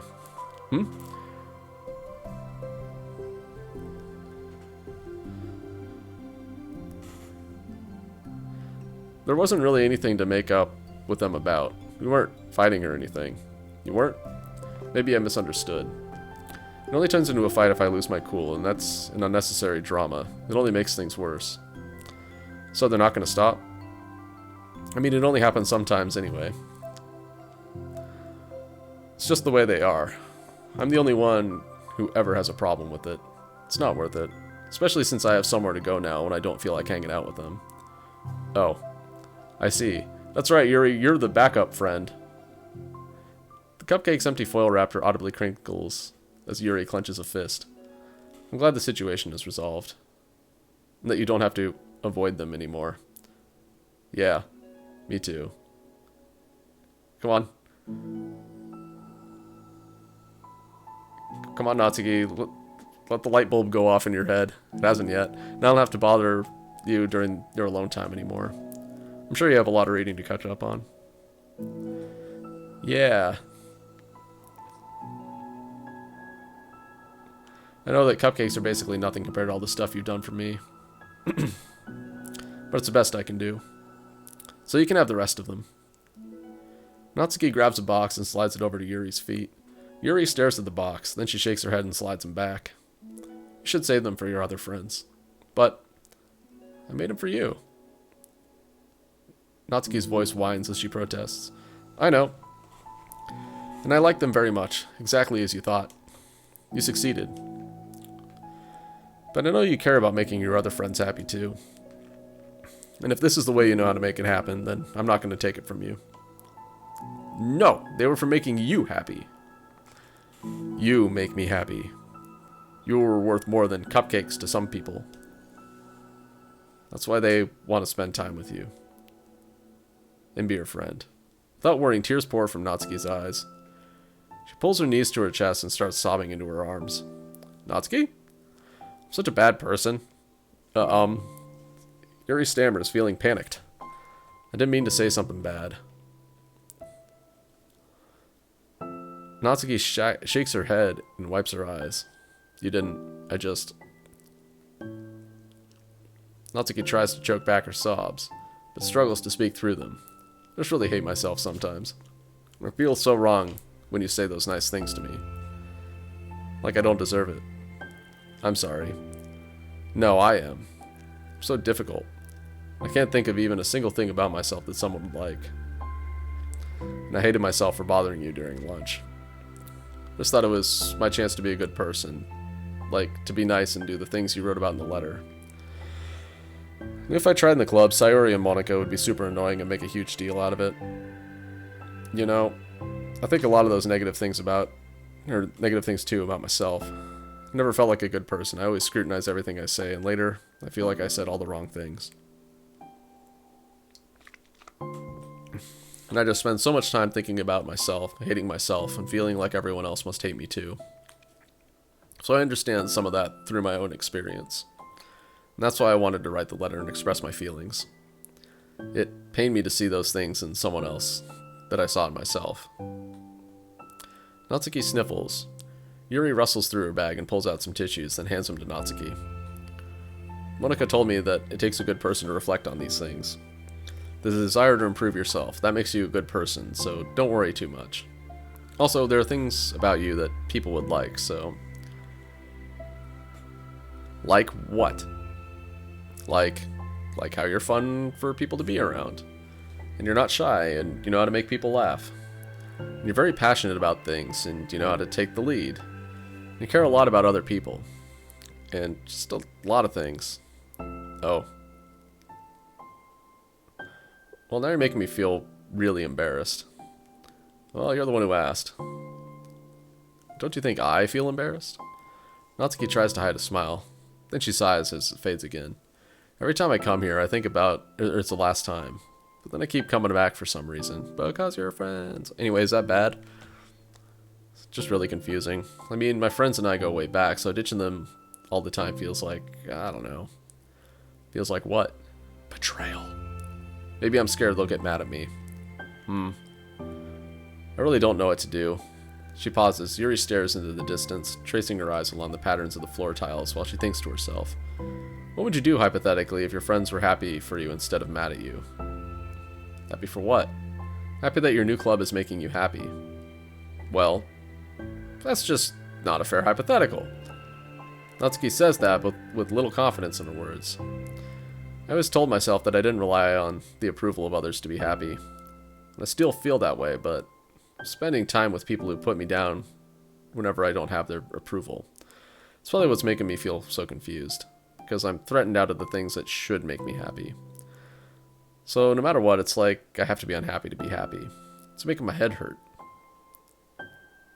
There wasn't really anything to make up with them about. We weren't fighting or anything. You weren't? Maybe I misunderstood. It only turns into a fight if I lose my cool, and that's an unnecessary drama. It only makes things worse. So they're not going to stop? I mean, it only happens sometimes anyway. It's just the way they are. I'm the only one who ever has a problem with it. It's not worth it. Especially since I have somewhere to go now when I don't feel like hanging out with them. Oh. I see. That's right, Yuri, you're the backup friend. The cupcake's empty foil wrapper audibly crinkles as Yuri clenches a fist. I'm glad the situation is resolved. And that you don't have to avoid them anymore. Yeah, me too. Come on. Come on, Natsuki. Let the light bulb go off in your head. It hasn't yet. Now I don't have to bother you during your alone time anymore. I'm sure you have a lot of reading to catch up on. Yeah. I know that cupcakes are basically nothing compared to all the stuff you've done for me. But it's the best I can do. So you can have the rest of them. Natsuki grabs a box and slides it over to Yuri's feet. Yuri stares at the box, then she shakes her head and slides them back. You should save them for your other friends. But I made them for you. Natsuki's voice whines as she protests. I know. And I like them very much, exactly as you thought. You succeeded. But I know you care about making your other friends happy too. And if this is the way you know how to make it happen, then I'm not going to take it from you. No, they were for making you happy. You make me happy. You were worth more than cupcakes to some people. That's why they want to spend time with you. And be your friend. Without worrying, tears pour from Natsuki's eyes. She pulls her knees to her chest and starts sobbing into her arms. Natsuki? I'm such a bad person. Yuri stammers, feeling panicked. I didn't mean to say something bad. Natsuki shakes her head and wipes her eyes. You didn't. I just... Natsuki tries to choke back her sobs, but struggles to speak through them. I just really hate myself sometimes. It feels so wrong when you say those nice things to me. Like I don't deserve it. I'm sorry. No, I am. I'm so difficult. I can't think of even a single thing about myself that someone would like. And I hated myself for bothering you during lunch. Just thought it was my chance to be a good person. Like, to be nice and do the things you wrote about in the letter. If I tried in the club, Sayori and Monica would be super annoying and make a huge deal out of it. You know, I think a lot of those negative things too about myself. I never felt like a good person. I always scrutinize everything I say, and later, I feel like I said all the wrong things. And I just spend so much time thinking about myself, hating myself, and feeling like everyone else must hate me too. So I understand some of that through my own experience. And that's why I wanted to write the letter and express my feelings. It pained me to see those things in someone else that I saw in myself. Natsuki sniffles. Yuri rustles through her bag and pulls out some tissues, then hands them to Natsuki. Monica told me that it takes a good person to reflect on these things. The desire to improve yourself, that makes you a good person, so don't worry too much. Also, there are things about you that people would like, so... Like what? Like how you're fun for people to be around. And you're not shy, and you know how to make people laugh. And you're very passionate about things, and you know how to take the lead. And you care a lot about other people. And just a lot of things. Oh. Well, now you're making me feel really embarrassed. Well, you're the one who asked. Don't you think I feel embarrassed? Natsuki tries to hide a smile. Then she sighs as it fades again. Every time I come here, I think about it's the last time. But then I keep coming back for some reason. Because you're friends. Anyway, is that bad? It's just really confusing. I mean, my friends and I go way back, so ditching them all the time feels like, I don't know. Feels like what? Betrayal. Maybe I'm scared they'll get mad at me. I really don't know what to do. She pauses. Yuri stares into the distance, tracing her eyes along the patterns of the floor tiles while she thinks to herself. What would you do, hypothetically, if your friends were happy for you instead of mad at you? Happy for what? Happy that your new club is making you happy. Well, that's just not a fair hypothetical. Natsuki says that, but with little confidence in her words. I always told myself that I didn't rely on the approval of others to be happy. And I still feel that way, but spending time with people who put me down whenever I don't have their approval. It's probably what's making me feel so confused, because I'm threatened out of the things that should make me happy. So no matter what, it's like I have to be unhappy to be happy. It's making my head hurt.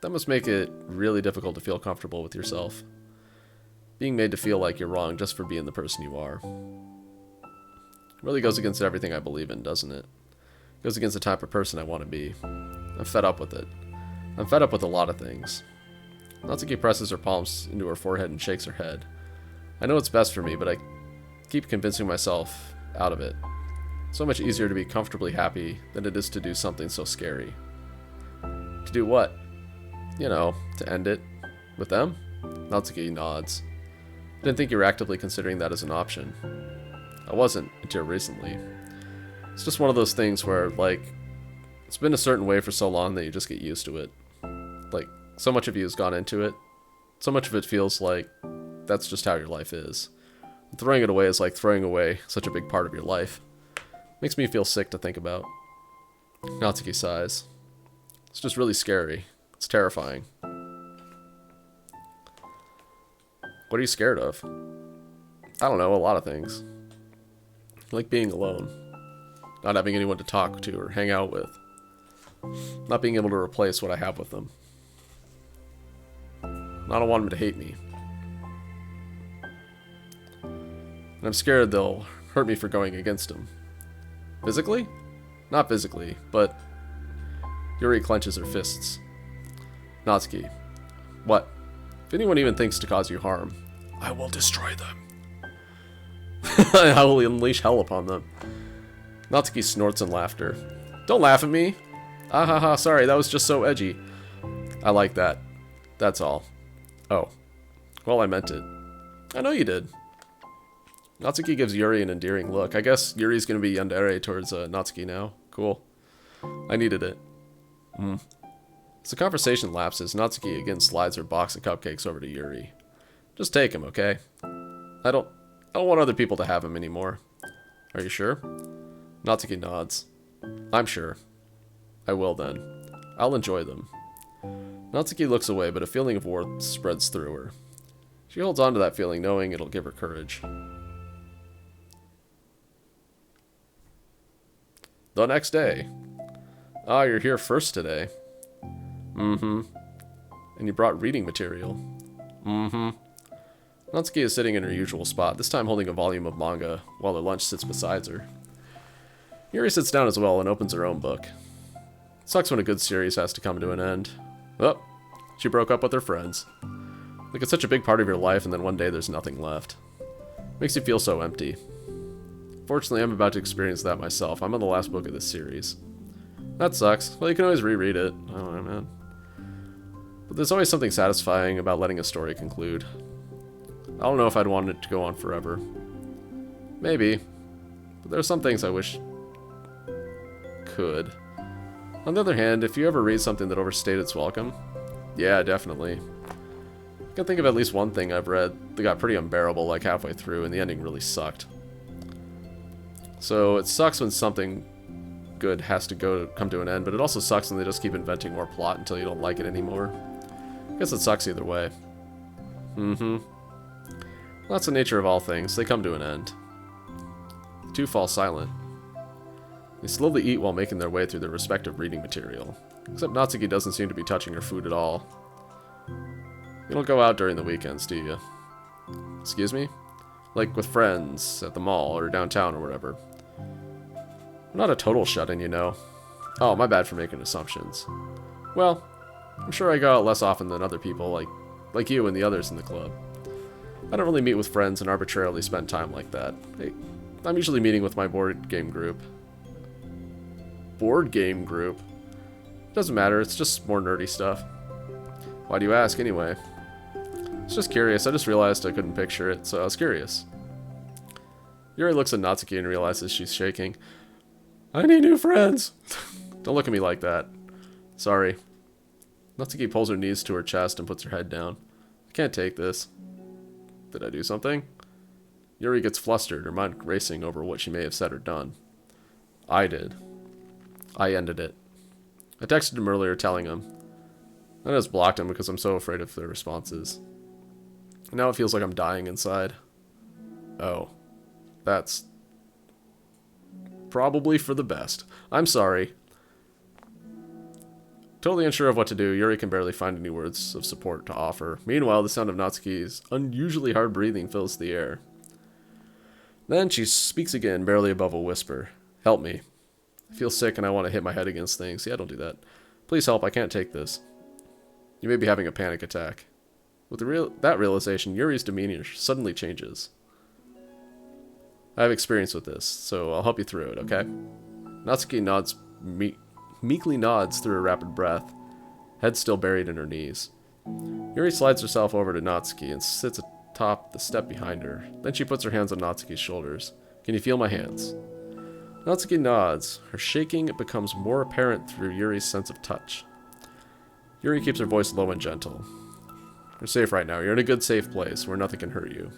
That must make it really difficult to feel comfortable with yourself. Being made to feel like you're wrong just for being the person you are. It really goes against everything I believe in, doesn't it? It goes against the type of person I want to be. I'm fed up with it. I'm fed up with a lot of things. Natsuki presses her palms into her forehead and shakes her head. I know it's best for me, but I keep convincing myself out of it. It's so much easier to be comfortably happy than it is to do something so scary. To do what? You know, to end it. With them? Natsuki nods. I didn't think you were actively considering that as an option. I wasn't, until recently. It's just one of those things where, like, it's been a certain way for so long that you just get used to it. Like, so much of you has gone into it. So much of it feels like that's just how your life is. And throwing it away is like throwing away such a big part of your life. Makes me feel sick to think about. Natsuki sighs. It's just really scary. It's terrifying. What are you scared of? I don't know, a lot of things. Like being alone. Not having anyone to talk to or hang out with. Not being able to replace what I have with them. And I don't want them to hate me. And I'm scared they'll hurt me for going against them. Physically? Not physically, but... Yuri clenches her fists. Natsuki. What? If anyone even thinks to cause you harm, I will destroy them. I will unleash hell upon them. Natsuki snorts in laughter. Don't laugh at me. Ah ha ha, sorry, that was just so edgy. I like that. That's all. Oh. Well, I meant it. I know you did. Natsuki gives Yuri an endearing look. I guess Yuri's gonna be yandere towards Natsuki now. Cool. I needed it. As the conversation lapses, Natsuki again slides her box of cupcakes over to Yuri. Just take him, okay? I don't want other people to have him anymore. Are you sure? Natsuki nods. I'm sure. I will then. I'll enjoy them. Natsuki looks away, but a feeling of warmth spreads through her. She holds on to that feeling, knowing it'll give her courage. The next day. Ah, you're here first today. Mm-hmm. And you brought reading material. Mm-hmm. Natsuki is sitting in her usual spot, this time holding a volume of manga, while her lunch sits beside her. Yuri sits down as well and opens her own book. It sucks when a good series has to come to an end. Oh, she broke up with her friends. Like it's such a big part of your life and then one day there's nothing left. Makes you feel so empty. Fortunately, I'm about to experience that myself. I'm on the last book of this series. That sucks. Well, you can always reread it. I don't know, man. But there's always something satisfying about letting a story conclude. I don't know if I'd want it to go on forever. Maybe. But there are some things I wish could. On the other hand, if you ever read something that overstayed its welcome, yeah, definitely. I can think of at least one thing I've read that got pretty unbearable like halfway through, and the ending really sucked. So it sucks when something good has to come to an end, but it also sucks when they just keep inventing more plot until you don't like it anymore. I guess it sucks either way. Well, that's the nature of all things. They come to an end. The two fall silent. They slowly eat while making their way through their respective reading material. Except Natsuki doesn't seem to be touching her food at all. You don't go out during the weekends, do you? Excuse me? Like with friends, at the mall, or downtown, or whatever. I'm not a total shut-in, you know. Oh, my bad for making assumptions. Well, I'm sure I go out less often than other people, like you and the others in the club. I don't really meet with friends and arbitrarily spend time like that. I'm usually meeting with my board game group. Board game group? Doesn't matter, it's just more nerdy stuff. Why do you ask, anyway? I was just curious, I just realized I couldn't picture it, so I was curious. Yuri looks at Natsuki and realizes she's shaking. I need new friends! Don't look at me like that. Sorry. Natsuki pulls her knees to her chest and puts her head down. I can't take this. Did I do something? Yuri gets flustered, her mind racing over what she may have said or done. I did. I ended it. I texted him earlier telling him. I just blocked him because I'm so afraid of their responses. And now it feels like I'm dying inside. Oh. That's probably for the best. I'm sorry. Totally unsure of what to do, Yuri can barely find any words of support to offer. Meanwhile, the sound of Natsuki's unusually hard breathing fills the air. Then she speaks again, barely above a whisper. Help me. I feel sick and I want to hit my head against things. Yeah, don't do that. Please help, I can't take this. You may be having a panic attack. With that realization, Yuri's demeanor suddenly changes. I have experience with this, so I'll help you through it, okay? Natsuki meekly nods through a rapid breath, head still buried in her knees. Yuri slides herself over to Natsuki and sits atop the step behind her. Then she puts her hands on Natsuki's shoulders. Can you feel my hands? Natsuki nods. Her shaking becomes more apparent through Yuri's sense of touch. Yuri keeps her voice low and gentle. You're safe right now. You're in a good, safe place where nothing can hurt you.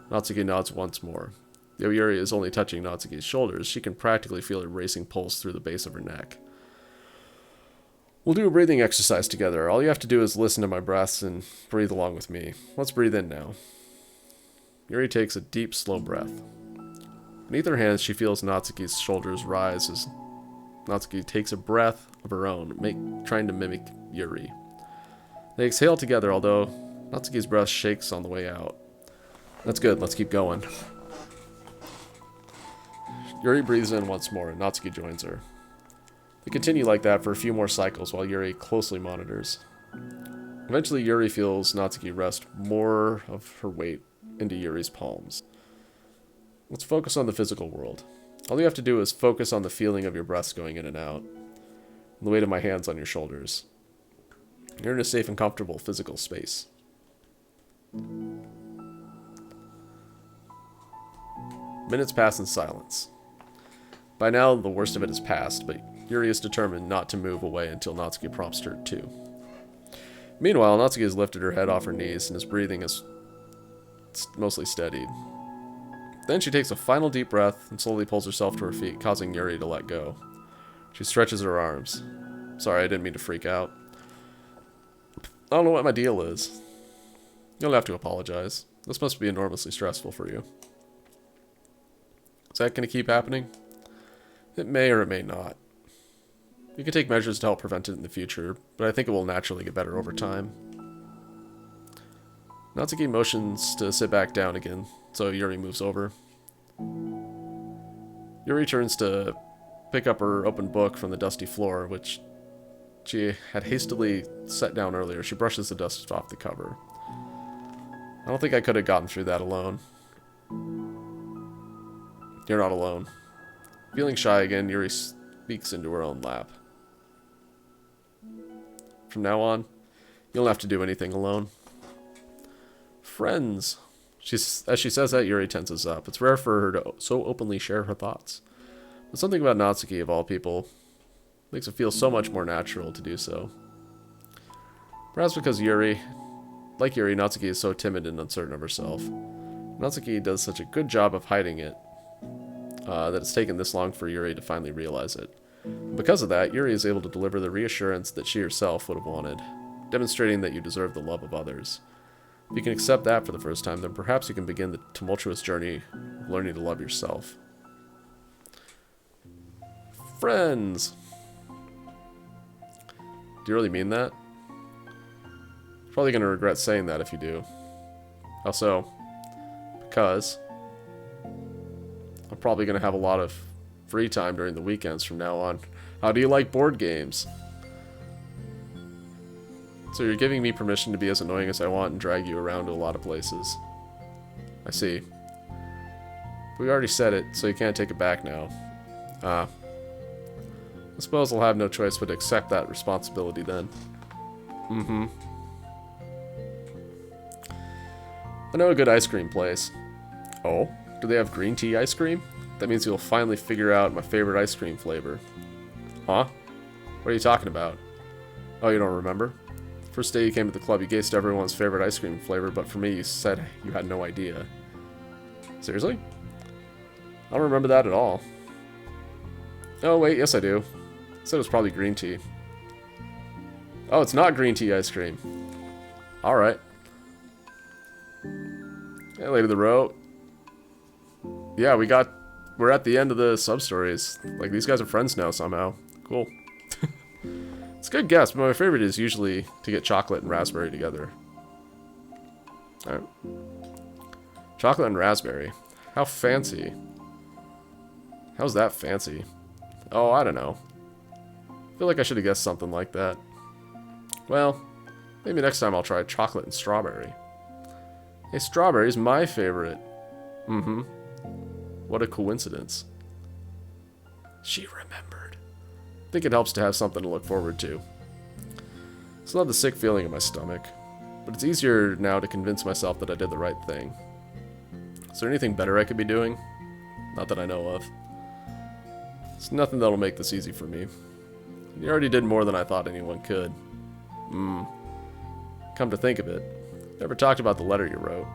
Natsuki nods once more. Though Yuri is only touching Natsuki's shoulders, she can practically feel her racing pulse through the base of her neck. We'll do a breathing exercise together. All you have to do is listen to my breaths and breathe along with me. Let's breathe in now. Yuri takes a deep, slow breath. Beneath her hands, she feels Natsuki's shoulders rise as Natsuki takes a breath of her own, trying to mimic Yuri. They exhale together, although Natsuki's breath shakes on the way out. That's good, let's keep going. Yuri breathes in once more, and Natsuki joins her. They continue like that for a few more cycles while Yuri closely monitors. Eventually, Yuri feels Natsuki rest more of her weight into Yuri's palms. Let's focus on the physical world. All you have to do is focus on the feeling of your breaths going in and out, and the weight of my hands on your shoulders. You're in a safe and comfortable physical space. Minutes pass in silence. By now, the worst of it is past, but Yuri is determined not to move away until Natsuki prompts her to. Meanwhile, Natsuki has lifted her head off her knees and his breathing is mostly steadied. Then she takes a final deep breath and slowly pulls herself to her feet, causing Yuri to let go. She stretches her arms. Sorry, I didn't mean to freak out. I don't know what my deal is. You don't have to apologize. This must be enormously stressful for you. Is that going to keep happening? It may or it may not. You can take measures to help prevent it in the future, but I think it will naturally get better over time. Natsuki motions to sit back down again, so Yuri moves over. Yuri turns to pick up her open book from the dusty floor, which she had hastily set down earlier. She brushes the dust off the cover. I don't think I could have gotten through that alone. You're not alone. Feeling shy again, Yuri speaks into her own lap. From now on, you don't have to do anything alone. Friends. As she says that, Yuri tenses up. It's rare for her to so openly share her thoughts. But something about Natsuki, of all people, makes it feel so much more natural to do so. Perhaps because like Yuri, Natsuki is so timid and uncertain of herself. Natsuki does such a good job of hiding it that it's taken this long for Yuri to finally realize it. Because of that, Yuri is able to deliver the reassurance that she herself would have wanted, demonstrating that you deserve the love of others. If you can accept that for the first time, then perhaps you can begin the tumultuous journey of learning to love yourself. Friends! Do you really mean that? You're probably going to regret saying that if you do. How so? Because I'm probably going to have a lot of free time during the weekends from now on. How do you like board games? So you're giving me permission to be as annoying as I want and drag you around to a lot of places. I see. We already said it, so you can't take it back now. I suppose I'll have no choice but to accept that responsibility then. Mm-hmm. I know a good ice cream place. Oh? Do they have green tea ice cream? That means you'll finally figure out my favorite ice cream flavor. Huh? What are you talking about? Oh, you don't remember? First day you came to the club, you guessed everyone's favorite ice cream flavor, but for me, you said you had no idea. Seriously? I don't remember that at all. Oh, wait, yes I do. I said it was probably green tea. Oh, it's not green tea ice cream. Alright. Hey, Lady of the Row. Yeah, we're at the end of the sub-stories. Like, these guys are friends now somehow. Cool. It's a good guess, but my favorite is usually to get chocolate and raspberry together. Alright. Chocolate and raspberry. How fancy. How's that fancy? Oh, I don't know. I feel like I should have guessed something like that. Well, maybe next time I'll try chocolate and strawberry. Hey, strawberry's my favorite. Mm-hmm. What a coincidence. She remembered. I think it helps to have something to look forward to. Still have the sick feeling in my stomach, but it's easier now to convince myself that I did the right thing. Is there anything better I could be doing? Not that I know of. It's nothing that'll make this easy for me. You already did more than I thought anyone could. Come to think of it, never talked about the letter you wrote.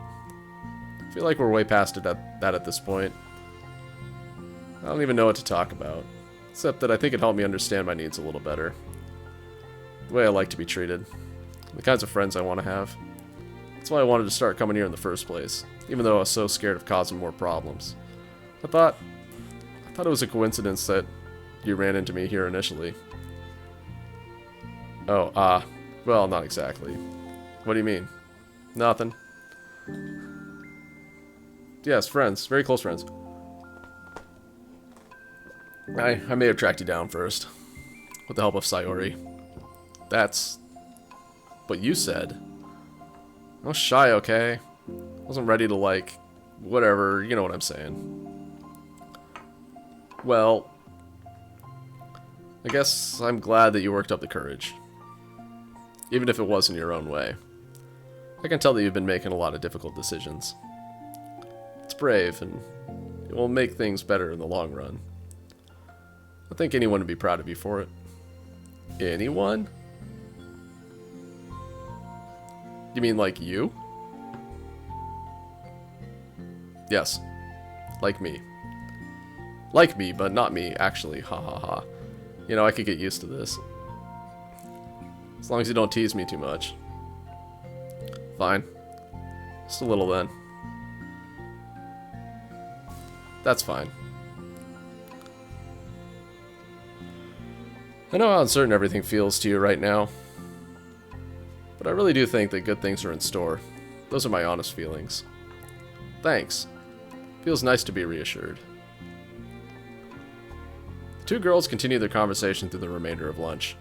I feel like we're way past it at this point. I don't even know what to talk about, except that I think it helped me understand my needs a little better. The way I like to be treated. The kinds of friends I want to have. That's why I wanted to start coming here in the first place, even though I was so scared of causing more problems. I thought it was a coincidence that you ran into me here initially. Oh, well, not exactly. What do you mean? Nothing. Yes, friends. Very close friends. I may have tracked you down first. With the help of Sayori. That's what you said. I was shy, okay? Wasn't ready to, like, whatever, you know what I'm saying. Well, I guess I'm glad that you worked up the courage. Even if it was in your own way. I can tell that you've been making a lot of difficult decisions. It's brave, and it will make things better in the long run. I think anyone would be proud of you for it. Anyone? You mean like you? Yes. Like me. Like me, but not me, actually. Ha ha ha. You know, I could get used to this. As long as you don't tease me too much. Fine. Just a little then. That's fine. I know how uncertain everything feels to you right now. But I really do think that good things are in store. Those are my honest feelings. Thanks. Feels nice to be reassured. The two girls continue their conversation through the remainder of lunch.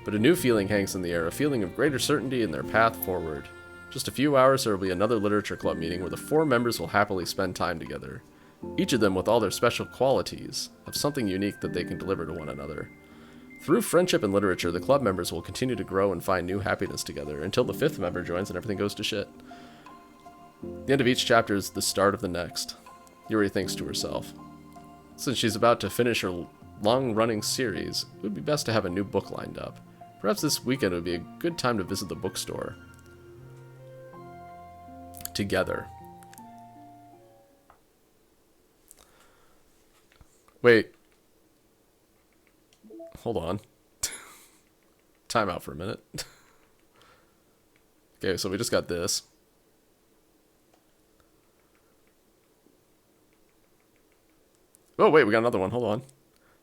But a new feeling hangs in the air, a feeling of greater certainty in their path forward. Just a few hours there will be another literature club meeting where the 4 members will happily spend time together. Each of them, with all their special qualities, have something unique that they can deliver to one another. Through friendship and literature, the club members will continue to grow and find new happiness together until the 5th member joins and everything goes to shit. The end of each chapter is the start of the next, Yuri thinks to herself. Since she's about to finish her long-running series, it would be best to have a new book lined up. Perhaps this weekend would be a good time to visit the bookstore. Together. Wait. Hold on. Time out for a minute. Okay, so we just got this. Oh, wait, we got another one. Hold on.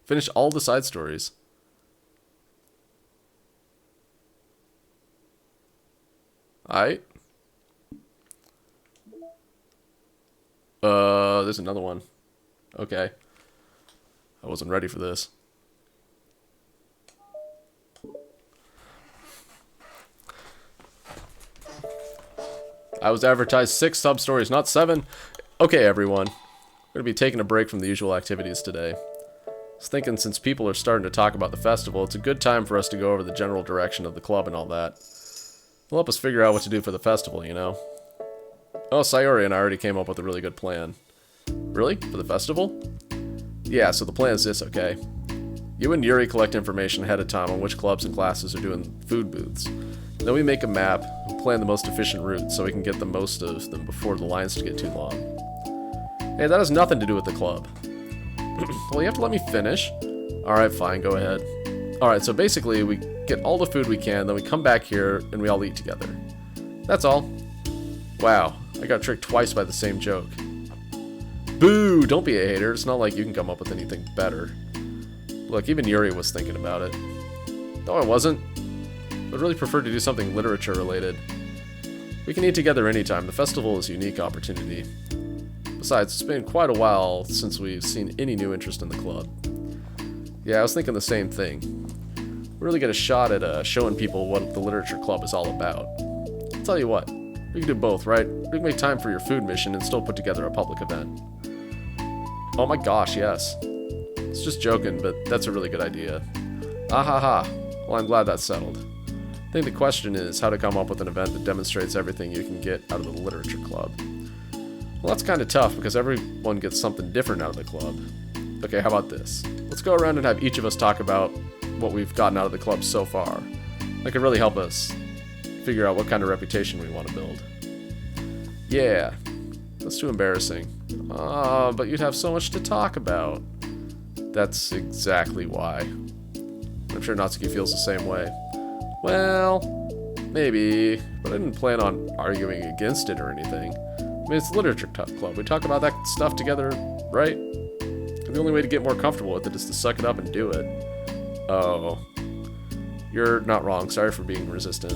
Finish all the side stories. Alright. There's another one. Okay. I wasn't ready for this. I was advertised 6 sub-stories, not 7. Okay, everyone. We're going to be taking a break from the usual activities today. I was thinking since people are starting to talk about the festival, it's a good time for us to go over the general direction of the club and all that. It'll help us figure out what to do for the festival, you know? Oh, Sayori and I already came up with a really good plan. Really? For the festival? Yeah, so the plan is this, okay? You and Yuri collect information ahead of time on which clubs and classes are doing food booths. Then we make a map and plan the most efficient route so we can get the most of them before the lines get too long. Hey, that has nothing to do with the club. Well, you have to let me finish. Alright, fine, go ahead. Alright, so basically we get all the food we can, then we come back here and we all eat together. That's all. Wow, I got tricked twice by the same joke. Boo! Don't be a hater. It's not like you can come up with anything better. Look, even Yuri was thinking about it. No, I wasn't. I'd really prefer to do something literature related. We can eat together anytime. The festival is a unique opportunity. Besides, it's been quite a while since we've seen any new interest in the club. Yeah, I was thinking the same thing. We really get a shot at showing people what the literature club is all about. I'll tell you what, we can do both, right? We can make time for your food mission and still put together a public event. Oh my gosh, yes. It's just joking, but that's a really good idea. Ah ha ha. Well, I'm glad that's settled. I think the question is how to come up with an event that demonstrates everything you can get out of the literature club. Well, that's kind of tough because everyone gets something different out of the club. Okay, how about this? Let's go around and have each of us talk about what we've gotten out of the club so far. That could really help us figure out what kind of reputation we want to build. Yeah, that's too embarrassing. But you'd have so much to talk about. That's exactly why. I'm sure Natsuki feels the same way. Well, maybe, but I didn't plan on arguing against it or anything. I mean, it's a literature club. We talk about that stuff together, right? And the only way to get more comfortable with it is to suck it up and do it. Oh. You're not wrong. Sorry for being resistant.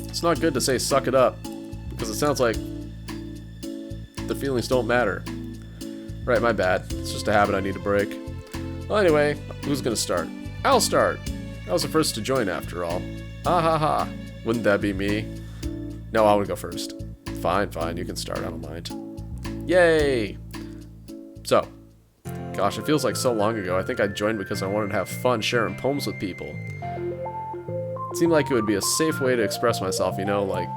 It's not good to say suck it up, because it sounds like the feelings don't matter. Right, my bad. It's just a habit I need to break. Well, anyway, who's gonna start? I'll start. I was the first to join after all. Ah ha ha. Wouldn't that be me? No, I want to go first. Fine, fine, you can start, I don't mind. Yay! So, gosh, it feels like so long ago. I think I joined because I wanted to have fun sharing poems with people. It seemed like it would be a safe way to express myself, you know, like,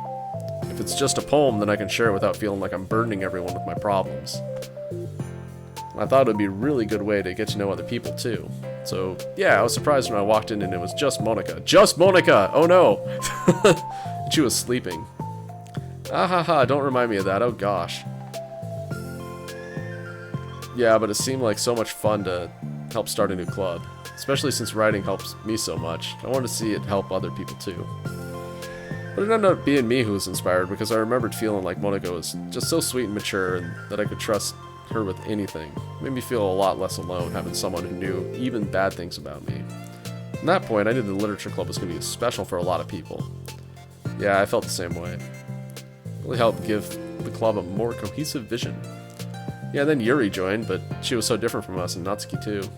if it's just a poem, then I can share it without feeling like I'm burdening everyone with my problems. I thought it would be a really good way to get to know other people, too. So, yeah, I was surprised when I walked in and it was just Monica. Just Monica! Oh no! She was sleeping. Ah ha ha, don't remind me of that, oh gosh. Yeah, but it seemed like so much fun to help start a new club. Especially since writing helps me so much. I wanted to see it help other people too. But it ended up being me who was inspired because I remembered feeling like Monica was just so sweet and mature and that I could trust her with anything. It made me feel a lot less alone having someone who knew even bad things about me. From that point, I knew the literature club was going to be special for a lot of people. Yeah, I felt the same way. It really helped give the club a more cohesive vision. Yeah, then Yuri joined, but she was so different from us, and Natsuki too.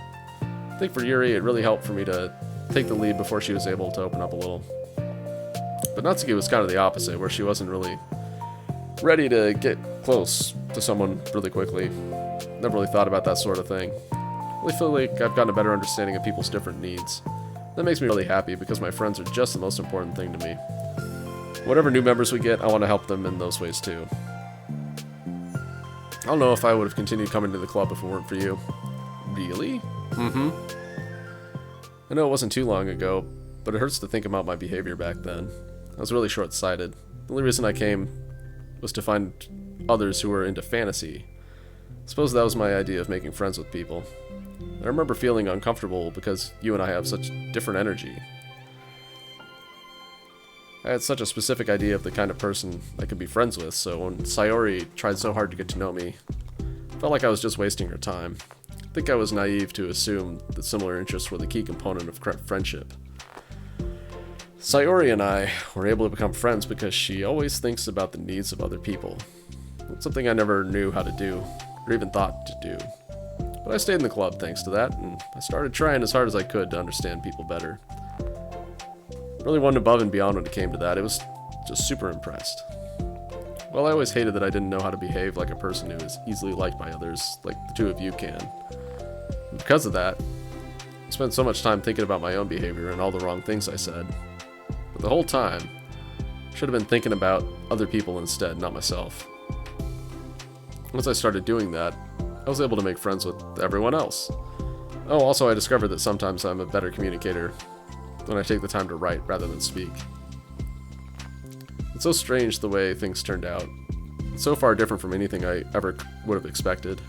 I think for Yuri, it really helped for me to take the lead before she was able to open up a little. But Natsuki was kind of the opposite, where she wasn't really ready to get close to someone really quickly. Never really thought about that sort of thing. I really feel like I've gotten a better understanding of people's different needs. That makes me really happy because my friends are just the most important thing to me. Whatever new members we get, I want to help them in those ways too. I don't know if I would have continued coming to the club if it weren't for you. Really? Mm-hmm. I know it wasn't too long ago, but it hurts to think about my behavior back then. I was really short-sighted. The only reason I came was to find others who were into fantasy. I suppose that was my idea of making friends with people. I remember feeling uncomfortable because you and I have such different energy. I had such a specific idea of the kind of person I could be friends with, so when Sayori tried so hard to get to know me, I felt like I was just wasting her time. I think I was naive to assume that similar interests were the key component of friendship. Sayori and I were able to become friends because she always thinks about the needs of other people. It's something I never knew how to do, or even thought to do. But I stayed in the club thanks to that, and I started trying as hard as I could to understand people better. I really went above and beyond when it came to that. It was just super impressed. Well, I always hated that I didn't know how to behave like a person who is easily liked by others, like the two of you can. And because of that, I spent so much time thinking about my own behavior and all the wrong things I said. But the whole time, I should have been thinking about other people instead, not myself. Once I started doing that, I was able to make friends with everyone else. Oh, also I discovered that sometimes I'm a better communicator when I take the time to write rather than speak. It's so strange the way things turned out. It's so far different from anything I ever would have expected.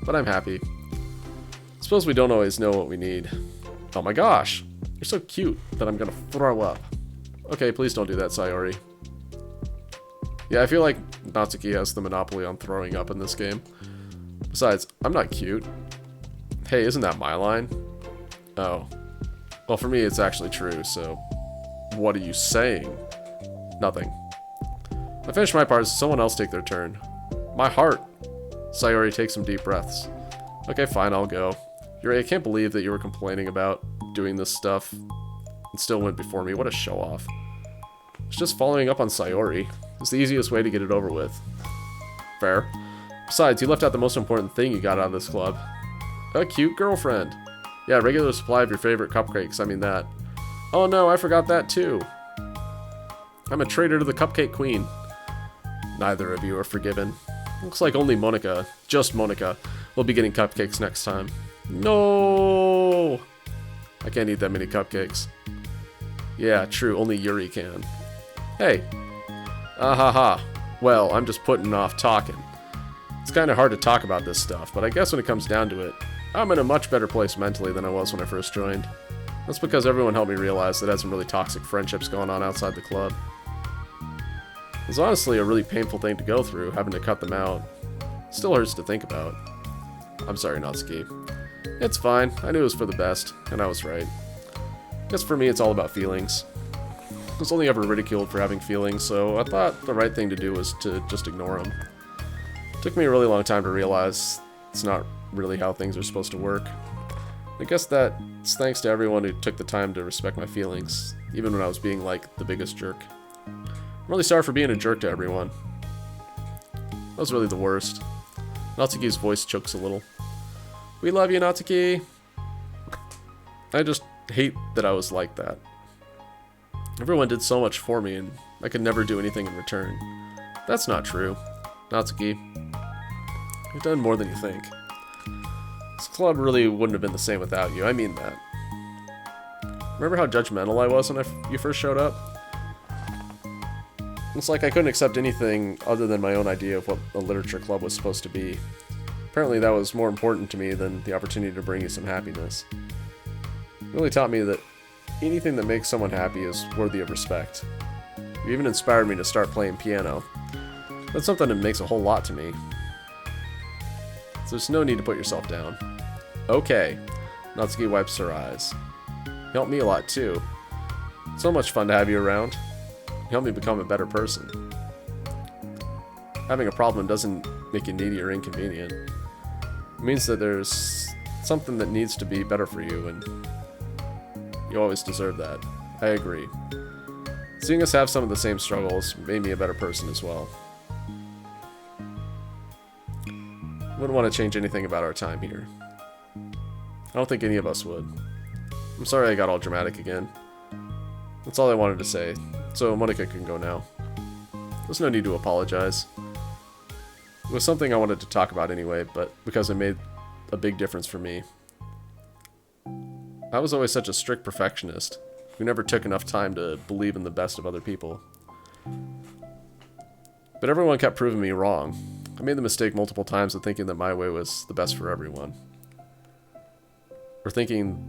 But I'm happy. I suppose we don't always know what we need. Oh my gosh! You're so cute that I'm gonna throw up. Okay, please don't do that, Sayori. Yeah, I feel like Natsuki has the monopoly on throwing up in this game. Besides, I'm not cute. Hey, isn't that my line? Oh. Well, for me, it's actually true, so... What are you saying? Nothing. I finished my part, so someone else take their turn. My heart! Sayori takes some deep breaths. Okay, fine, I'll go. Yuri, I can't believe that you were complaining about doing this stuff and still went before me. What a show-off. It's just following up on Sayori. It's the easiest way to get it over with. Fair. Besides, you left out the most important thing you got out of this club. A cute girlfriend. Yeah, regular supply of your favorite cupcakes, I mean that. Oh no, I forgot that too. I'm a traitor to the Cupcake Queen. Neither of you are forgiven. Looks like only Monica, just Monica, will be getting cupcakes next time. No! I can't eat that many cupcakes. Yeah, true, only Yuri can. Hey. Ahaha. Well, I'm just putting off talking. It's kind of hard to talk about this stuff, but I guess when it comes down to it, I'm in a much better place mentally than I was when I first joined. That's because everyone helped me realize that I had some really toxic friendships going on outside the club. It was honestly a really painful thing to go through, having to cut them out. It still hurts to think about. I'm sorry, Natsuki. It's fine. I knew it was for the best, and I was right. I guess for me it's all about feelings. I was only ever ridiculed for having feelings, so I thought the right thing to do was to just ignore them. It took me a really long time to realize it's not really how things are supposed to work. I guess that's thanks to everyone who took the time to respect my feelings, even when I was being like the biggest jerk. I'm really sorry for being a jerk to everyone. That was really the worst. Natsuki's voice chokes a little. We love you, Natsuki. I just hate that I was like that. Everyone did so much for me, and I could never do anything in return. That's not true. Natsuki, you've done more than you think. This club really wouldn't have been the same without you, I mean that. Remember how judgmental I was when you first showed up? It's like I couldn't accept anything other than my own idea of what a literature club was supposed to be. Apparently that was more important to me than the opportunity to bring you some happiness. It really taught me that anything that makes someone happy is worthy of respect. You even inspired me to start playing piano. That's something that makes a whole lot to me. So there's no need to put yourself down. Okay. Natsuki wipes her eyes. You helped me a lot too. It's so much fun to have you around. You helped me become a better person. Having a problem doesn't make you needy or inconvenient. It means that there's something that needs to be better for you, and you always deserve that. I agree. Seeing us have some of the same struggles made me a better person as well. Wouldn't want to change anything about our time here. I don't think any of us would. I'm sorry I got all dramatic again. That's all I wanted to say. So Monica can go now. There's no need to apologize. It was something I wanted to talk about anyway, but because it made a big difference for me. I was always such a strict perfectionist who never took enough time to believe in the best of other people. But everyone kept proving me wrong. I made the mistake multiple times of thinking that my way was the best for everyone. Or thinking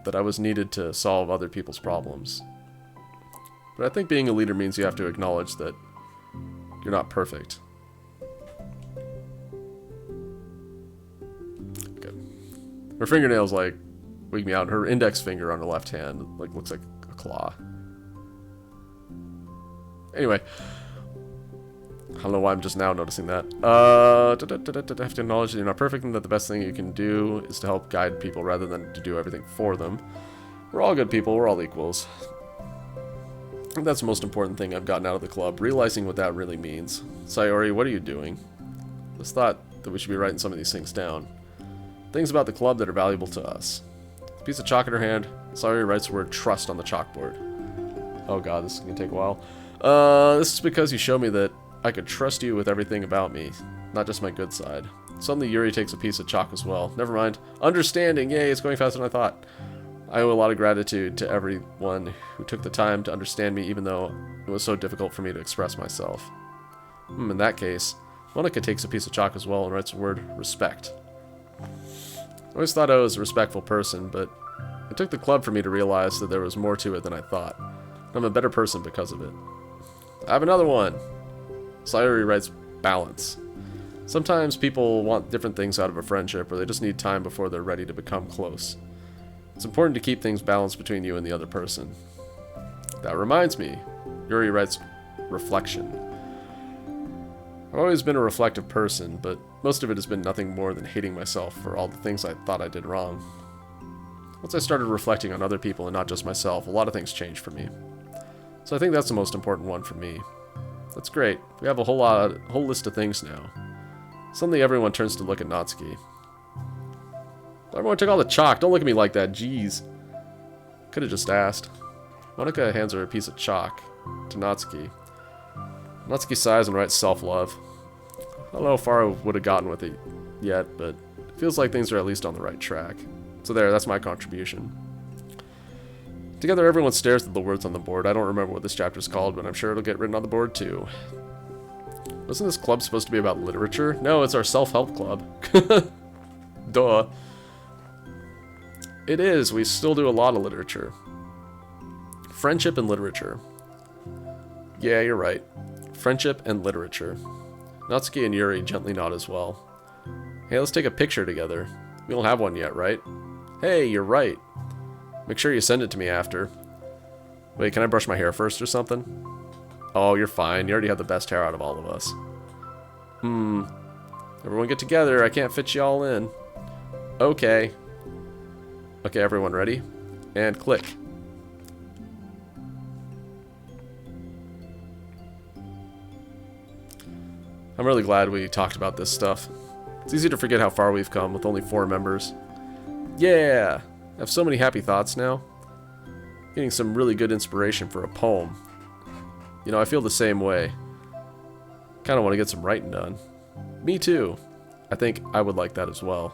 that I was needed to solve other people's problems. But I think being a leader means you have to acknowledge that you're not perfect. Okay. Her fingernails like wig me out. Her index finger on her left hand like looks like a claw. Anyway, I don't know why I'm just now noticing that. I have to acknowledge that you're not perfect and that the best thing you can do is to help guide people rather than to do everything for them. We're all good people. We're all equals. I think that's the most important thing I've gotten out of the club, realizing what that really means. Sayori, what are you doing? Just thought that we should be writing some of these things down. Things about the club that are valuable to us. A piece of chalk in her hand, Sayori writes the word trust on the chalkboard. Oh god, this is going to take a while. This is because you showed me that I could trust you with everything about me, not just my good side. Suddenly Yuri takes a piece of chalk as well. Never mind. Understanding! Yay, it's going faster than I thought. I owe a lot of gratitude to everyone who took the time to understand me, even though it was so difficult for me to express myself. In that case, Monica takes a piece of chalk as well and writes the word respect. I always thought I was a respectful person, but it took the club for me to realize that there was more to it than I thought. I'm a better person because of it. I have another one! Sayori writes balance. Sometimes people want different things out of a friendship, or they just need time before they're ready to become close. It's important to keep things balanced between you and the other person. That reminds me, Yuri writes reflection. I've always been a reflective person, but most of it has been nothing more than hating myself for all the things I thought I did wrong. Once I started reflecting on other people and not just myself, a lot of things changed for me. So I think that's the most important one for me. That's great. We have a whole list of things now. Suddenly everyone turns to look at Natsuki. Everyone took all the chalk. Don't look at me like that. Jeez. Could have just asked. Monica hands her a piece of chalk to Natsuki. Natsuki sighs and writes self-love. I don't know how far I would have gotten with it yet, but it feels like things are at least on the right track. So there, that's my contribution. Together, everyone stares at the words on the board. I don't remember what this chapter's called, but I'm sure it'll get written on the board too. Wasn't this club supposed to be about literature? No, it's our self-help club. Duh. It is. We still do a lot of literature. Friendship and literature. Yeah, you're right. Friendship and literature. Natsuki and Yuri gently nod as well. Hey, let's take a picture together. We don't have one yet, right? Hey, you're right. Make sure you send it to me after. Wait, can I brush my hair first or something? Oh, you're fine. You already have the best hair out of all of us. Everyone get together. I can't fit you all in. Okay. Okay, everyone ready? And click. I'm really glad we talked about this stuff. It's easy to forget how far we've come with only 4 members. Yeah! I have so many happy thoughts now. Getting some really good inspiration for a poem. You know, I feel the same way. Kinda want to get some writing done. Me too. I think I would like that as well.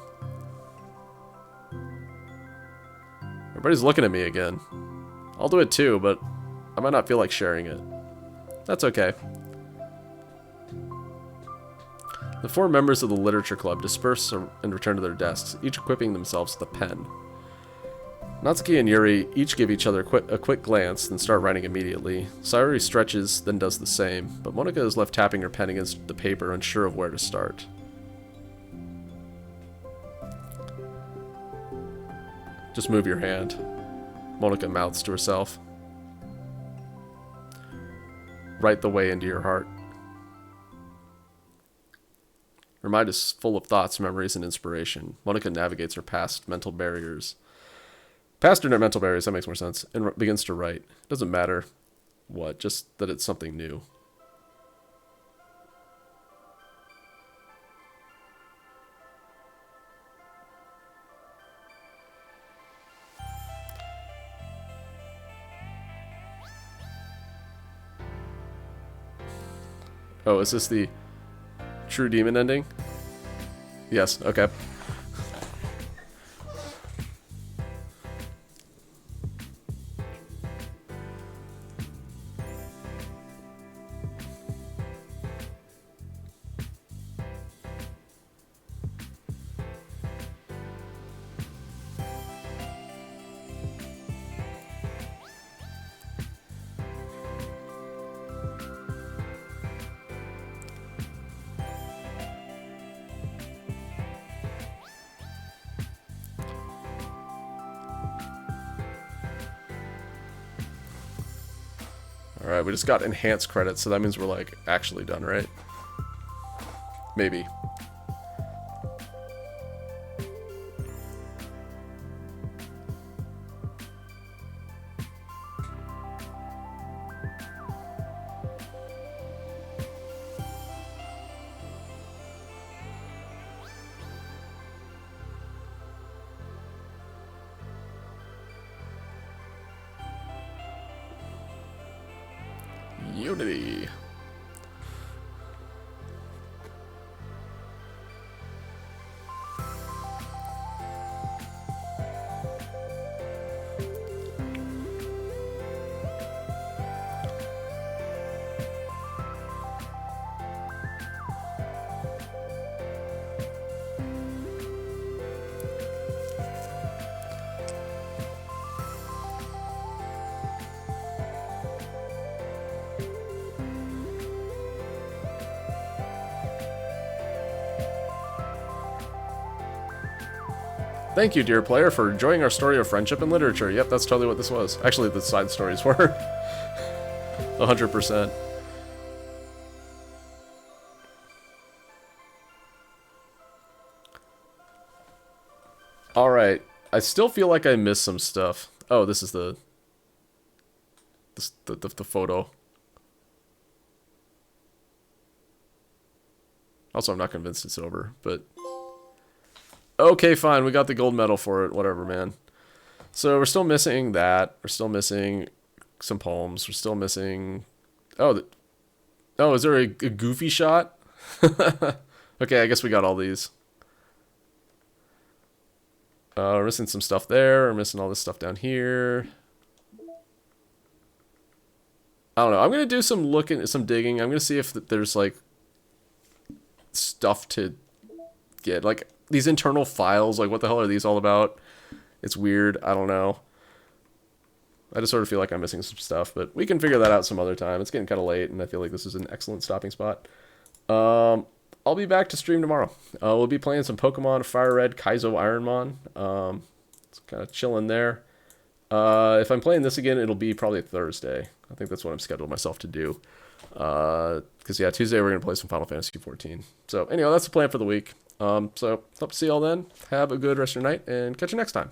Everybody's looking at me again. I'll do it too, but I might not feel like sharing it. That's okay. The 4 members of the literature club disperse and return to their desks, each equipping themselves with a pen. Natsuki and Yuri each give each other a quick glance, then start writing immediately. Sayori stretches, then does the same, but Monica is left tapping her pen against the paper, unsure of where to start. Just move your hand, Monica mouths to herself. Write the way into your heart. Her mind is full of thoughts, memories, and inspiration. Monica navigates her past mental barriers. Past her mental barriers, that makes more sense, and begins to write. It doesn't matter what, just that it's something new. Oh, is this the true demon ending? Yes, okay. Alright, we just got enhanced credits, so that means we're, like, actually done, right? Maybe. Unity. Thank you, dear player, for enjoying our story of friendship and literature. Yep, that's totally what this was. Actually, the side stories were. 100%. Alright. I still feel like I missed some stuff. Oh, this is the photo. Also, I'm not convinced it's over, but... Okay, fine. We got the gold medal for it. Whatever, man. So we're still missing that. We're still missing some poems. We're still missing... Oh, oh, is there a goofy shot? Okay, I guess we got all these. We're missing some stuff there. We're missing all this stuff down here. I don't know. I'm going to do some digging. I'm going to see if there's, like, stuff to get. Like... These internal files, like, what the hell are these all about? It's weird. I don't know. I just sort of feel like I'm missing some stuff, but we can figure that out some other time. It's getting kind of late, and I feel like this is an excellent stopping spot. I'll be back to stream tomorrow. We'll be playing some Pokemon Fire Red Kaizo Ironmon. It's kind of chilling there. If I'm playing this again, it'll be probably Thursday. I think that's what I'm scheduled myself to do. Because, yeah, Tuesday we're going to play some Final Fantasy XIV. So, anyway, that's the plan for the week. So, hope to see y'all then. Have a good rest of your night, and catch you next time.